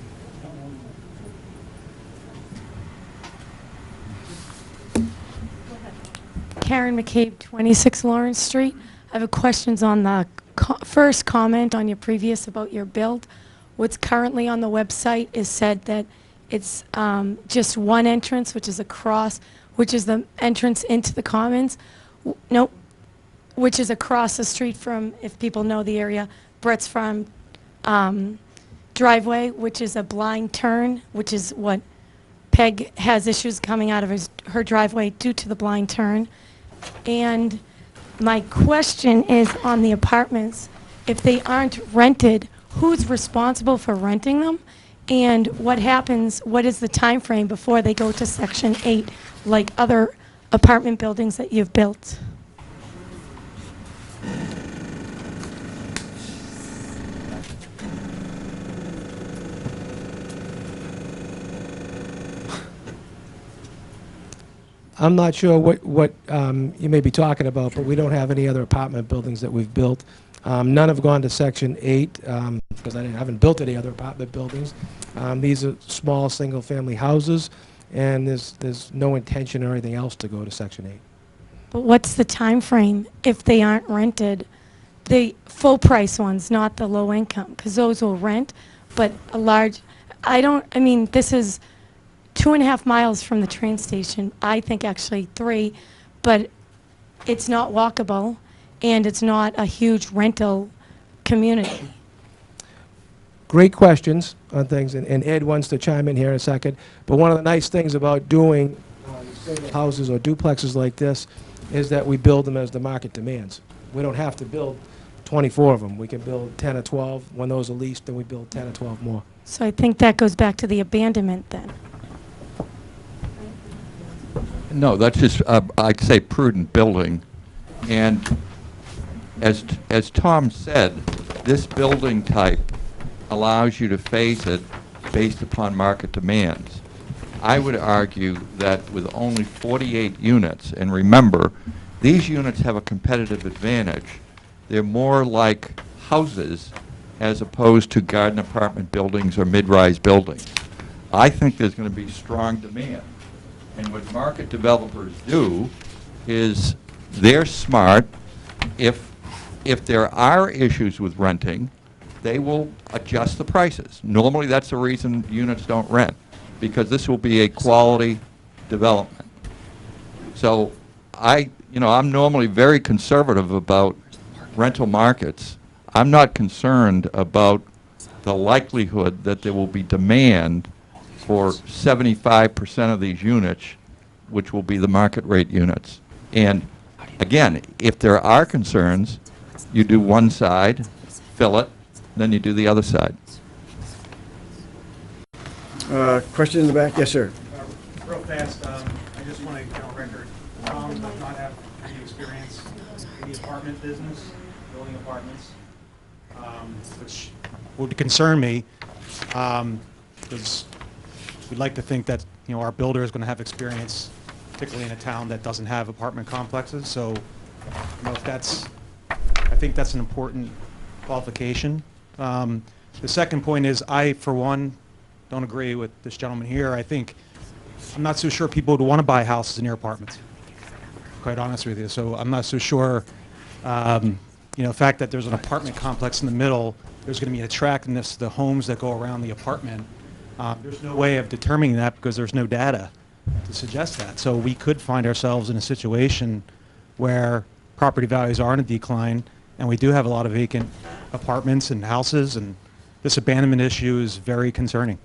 Karen McCabe, 26 Lawrence Street. I have a questions on the first comment on your previous about your build. What's currently on the website is said that it's just one entrance, which is across, which is the entrance into the Commons. Nope, which is across the street from, if people know the area, Brett's Farm driveway, which is a blind turn, which is what Peg has issues coming out of her driveway due to the blind turn. And my question is on the apartments, if they aren't rented, who's responsible for renting them? And what happens, what is the time frame before they go to Section 8, like other apartment buildings that you've built? I'm not sure what you may be talking about, but we don't have any other apartment buildings that we've built. None have gone to Section 8 because I haven't built any other apartment buildings. These are small, single-family houses, and there's no intention or anything else to go to Section 8. But what's the time frame if they aren't rented? The full-price ones, not the low income, because those will rent, but a large, I mean, this is 2.5 miles from the train station. I think actually 3, but it's not walkable, and it's not a huge rental community. Great questions on things, and Ed wants to chime in here in a second. But one of the nice things about doing single houses or duplexes like this is that we build them as the market demands. We don't have to build 24 of them. We can build 10 or 12. When those are leased, then we build 10 or 12 more. So I think that goes back to the abandonment then. No, that's just, I'd say prudent building. And as Tom said, this building type allows you to phase it based upon market demands. I would argue that with only 48 units, and remember, these units have a competitive advantage. They're more like houses as opposed to garden apartment buildings or mid-rise buildings. I think there's going to be strong demand. And what market developers do is they're smart. If there are issues with renting, they will adjust the prices. Normally, that's the reason units don't rent, because this will be a quality development. So I'm normally very conservative about rental markets. I'm not concerned about the likelihood that there will be demand for 75% of these units, which will be the market rate units. And again, if there are concerns, you do one side, fill it, then you do the other side. Question in the back? Yes, sir. Real fast, I just want to get on record. Tom does not have any experience in the apartment business, building apartments, which would concern me, because we'd like to think that our builder is going to have experience, particularly in a town that doesn't have apartment complexes. So, if I think that's an important qualification. The second point is, I, for one, don't agree with this gentleman here. I'm not so sure people would want to buy houses near apartments, quite honest with you. So I'm not so sure, the fact that there's an apartment complex in the middle, there's going to be an attractiveness to the homes that go around the apartment. There's no way of determining that because there's no data to suggest that. So we could find ourselves in a situation where property values are in a decline, and we do have a lot of vacant apartments and houses, and this abandonment issue is very concerning.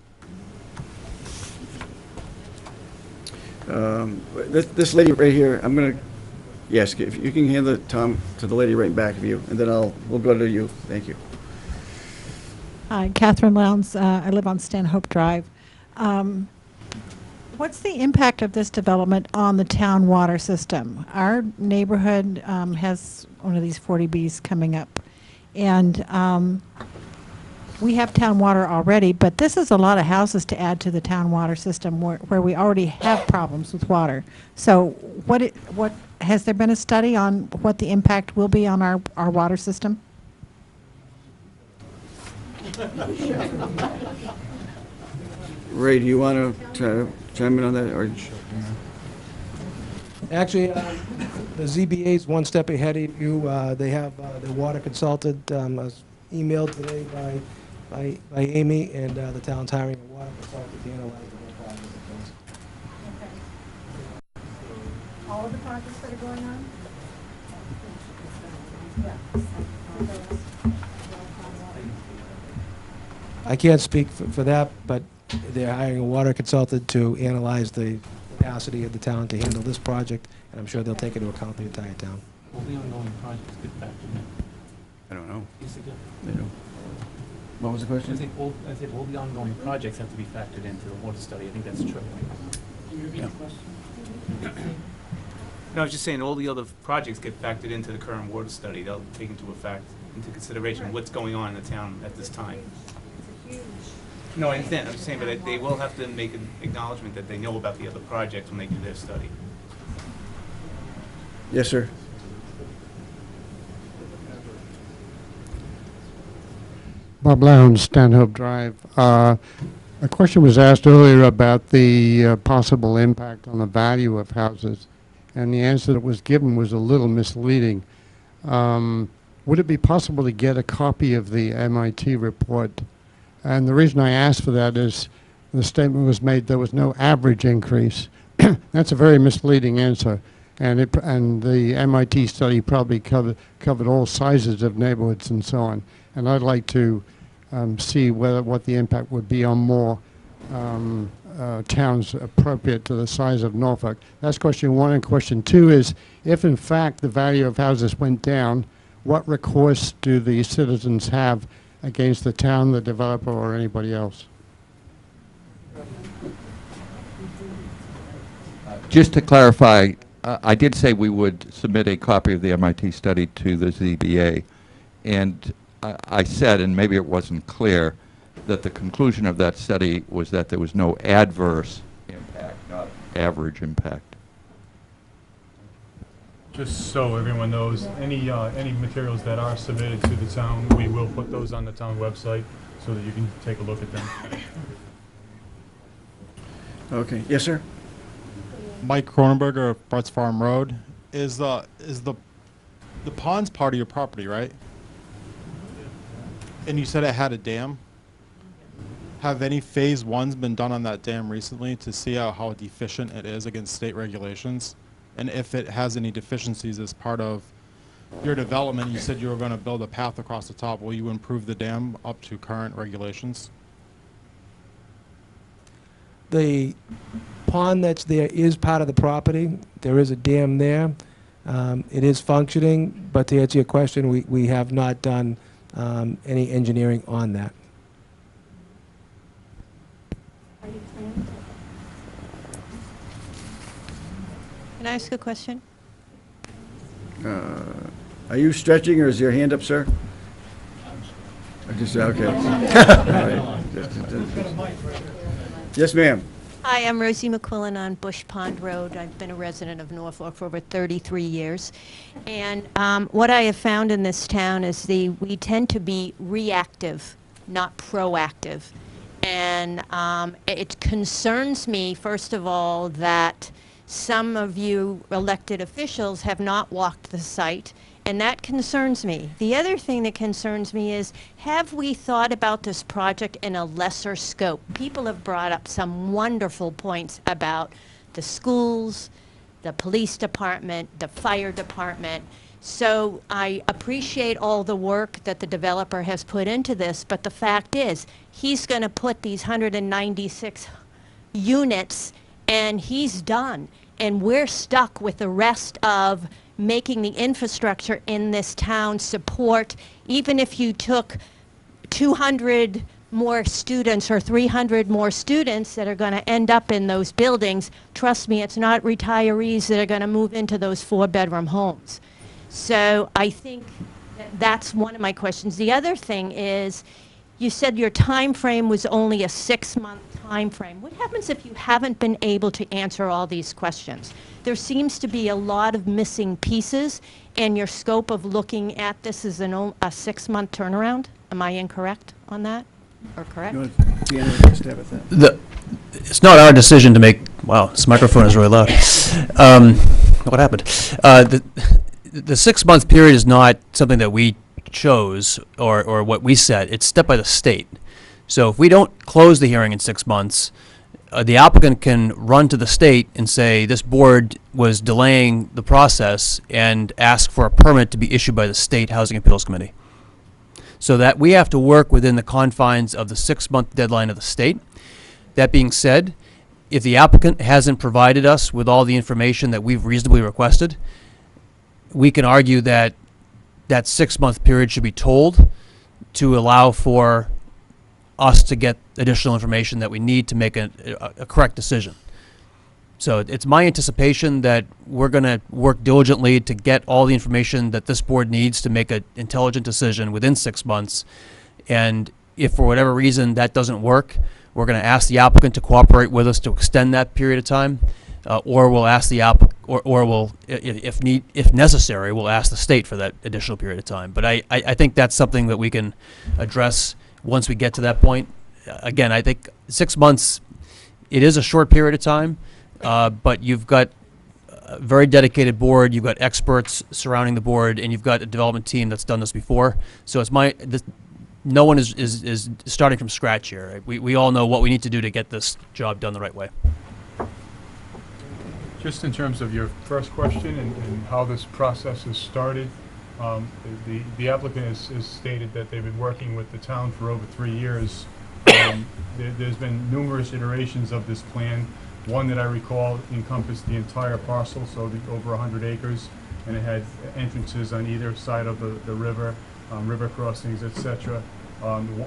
This lady right here, I'm going to, yes, if you can hand it, Tom, to the lady right in back of you, and then we'll go to you. Thank you. Hi, Catherine Lowndes. I live on Stanhope Drive. What's the impact of this development on the town water system? Our neighborhood has one of these 40Bs coming up, and we have town water already, but this is a lot of houses to add to the town water system where we already have problems with water. So what has there been a study on what the impact will be on our water system? Ray, do you want to try to chime in on that? Or? Actually, the ZBA is one step ahead of you. They have their water consultant was emailed today by Amy, and the town's hiring a water consultant to analyze the whole project. All of the projects that are going on? I can't speak for that, but they're hiring a water consultant to analyze the capacity of the town to handle this project, and I'm sure they'll take into account the entire town. All the ongoing projects get factored in. I don't know. Yes, they do. They do. What was the question? I said all the ongoing projects have to be factored into the water study. I think that's true. Can you repeat the question? No, I was just saying, all the other projects get factored into the current water study. They'll take into consideration what's going on in the town at this time. No, I understand. I'm just saying, but they will have to make an acknowledgement that they know about the other projects when they do their study. Yes, sir. Bob Lowndes, Stanhope Drive. A question was asked earlier about the possible impact on the value of houses, and the answer that was given was a little misleading. Would it be possible to get a copy of the MIT report? And the reason I asked for that is the statement was made there was no average increase. That's a very misleading answer, and the MIT study probably covered all sizes of neighborhoods and so on. And I'd like to see what the impact would be on more towns appropriate to the size of Norfolk. That's question one. And question two is, if in fact the value of houses went down, what recourse do the citizens have against the town, the developer, or anybody else? Just to clarify, I did say we would submit a copy of the MIT study to the ZBA, and I said, and maybe it wasn't clear, that the conclusion of that study was that there was no adverse impact, not average impact. Just so everyone knows, any materials that are submitted to the town, we will put those on the town website so that you can take a look at them. Okay. Yes, sir. Mike Cronenberger of Bart's Farm Road. Is the pond's part of your property, right? And you said it had a dam. Have any phase ones been done on that dam recently to see how deficient it is against state regulations? And if it has any deficiencies as part of your development, you said you were going to build a path across the top. Will you improve the dam up to current regulations? The pond that's there is part of the property. There is a dam there. It is functioning, but to answer your question, we have not done any engineering on that. Can I ask a question? Are you stretching, or is your hand up, sir? Just, okay. All right. Yes, ma'am. Hi, I'm Rosie McQuillan on Bush Pond Road. I've been a resident of Norfolk for over 33 years. And what I have found in this town is we tend to be reactive, not proactive. And it concerns me, first of all, that some of you elected officials have not walked the site, and that concerns me. The other thing that concerns me is, have we thought about this project in a lesser scope? People have brought up some wonderful points about the schools, the police department, the fire department. So I appreciate all the work that the developer has put into this, but the fact is, he's going to put these 196 units, and he's done. And we're stuck with the rest of making the infrastructure in this town support. Even if you took 200 more students or 300 more students that are going to end up in those buildings, trust me, it's not retirees that are going to move into those 4-bedroom homes. So I think that's one of my questions. The other thing is, you said your time frame was only a 6-month time frame. What happens if you haven't been able to answer all these questions? There seems to be a lot of missing pieces, and your scope of looking at this is a 6-month turnaround. Am I incorrect on that, or correct? It's not our decision to make. Wow, this microphone is really loud. What happened? The 6-month period is not something that we chose or what we set. It's set by the state. So if we don't close the hearing in 6 months, the applicant can run to the state and say this board was delaying the process and ask for a permit to be issued by the State Housing Appeals Committee. So that we have to work within the confines of the 6-month deadline of the state. That being said, if the applicant hasn't provided us with all the information that we've reasonably requested, we can argue that that 6-month period should be told to allow for us to get additional information that we need to make a correct decision. So it's my anticipation that we're going to work diligently to get all the information that this board needs to make an intelligent decision within 6 months. And if for whatever reason that doesn't work, we're going to ask the applicant to cooperate with us to extend that period of time, or we'll ask the or will, if necessary, we'll ask the state for that additional period of time. But I think that's something that we can address once we get to that point. Again, I think 6 months, it is a short period of time, but you've got a very dedicated board, you've got experts surrounding the board, and you've got a development team that's done this before. So it's no one is starting from scratch here. We all know what we need to do to get this job done the right way. Just in terms of your first question and how this process has started, the applicant has stated that they've been working with the town for over 3 years. There's been numerous iterations of this plan. One that I recall encompassed the entire parcel, so over 100 acres, and it had entrances on either side of the river, river crossings, etc.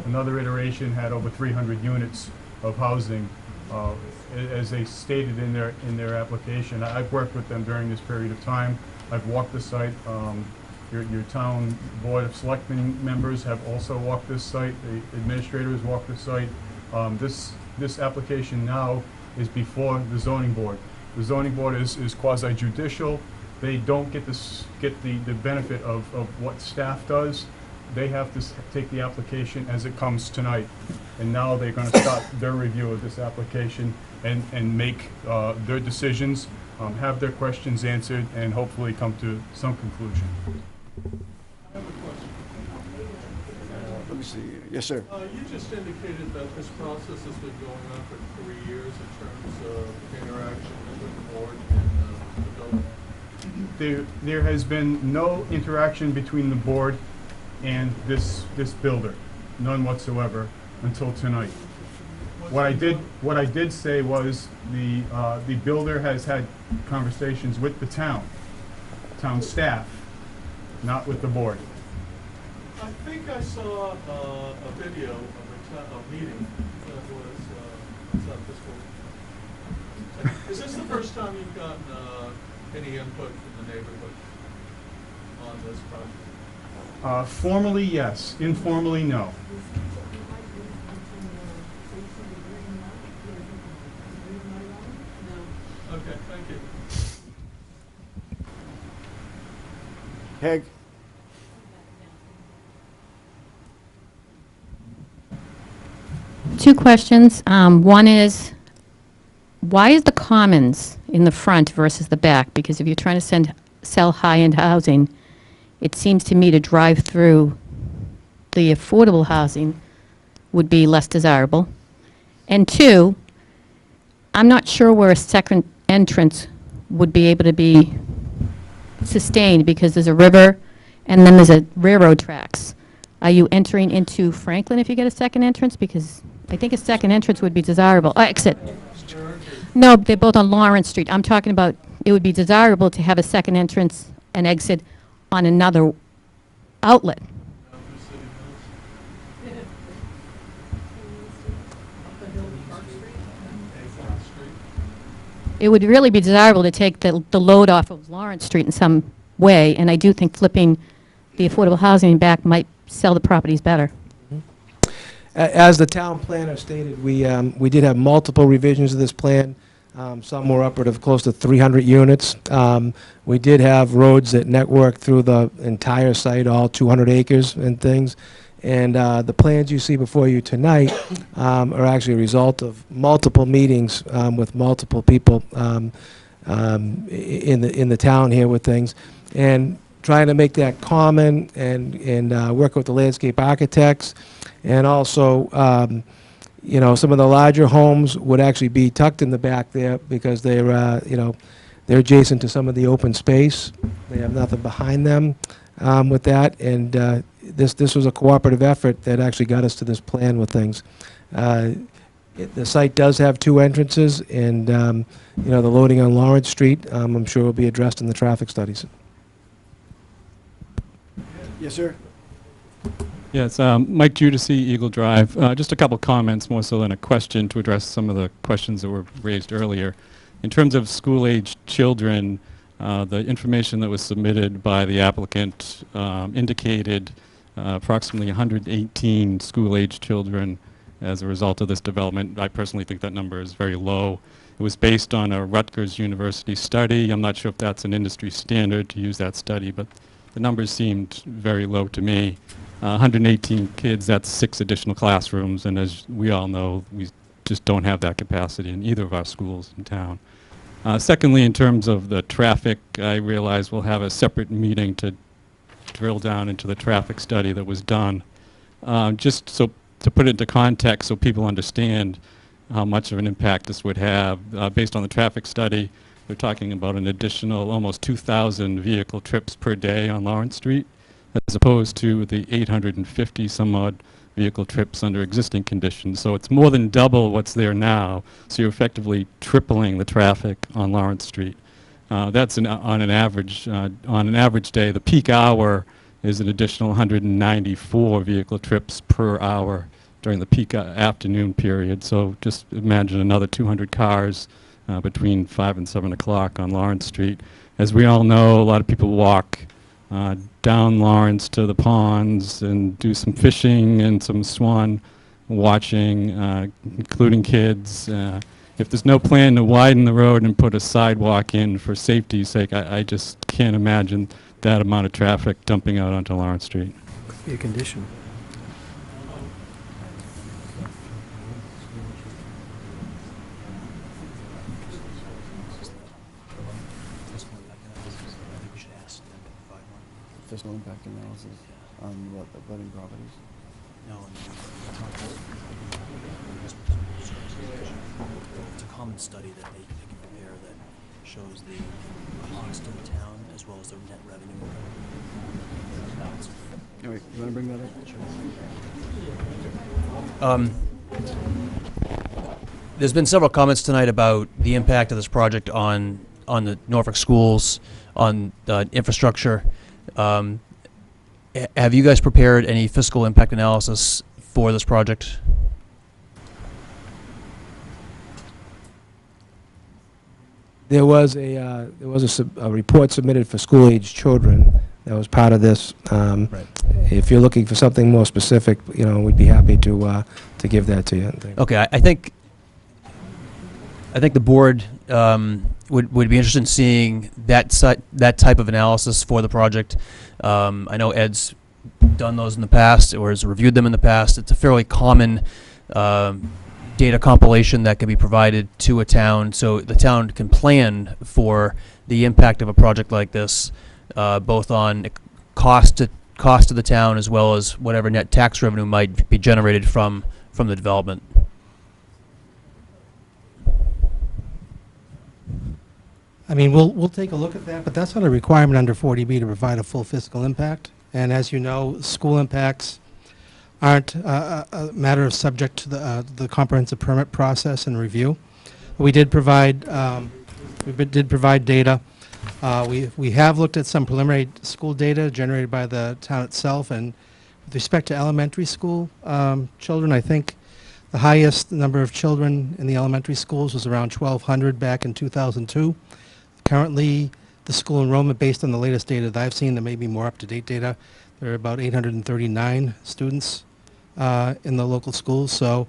Another iteration had over 300 units of housing. As they stated in their application, I've worked with them during this period of time. I've walked the site. Your town board of selectmen members have also walked this site. The administrators walked the site. This application now is before the zoning board. The zoning board is quasi-judicial. They don't get the benefit of what staff does. They have to take the application as it comes tonight. And now they're going to start their review of this application and make their decisions, have their questions answered, and hopefully come to some conclusion. Let me see. Yes, sir. You just indicated that this process has been going on for 3 years in terms of interaction with the board and the building. There has been no interaction between the board and this builder, none whatsoever, until tonight. What I did say was the builder has had conversations with the town staff, not with the board. I think I saw a video of a meeting that was at this one. Is this the first time you've gotten any input from the neighborhood on this project? Formally, yes. Informally, no. Okay, thank you. Peg? Two questions. One is, why is the commons in the front versus the back? Because if you're trying to sell high-end housing, it seems to me to drive through the affordable housing would be less desirable. And two, I'm not sure where a second entrance would be able to be sustained because there's a river and then there's a railroad tracks. Are you entering into Franklin if you get a second entrance? Because I think a second entrance would be desirable. Exit. No, they're both on Lawrence Street. I'm talking about it would be desirable to have a second entrance and exit on another outlet. It would really be desirable to take the load off of Lawrence Street in some way, and I do think flipping the affordable housing back might sell the properties better. As the town planner stated, we did have multiple revisions of this plan. Some were upward of close to 300 units. We did have roads that network through the entire site, all 200 acres and things. And the plans you see before you tonight are actually a result of multiple meetings with multiple people in the town here with things. And trying to make that common and work with the landscape architects. And also, you know, some of the larger homes would actually be tucked in the back there because they're, you know, they're adjacent to some of the open space. They have nothing behind them with that. And this was a cooperative effort that actually got us to this plan with things. The site does have 2 entrances, and you know, the loading on Lawrence Street, I'm sure will be addressed in the traffic studies. Yes, sir. Yes, Mike Judici, Eagle Drive. Just a couple comments, more so than a question, to address some of the questions that were raised earlier. In terms of school-aged children, the information that was submitted by the applicant indicated approximately 118 school-aged children as a result of this development. I personally think that number is very low. It was based on a Rutgers University study. I'm not sure if that's an industry standard to use that study, but the numbers seemed very low to me. 118 kids, that's 6 additional classrooms, and as we all know, we just don't have that capacity in either of our schools in town. Secondly, in terms of the traffic, I realize we'll have a separate meeting to drill down into the traffic study that was done. Just so to put it into context so people understand how much of an impact this would have, based on the traffic study, we're talking about an additional almost 2,000 vehicle trips per day on Lawrence Street, as opposed to the 850 some odd vehicle trips under existing conditions. So it's more than double what's there now. So you're effectively tripling the traffic on Lawrence Street. That's on an average day. The peak hour is an additional 194 vehicle trips per hour during the peak afternoon period. So just imagine another 200 cars between 5 and 7 o'clock on Lawrence Street. As we all know, a lot of people walk down Lawrence to the ponds and do some fishing and some swan watching, including kids. If there's no plan to widen the road and put a sidewalk in for safety's sake, I just can't imagine that amount of traffic dumping out onto Lawrence Street. Could be a condition. Fiscal impact analysis on what, the budding properties? No, it's a common study that they can prepare that shows the cost to the town as well as the net revenue. All right, you want to bring that up? There's been several comments tonight about the impact of this project on the Norfolk schools, on infrastructure. Have you guys prepared any fiscal impact analysis for this project? There was a report submitted for school-age children that was part of this. Right. If you're looking for something more specific, we'd be happy to give that to you. Okay, I think the board would be interested in seeing that type of analysis for the project. I know Ed's done those in the past or has reviewed them in the past. It's a fairly common data compilation that can be provided to a town, so the town can plan for the impact of a project like this, both on cost to the town as well as whatever net tax revenue might be generated from the development. I mean, we'll take a look at that, but that's not a requirement under 40B to provide a full fiscal impact. And as you know, school impacts aren't a matter of subject to the comprehensive permit process and review. We did provide data. We have looked at some preliminary school data generated by the town itself, and with respect to elementary school children, I think the highest number of children in the elementary schools was around 1,200 back in 2002. Currently, the school enrollment, based on the latest data that I've seen, there may be more up-to-date data, there are about 839 students in the local schools. And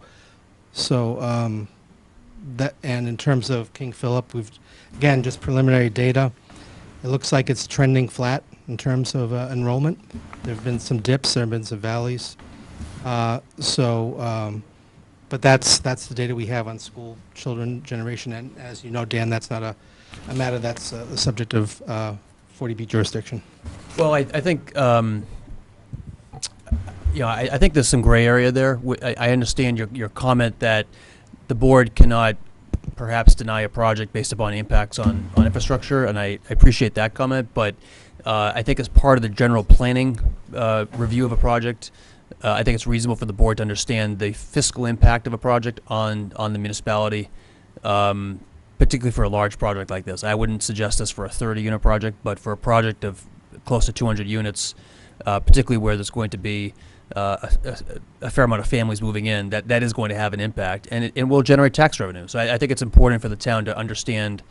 in terms of King Philip, we've, again, just preliminary data. It looks like it's trending flat in terms of enrollment. There have been some dips, there have been some valleys. But that's the data we have on school children generation. And as you know, Dan, that's not a matter that's the subject of 40B jurisdiction. Well, I think, I think there's some gray area there. I understand your comment that the board cannot perhaps deny a project based upon impacts on infrastructure, and I appreciate that comment, but I think as part of the general planning review of a project, I think it's reasonable for the board to understand the fiscal impact of a project on the municipality, particularly for a large project like this. I wouldn't suggest this for a 30-unit project, but for a project of close to 200 units, particularly where there's going to be a fair amount of families moving in, that is going to have an impact, and it will generate tax revenue. So I think it's important for the town to understand,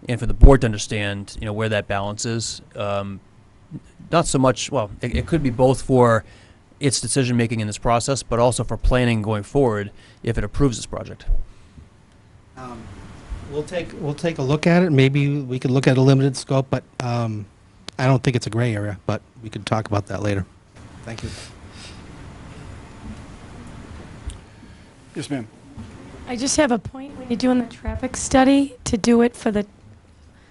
and for the board to understand, where that balance is. Not so much, well, it could be both for its decision-making in this process, but also for planning going forward if it approves this project. We'll take a look at it. Maybe we could look at a limited scope, but I don't think it's a gray area, but we could talk about that later. Thank you. Yes, ma'am. I just have a point. When you're doing the traffic study, to do it for the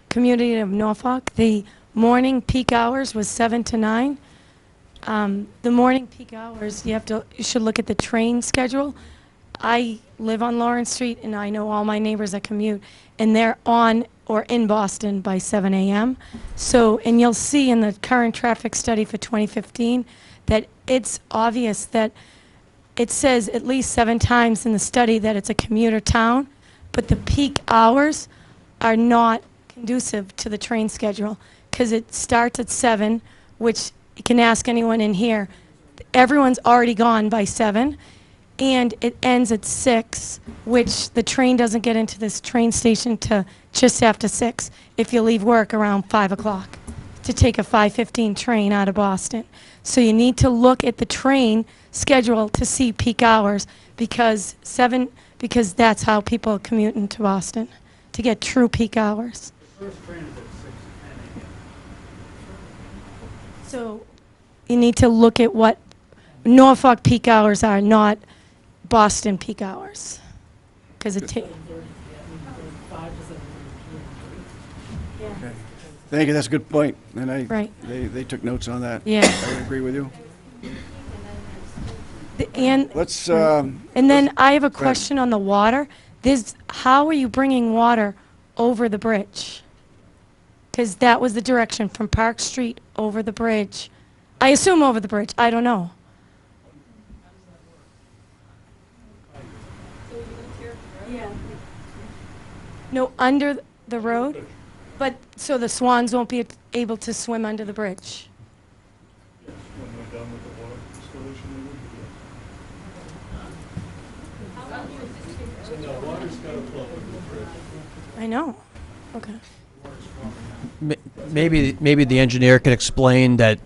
community of Norfolk, the morning peak hours was 7 to 9. The morning peak hours, you should look at the train schedule. I live on Lawrence Street, and I know all my neighbors that commute, and they're on or in Boston by 7 a.m. So, and you'll see in the current traffic study for 2015 that it's obvious that it says at least 7 times in the study that it's a commuter town, but the peak hours are not conducive to the train schedule because it starts at 7, which you can ask anyone in here. Everyone's already gone by 7, and it ends at 6, which the train doesn't get into this train station to just after 6 if you leave work around 5 o'clock to take a 5:15 train out of Boston. So you need to look at the train schedule to see peak hours because that's how people commute into Boston, to get true peak hours. First train is at 6 to 10 a.m. So you need to look at what Norfolk peak hours are, not Boston peak hours, because it takes. Okay. Thank you, that's a good point, and Right. they took notes on that. Yeah. I would agree with you. Let's, and then I have a go ahead. question on the water. How are you bringing water over the bridge? Because that was the direction from Park Street over the bridge. I assume over the bridge. I don't know. No, under the road? But, so the swans won't be able to swim under the bridge? Yes, when we're done with the water installation, we will do that. So no, water's got to flow over the bridge. I know. Okay. Maybe the engineer can explain that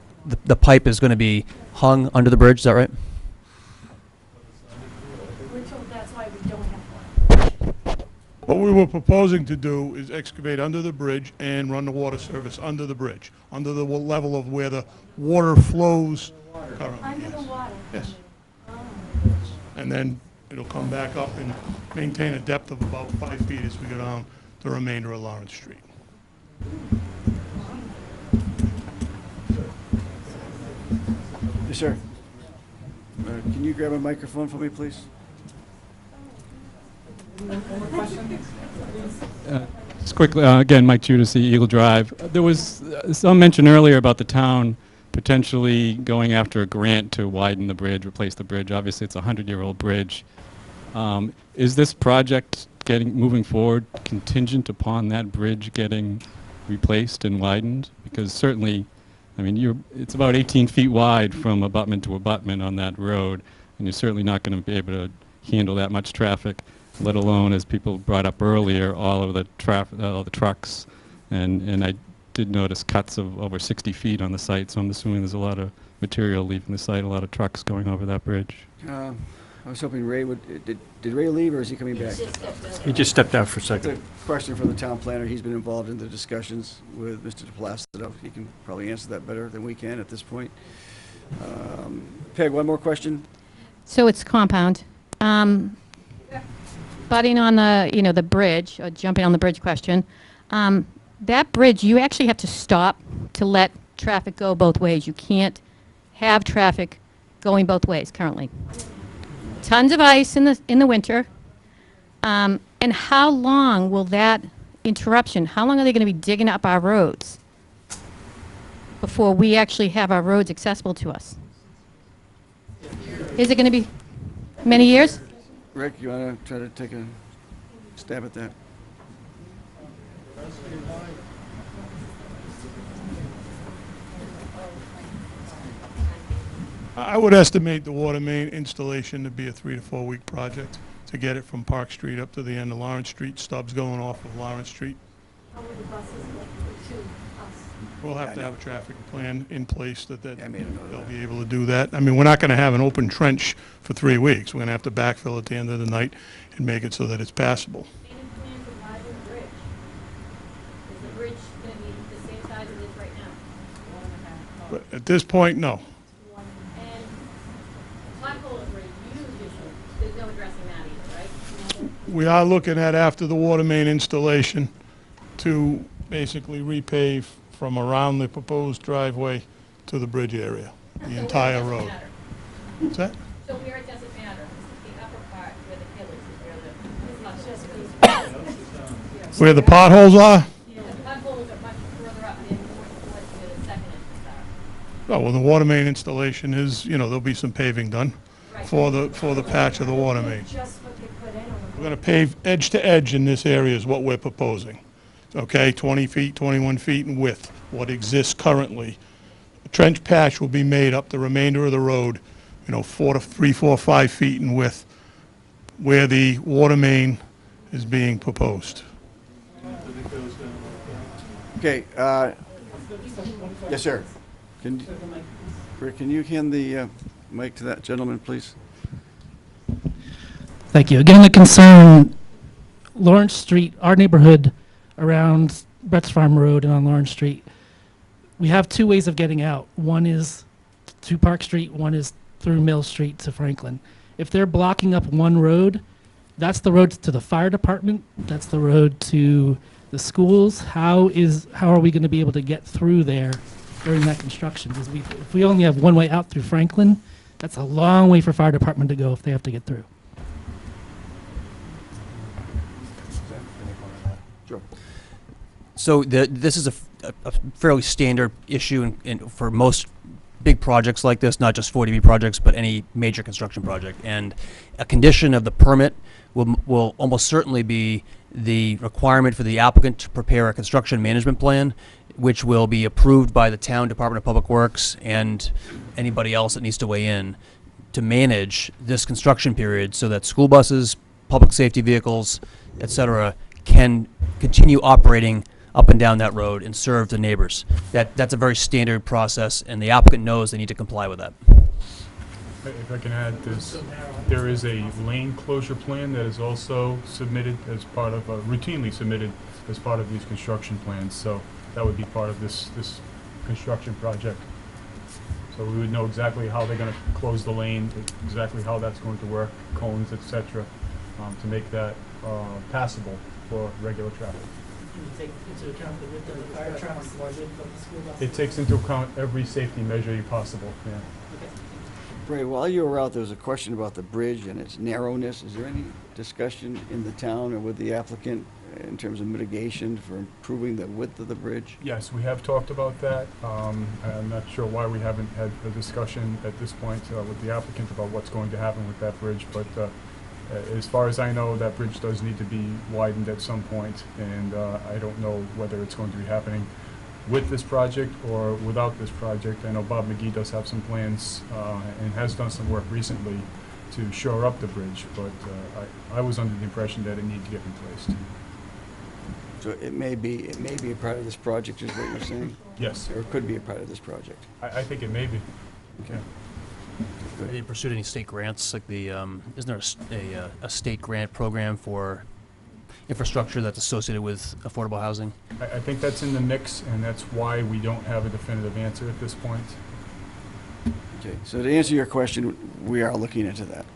the pipe is going to be hung under the bridge, is that right? That's why we don't have What we were proposing to do is excavate under the bridge and run the water service under the bridge, under the level of where the water flows currently. Under the water? Yes. And then it'll come back up and maintain a depth of about 5 feet as we go down the remainder of Lawrence Street. Yes, sir. Can you grab a microphone for me, please? Just quickly, again, Mike Judici, Eagle Drive. There was some mention earlier about the town potentially going after a grant to widen the bridge, replace the bridge. Obviously, it's a 100-year-old bridge. Is this project moving forward contingent upon that bridge getting replaced and widened? Because certainly, I mean, it's about 18 feet wide from abutment to abutment on that road, and you're certainly not going to be able to handle that much traffic, let alone, as people brought up earlier, all of the all the trucks. And I did notice cuts of over 60 feet on the site, so I'm assuming there's a lot of material leaving the site, a lot of trucks going over that bridge. I was hoping Ray would, did Ray leave or is he coming back? He just stepped out for a It's second. a question from the town planner. He's been involved in the discussions with Mr. DePlacido. He can probably answer that better than we can at this point. Peg, one more question? So it's compound. Butting on the bridge, or jumping on the bridge question, that bridge, you actually have to stop to let traffic go both ways. You can't have traffic going both ways currently. Tons of ice in the winter. And how long will that interruption, how long are they going to be digging up our roads before we actually have our roads accessible to us? Is it going to be many years? Rick, you want to try to take a stab at that? I would estimate the water main installation to be a 3 to 4 week project to get it from Park Street up to the end of Lawrence Street, stubs going off of Lawrence Street. How will the buses get to us? We'll have to have a traffic plan in place that they'll be able to do that. I mean, we're not going to have an open trench for 3 weeks. We're going to have to backfill at the end of the night and make it so that it's passable. Any plan to widen the bridge going to be the same size as it is right now? But at this point, no. And potholes were huge issue. There's no addressing that either, right? We are looking at, after the water main installation, to basically repave from around the proposed driveway to the bridge area, the entire road. What's that? So where it doesn't matter, the upper part where the hill is where the, Where the potholes are? the potholes are much further up and more towards where the second entrance are. Oh, well, the water main installation is, there'll be some paving done for the patch of the water main. We're going to pave edge to edge in this area is what we're proposing. Okay, 20 feet, 21 feet in width, what exists currently. A trench patch will be made up the remainder of the road, 3, 4, 5 feet in width, where the water main is being proposed. Okay, yes, sir. Rick, can you hand the mic to that gentleman, please? Thank you. Again, the concern, Lawrence Street, our neighborhood around Brett's Farm Road and on Lawrence Street, we have two ways of getting out. One is to Park Street, one is through Mill Street to Franklin. If they're blocking up one road, that's the road to the fire department, that's the road to the schools. How are we going to be able to get through there during that construction? Because if we only have one way out through Franklin, that's a long way for fire department to go if they have to get through. Sure. So this is a fairly standard issue for most big projects like this, not just 40B projects, but any major construction project. And a condition of the permit will almost certainly be the requirement for the applicant to prepare a construction management plan, which will be approved by the town Department of Public Works and anybody else that needs to weigh in to manage this construction period so that school buses, public safety vehicles, et cetera, can continue operating up and down that road and serve the neighbors. That's a very standard process, and the applicant knows they need to comply with that. If I can add this, there is a lane closure plan that is also submitted as part of, routinely submitted as part of these construction plans. So that would be part of this construction project. So we would know exactly how they're going to close the lane, exactly how that's going to work, cones, etc., to make that passable for regular traffic. Take into account the width of the fire trucks, the width of the school buses? It takes into account every safety measure possible, yeah. Ray, while you were out, there was a question about the bridge and its narrowness. Is there any discussion in the town or with the applicant in terms of mitigation for improving the width of the bridge? Yes, we have talked about that. I'm not sure why we haven't had a discussion at this point with the applicant about what's going to happen with that bridge, but as far as I know, that bridge does need to be widened at some point, and I don't know whether it's going to be happening with this project or without this project. I know Bob McGee does have some plans and has done some work recently to shore up the bridge, but I was under the impression that it needed to get replaced. So it may be a part of this project, is what you're saying? Yes. Or it could be a part of this project. I think it may be. Okay. Have you pursued any state grants, like the, isn't there a state grant program for infrastructure that's associated with affordable housing? I think that's in the mix, and that's why we don't have a definitive answer at this point. Okay, so to answer your question, we are looking into that.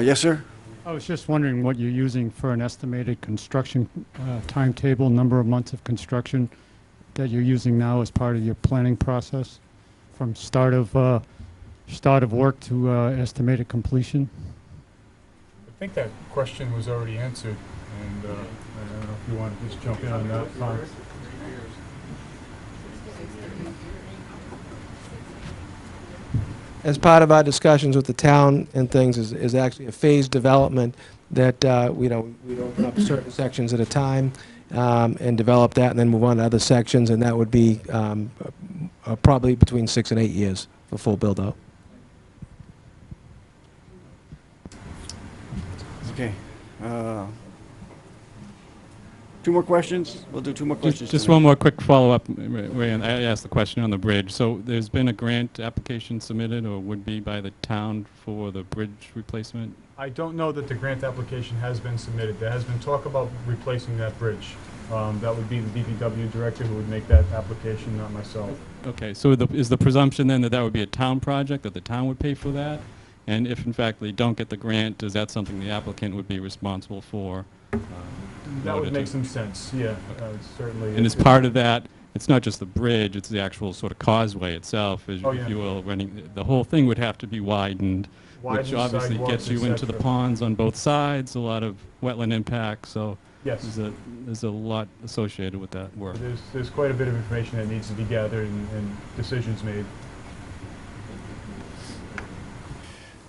Yes, sir? I was just wondering what you're using for an estimated construction timetable, number of months of construction that you're using now as part of your planning process, from start of work to estimated completion. I think that question was already answered, and I don't know if you want to just jump in on that, Tom. As part of our discussions with the town and things is actually a phased development that we'd open up certain sections at a time and develop that and then move on to other sections, and that would be probably between 6 and 8 years for full build out. Okay. Two more questions? We'll do two more questions. Just tonight. one more quick follow-up, Ray, and I asked the question on the bridge. So there's been a grant application submitted, or would be, by the town for the bridge replacement? I don't know that the grant application has been submitted. There has been talk about replacing that bridge. That would be the DPW director who would make that application, not myself. Okay, so is the presumption then that that would be a town project, that the town would pay for that? And if in fact they don't get the grant, is that something the applicant would be responsible for? in That order would make to- some sense, yeah, certainly. And as part of that, it's not just the bridge, it's the actual sort of causeway itself, as Oh, yeah. you will, running, the whole thing would have to be widened, which Widened, obviously sidewalks, gets you et into the cetera. ponds on both sides, a lot of wetland impact, so Yes. there's a lot associated with that work. There's quite a bit of information that needs to be gathered and decisions made.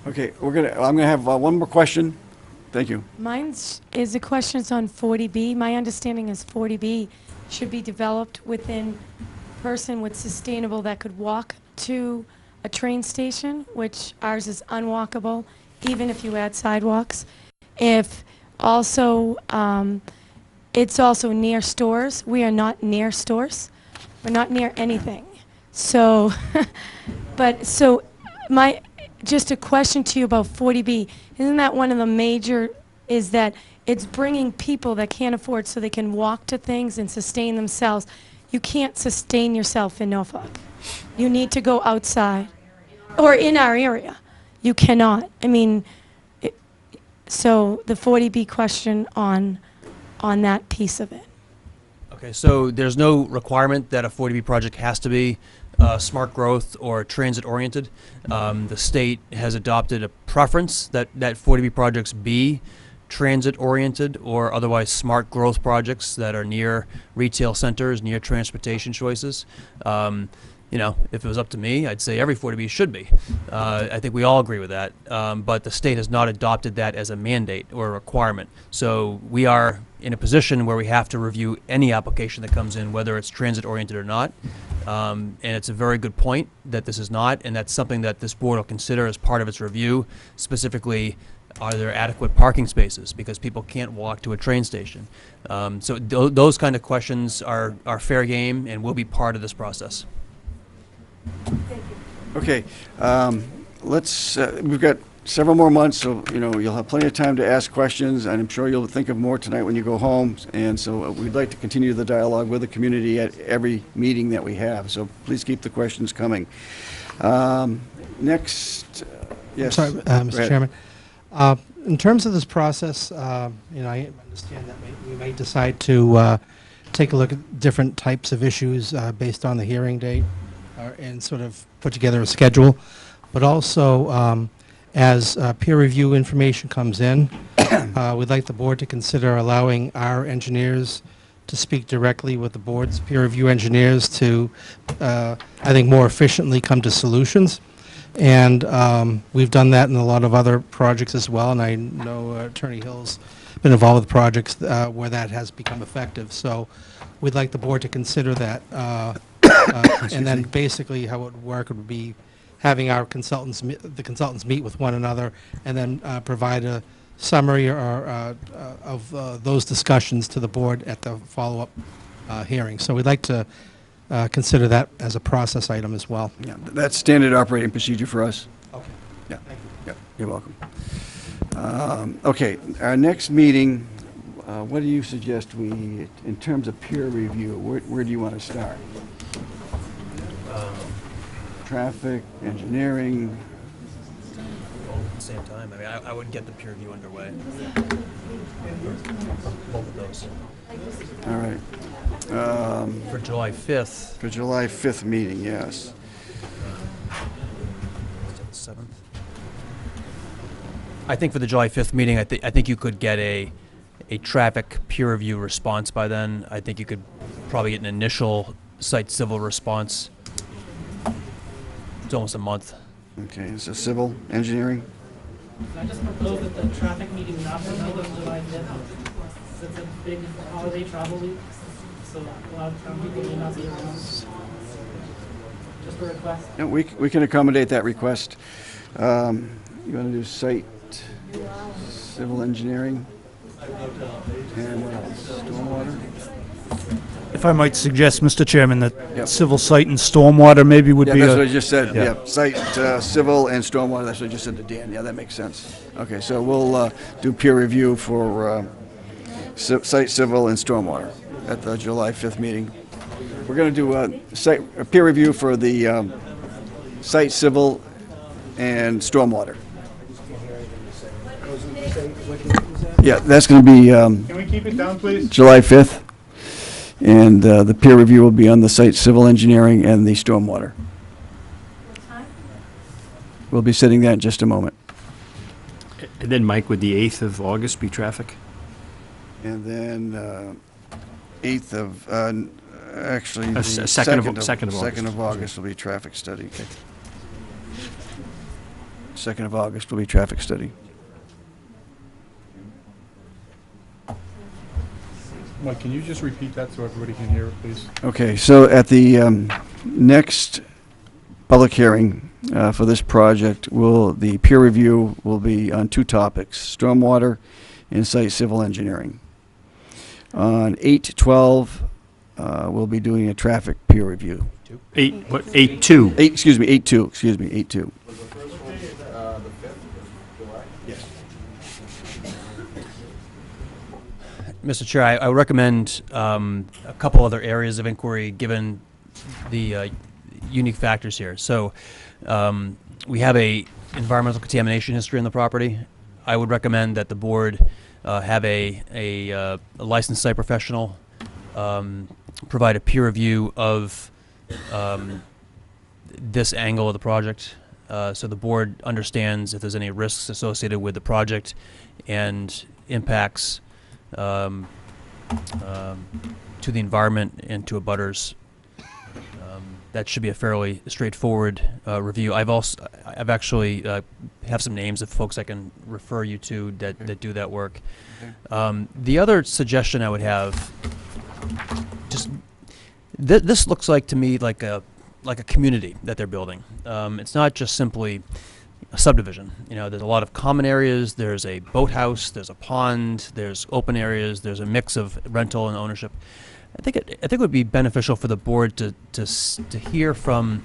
Okay, I'm gonna have one more question. Thank you. Mine is a question on 40B. My understanding is 40B should be developed within a person with sustainable that could walk to a train station, which ours is unwalkable, even if you add sidewalks. If also, it's also near stores. We are not near stores. We're not near anything. So, just a question to you about 40B. Isn't that one of the major, is that it's bringing people that can't afford so they can walk to things and sustain themselves. You can't sustain yourself in Norfolk. You need to go outside. Or in our area. You cannot. I mean, so the 40B question on that piece of it. Okay, so there's no requirement that a 40B project has to be smart growth or transit-oriented. The state has adopted a preference that 40B projects be transit-oriented or otherwise smart growth projects that are near retail centers, near transportation choices. You know, if it was up to me, I'd say every 40B should be. I think we all agree with that. But the state has not adopted that as a mandate or a requirement. So we are in a position where we have to review any application that comes in, whether it's transit-oriented or not. And it's a very good point that this is not, and that's something that this board will consider as part of its review. Specifically, are there adequate parking spaces? Because people can't walk to a train station. So those kind of questions are fair game and will be part of this process. Okay, we've got several more months, so, you'll have plenty of time to ask questions, and I'm sure you'll think of more tonight when you go home. And so we'd like to continue the dialogue with the community at every meeting that we have, so please keep the questions coming. Next, yes. Sorry, go ahead. Mr. Chairman. In terms of this process, I understand that we may decide to take a look at different types of issues based on the hearing date and sort of put together a schedule. But also, as peer review information comes in, we'd like the board to consider allowing our engineers to speak directly with the board's peer review engineers to, I think, more efficiently come to solutions. And we've done that in a lot of other projects as well, and I know Attorney Hill's been involved with projects where that has become effective. So we'd like the board to consider that. And then basically how it would work would be having our consultants, the consultants meet with one another and then provide a summary of those discussions to the board at the follow-up hearing. So we'd like to consider that as a process item as well. Yeah, that's standard operating procedure for us. Okay. Yeah, yeah, you're welcome. Okay, our next meeting, what do you suggest in terms of peer review, where do you want to start? Traffic, engineering? At the same time, I mean, I would get the peer review underway. Both of those. All right. For July 5th. For July 5th meeting, yes. 7th. I think for the July 5th meeting, I think you could get a traffic peer review response by then. I think you could probably get an initial site civil response. It's almost a month. Okay, so civil engineering? I just propose that the traffic meeting not be held on July 5th. It's a big holiday travel week, so a lot of town people may not be around. Just a request. Yeah, we can accommodate that request. You want to do site, civil engineering, and what else? Stormwater? If I might suggest, Mr. Chairman, that Yep. civil site and stormwater maybe would be Yeah, that's a... what I just said, Yeah. yeah. Site, civil, and stormwater, that's what I just said to Dan. Yeah, that makes sense. Okay, so we'll do peer review for site, civil, and stormwater. at the July 5th meeting. We're going to do a peer review for the site, civil, and stormwater. Yeah, that's going to be Can we keep it down, please? July 5th. And the peer review will be on the site, civil engineering, and the stormwater. We'll be sitting there in just a moment. And then, Mike, would the 8th of August be traffic? And then 8th of, actually, the second of August. 2nd of August will be traffic study. 2nd of August will be traffic study. Mike, can you just repeat that so everybody can hear it, please? Okay, so at the next public hearing for this project, the peer review will be on two topics, stormwater and site civil engineering. On 8/12, we'll be doing a traffic peer review. 8/2? Excuse me, 8/2. Mr. Chair, I would recommend a couple other areas of inquiry given the unique factors here. So we have a environmental contamination history on the property. I would recommend that the board have a licensed site professional provide a peer review of this angle of the project, so the board understands if there's any risks associated with the project and impacts to the environment and to abutters. That should be a fairly straightforward review. I've actually have some names of folks I can refer you to that do that work. Okay. The other suggestion I would have, just this looks like to me like a community that they're building. It's not just simply a subdivision. You know, there's a lot of common areas. There's a boathouse. There's a pond. There's open areas. There's a mix of rental and ownership. I think it would be beneficial for the board to hear from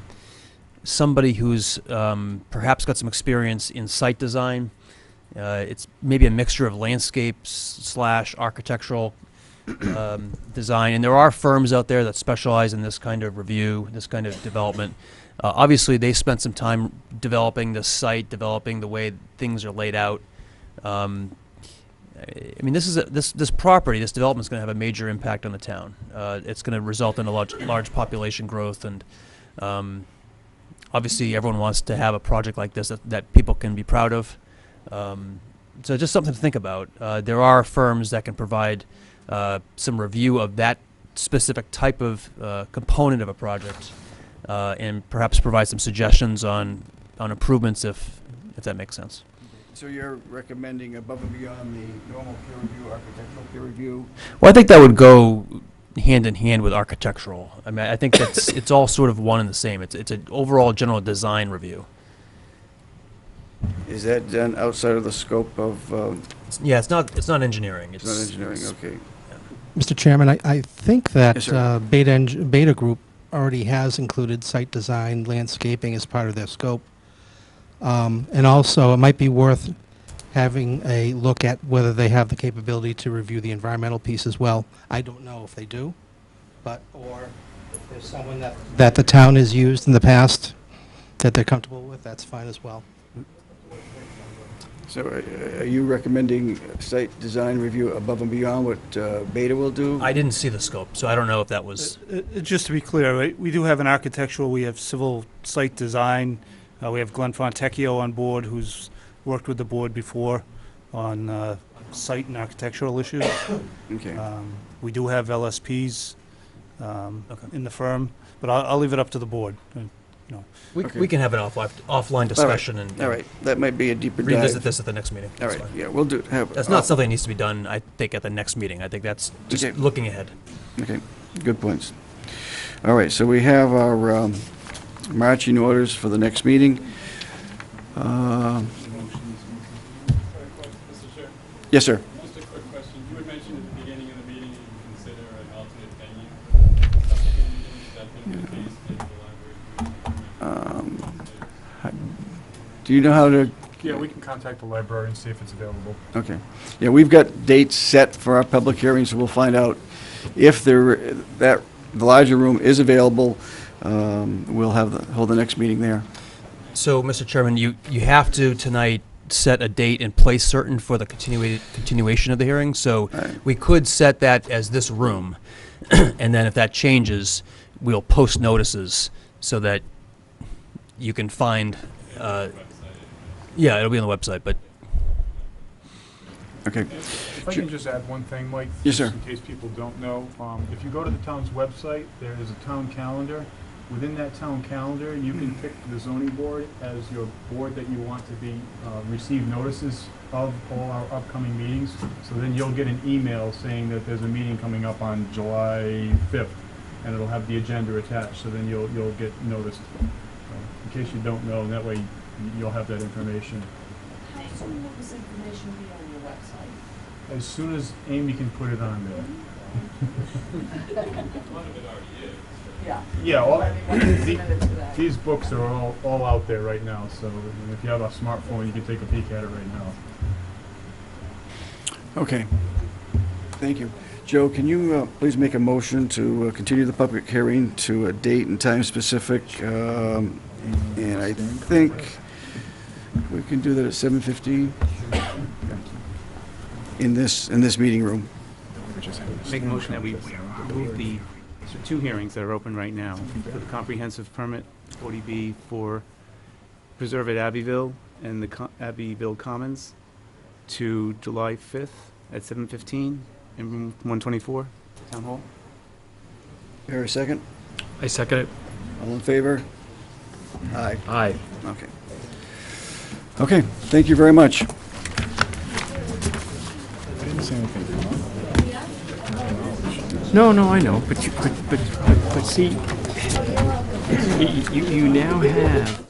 somebody who's perhaps got some experience in site design. It's maybe a mixture of landscapes / architectural design, and there are firms out there that specialize in this kind of review, this kind of development. Obviously, they spent some time developing the site, developing the way things are laid out. I mean, this property, this development is going to have a major impact on the town. It's going to result in a large population growth, and obviously, everyone wants to have a project like this that people can be proud of. So just something to think about. There are firms that can provide some review of that specific type of component of a project. And perhaps provide some suggestions on improvements if that makes sense. So you're recommending above and beyond the normal peer review, architectural peer review? Well, I think that would go hand in hand with architectural. I mean, I think that's it's all sort of one and the same. It's an overall general design review. Is that done outside of the scope of? Yeah, it's not engineering. It's not engineering. Okay. Mr. Chairman, I think that Yes, sir. Beta Group already has included site design, landscaping as part of their scope. And also, it might be worth having a look at whether they have the capability to review the environmental piece as well. I don't know if they do, or if there's someone that the town has used in the past that they're comfortable with, that's fine as well. So are you recommending site design review above and beyond what Beta will do? I didn't see the scope, so I don't know if that was. Just to be clear, right, we do have an architectural, we have civil site design. We have Glenn Fontecchio on board, who's worked with the board before on site and architectural issues. Okay. We do have LSPs in the firm, but I'll leave it up to the board. No. We can have an offline discussion and all right. That might be a deeper dive. revisit this at the next meeting. All That's right. fine. Yeah, we'll do. That's not something that needs to be done, I think, at the next meeting. I think that's just Okay. looking ahead. Okay. Good points. All right. So we have our marching orders for the next meeting. Yes, sir. Just a quick question. You had mentioned at the beginning of the meeting that you consider an alternate venue for subsequent meetings. Is that going to be the case at the library? Do you know how to? Yeah, we can contact the library and see if it's available. Okay. Yeah, we've got dates set for our public hearings, so we'll find out if the larger room is available, we'll hold the next meeting there. So, Mr. Chairman, you have to tonight set a date and place certain for the continuation of the hearing. So we could set that as this room, and then if that changes, we'll post notices so that you can find. Yeah, it'll be on the website, but. Okay. If I can just add one thing, Mike. Yes, sir. In case people don't know, if you go to the town's website, there is a town calendar. Within that town calendar, you can pick the zoning board as your board that you want to be, receive notices of all our upcoming meetings. So then you'll get an email saying that there's a meeting coming up on July 5th, and it'll have the agenda attached, so then you'll get noticed. In case you don't know, and that way you'll have that information. How soon will this information be on your website? As soon as Amy can put it on there. Yeah. Yeah, these books are all out there right now, so if you have a smartphone, you can take a peek at it right now. Okay. Thank you. Joe, can you please make a motion to continue the public hearing to a date and time specific? And I think we can do that at 7:15 in this meeting room. Make a motion that we remove the two hearings that are open right now for the comprehensive permit 40B for Preserve at Abbeville and the Abbeville Commons to July 5th at 7:15 in room 124, Town Hall. Here, a second? I second it. All in favor? Aye. Aye. Okay. Okay, thank you very much. No, I know, but see, you now have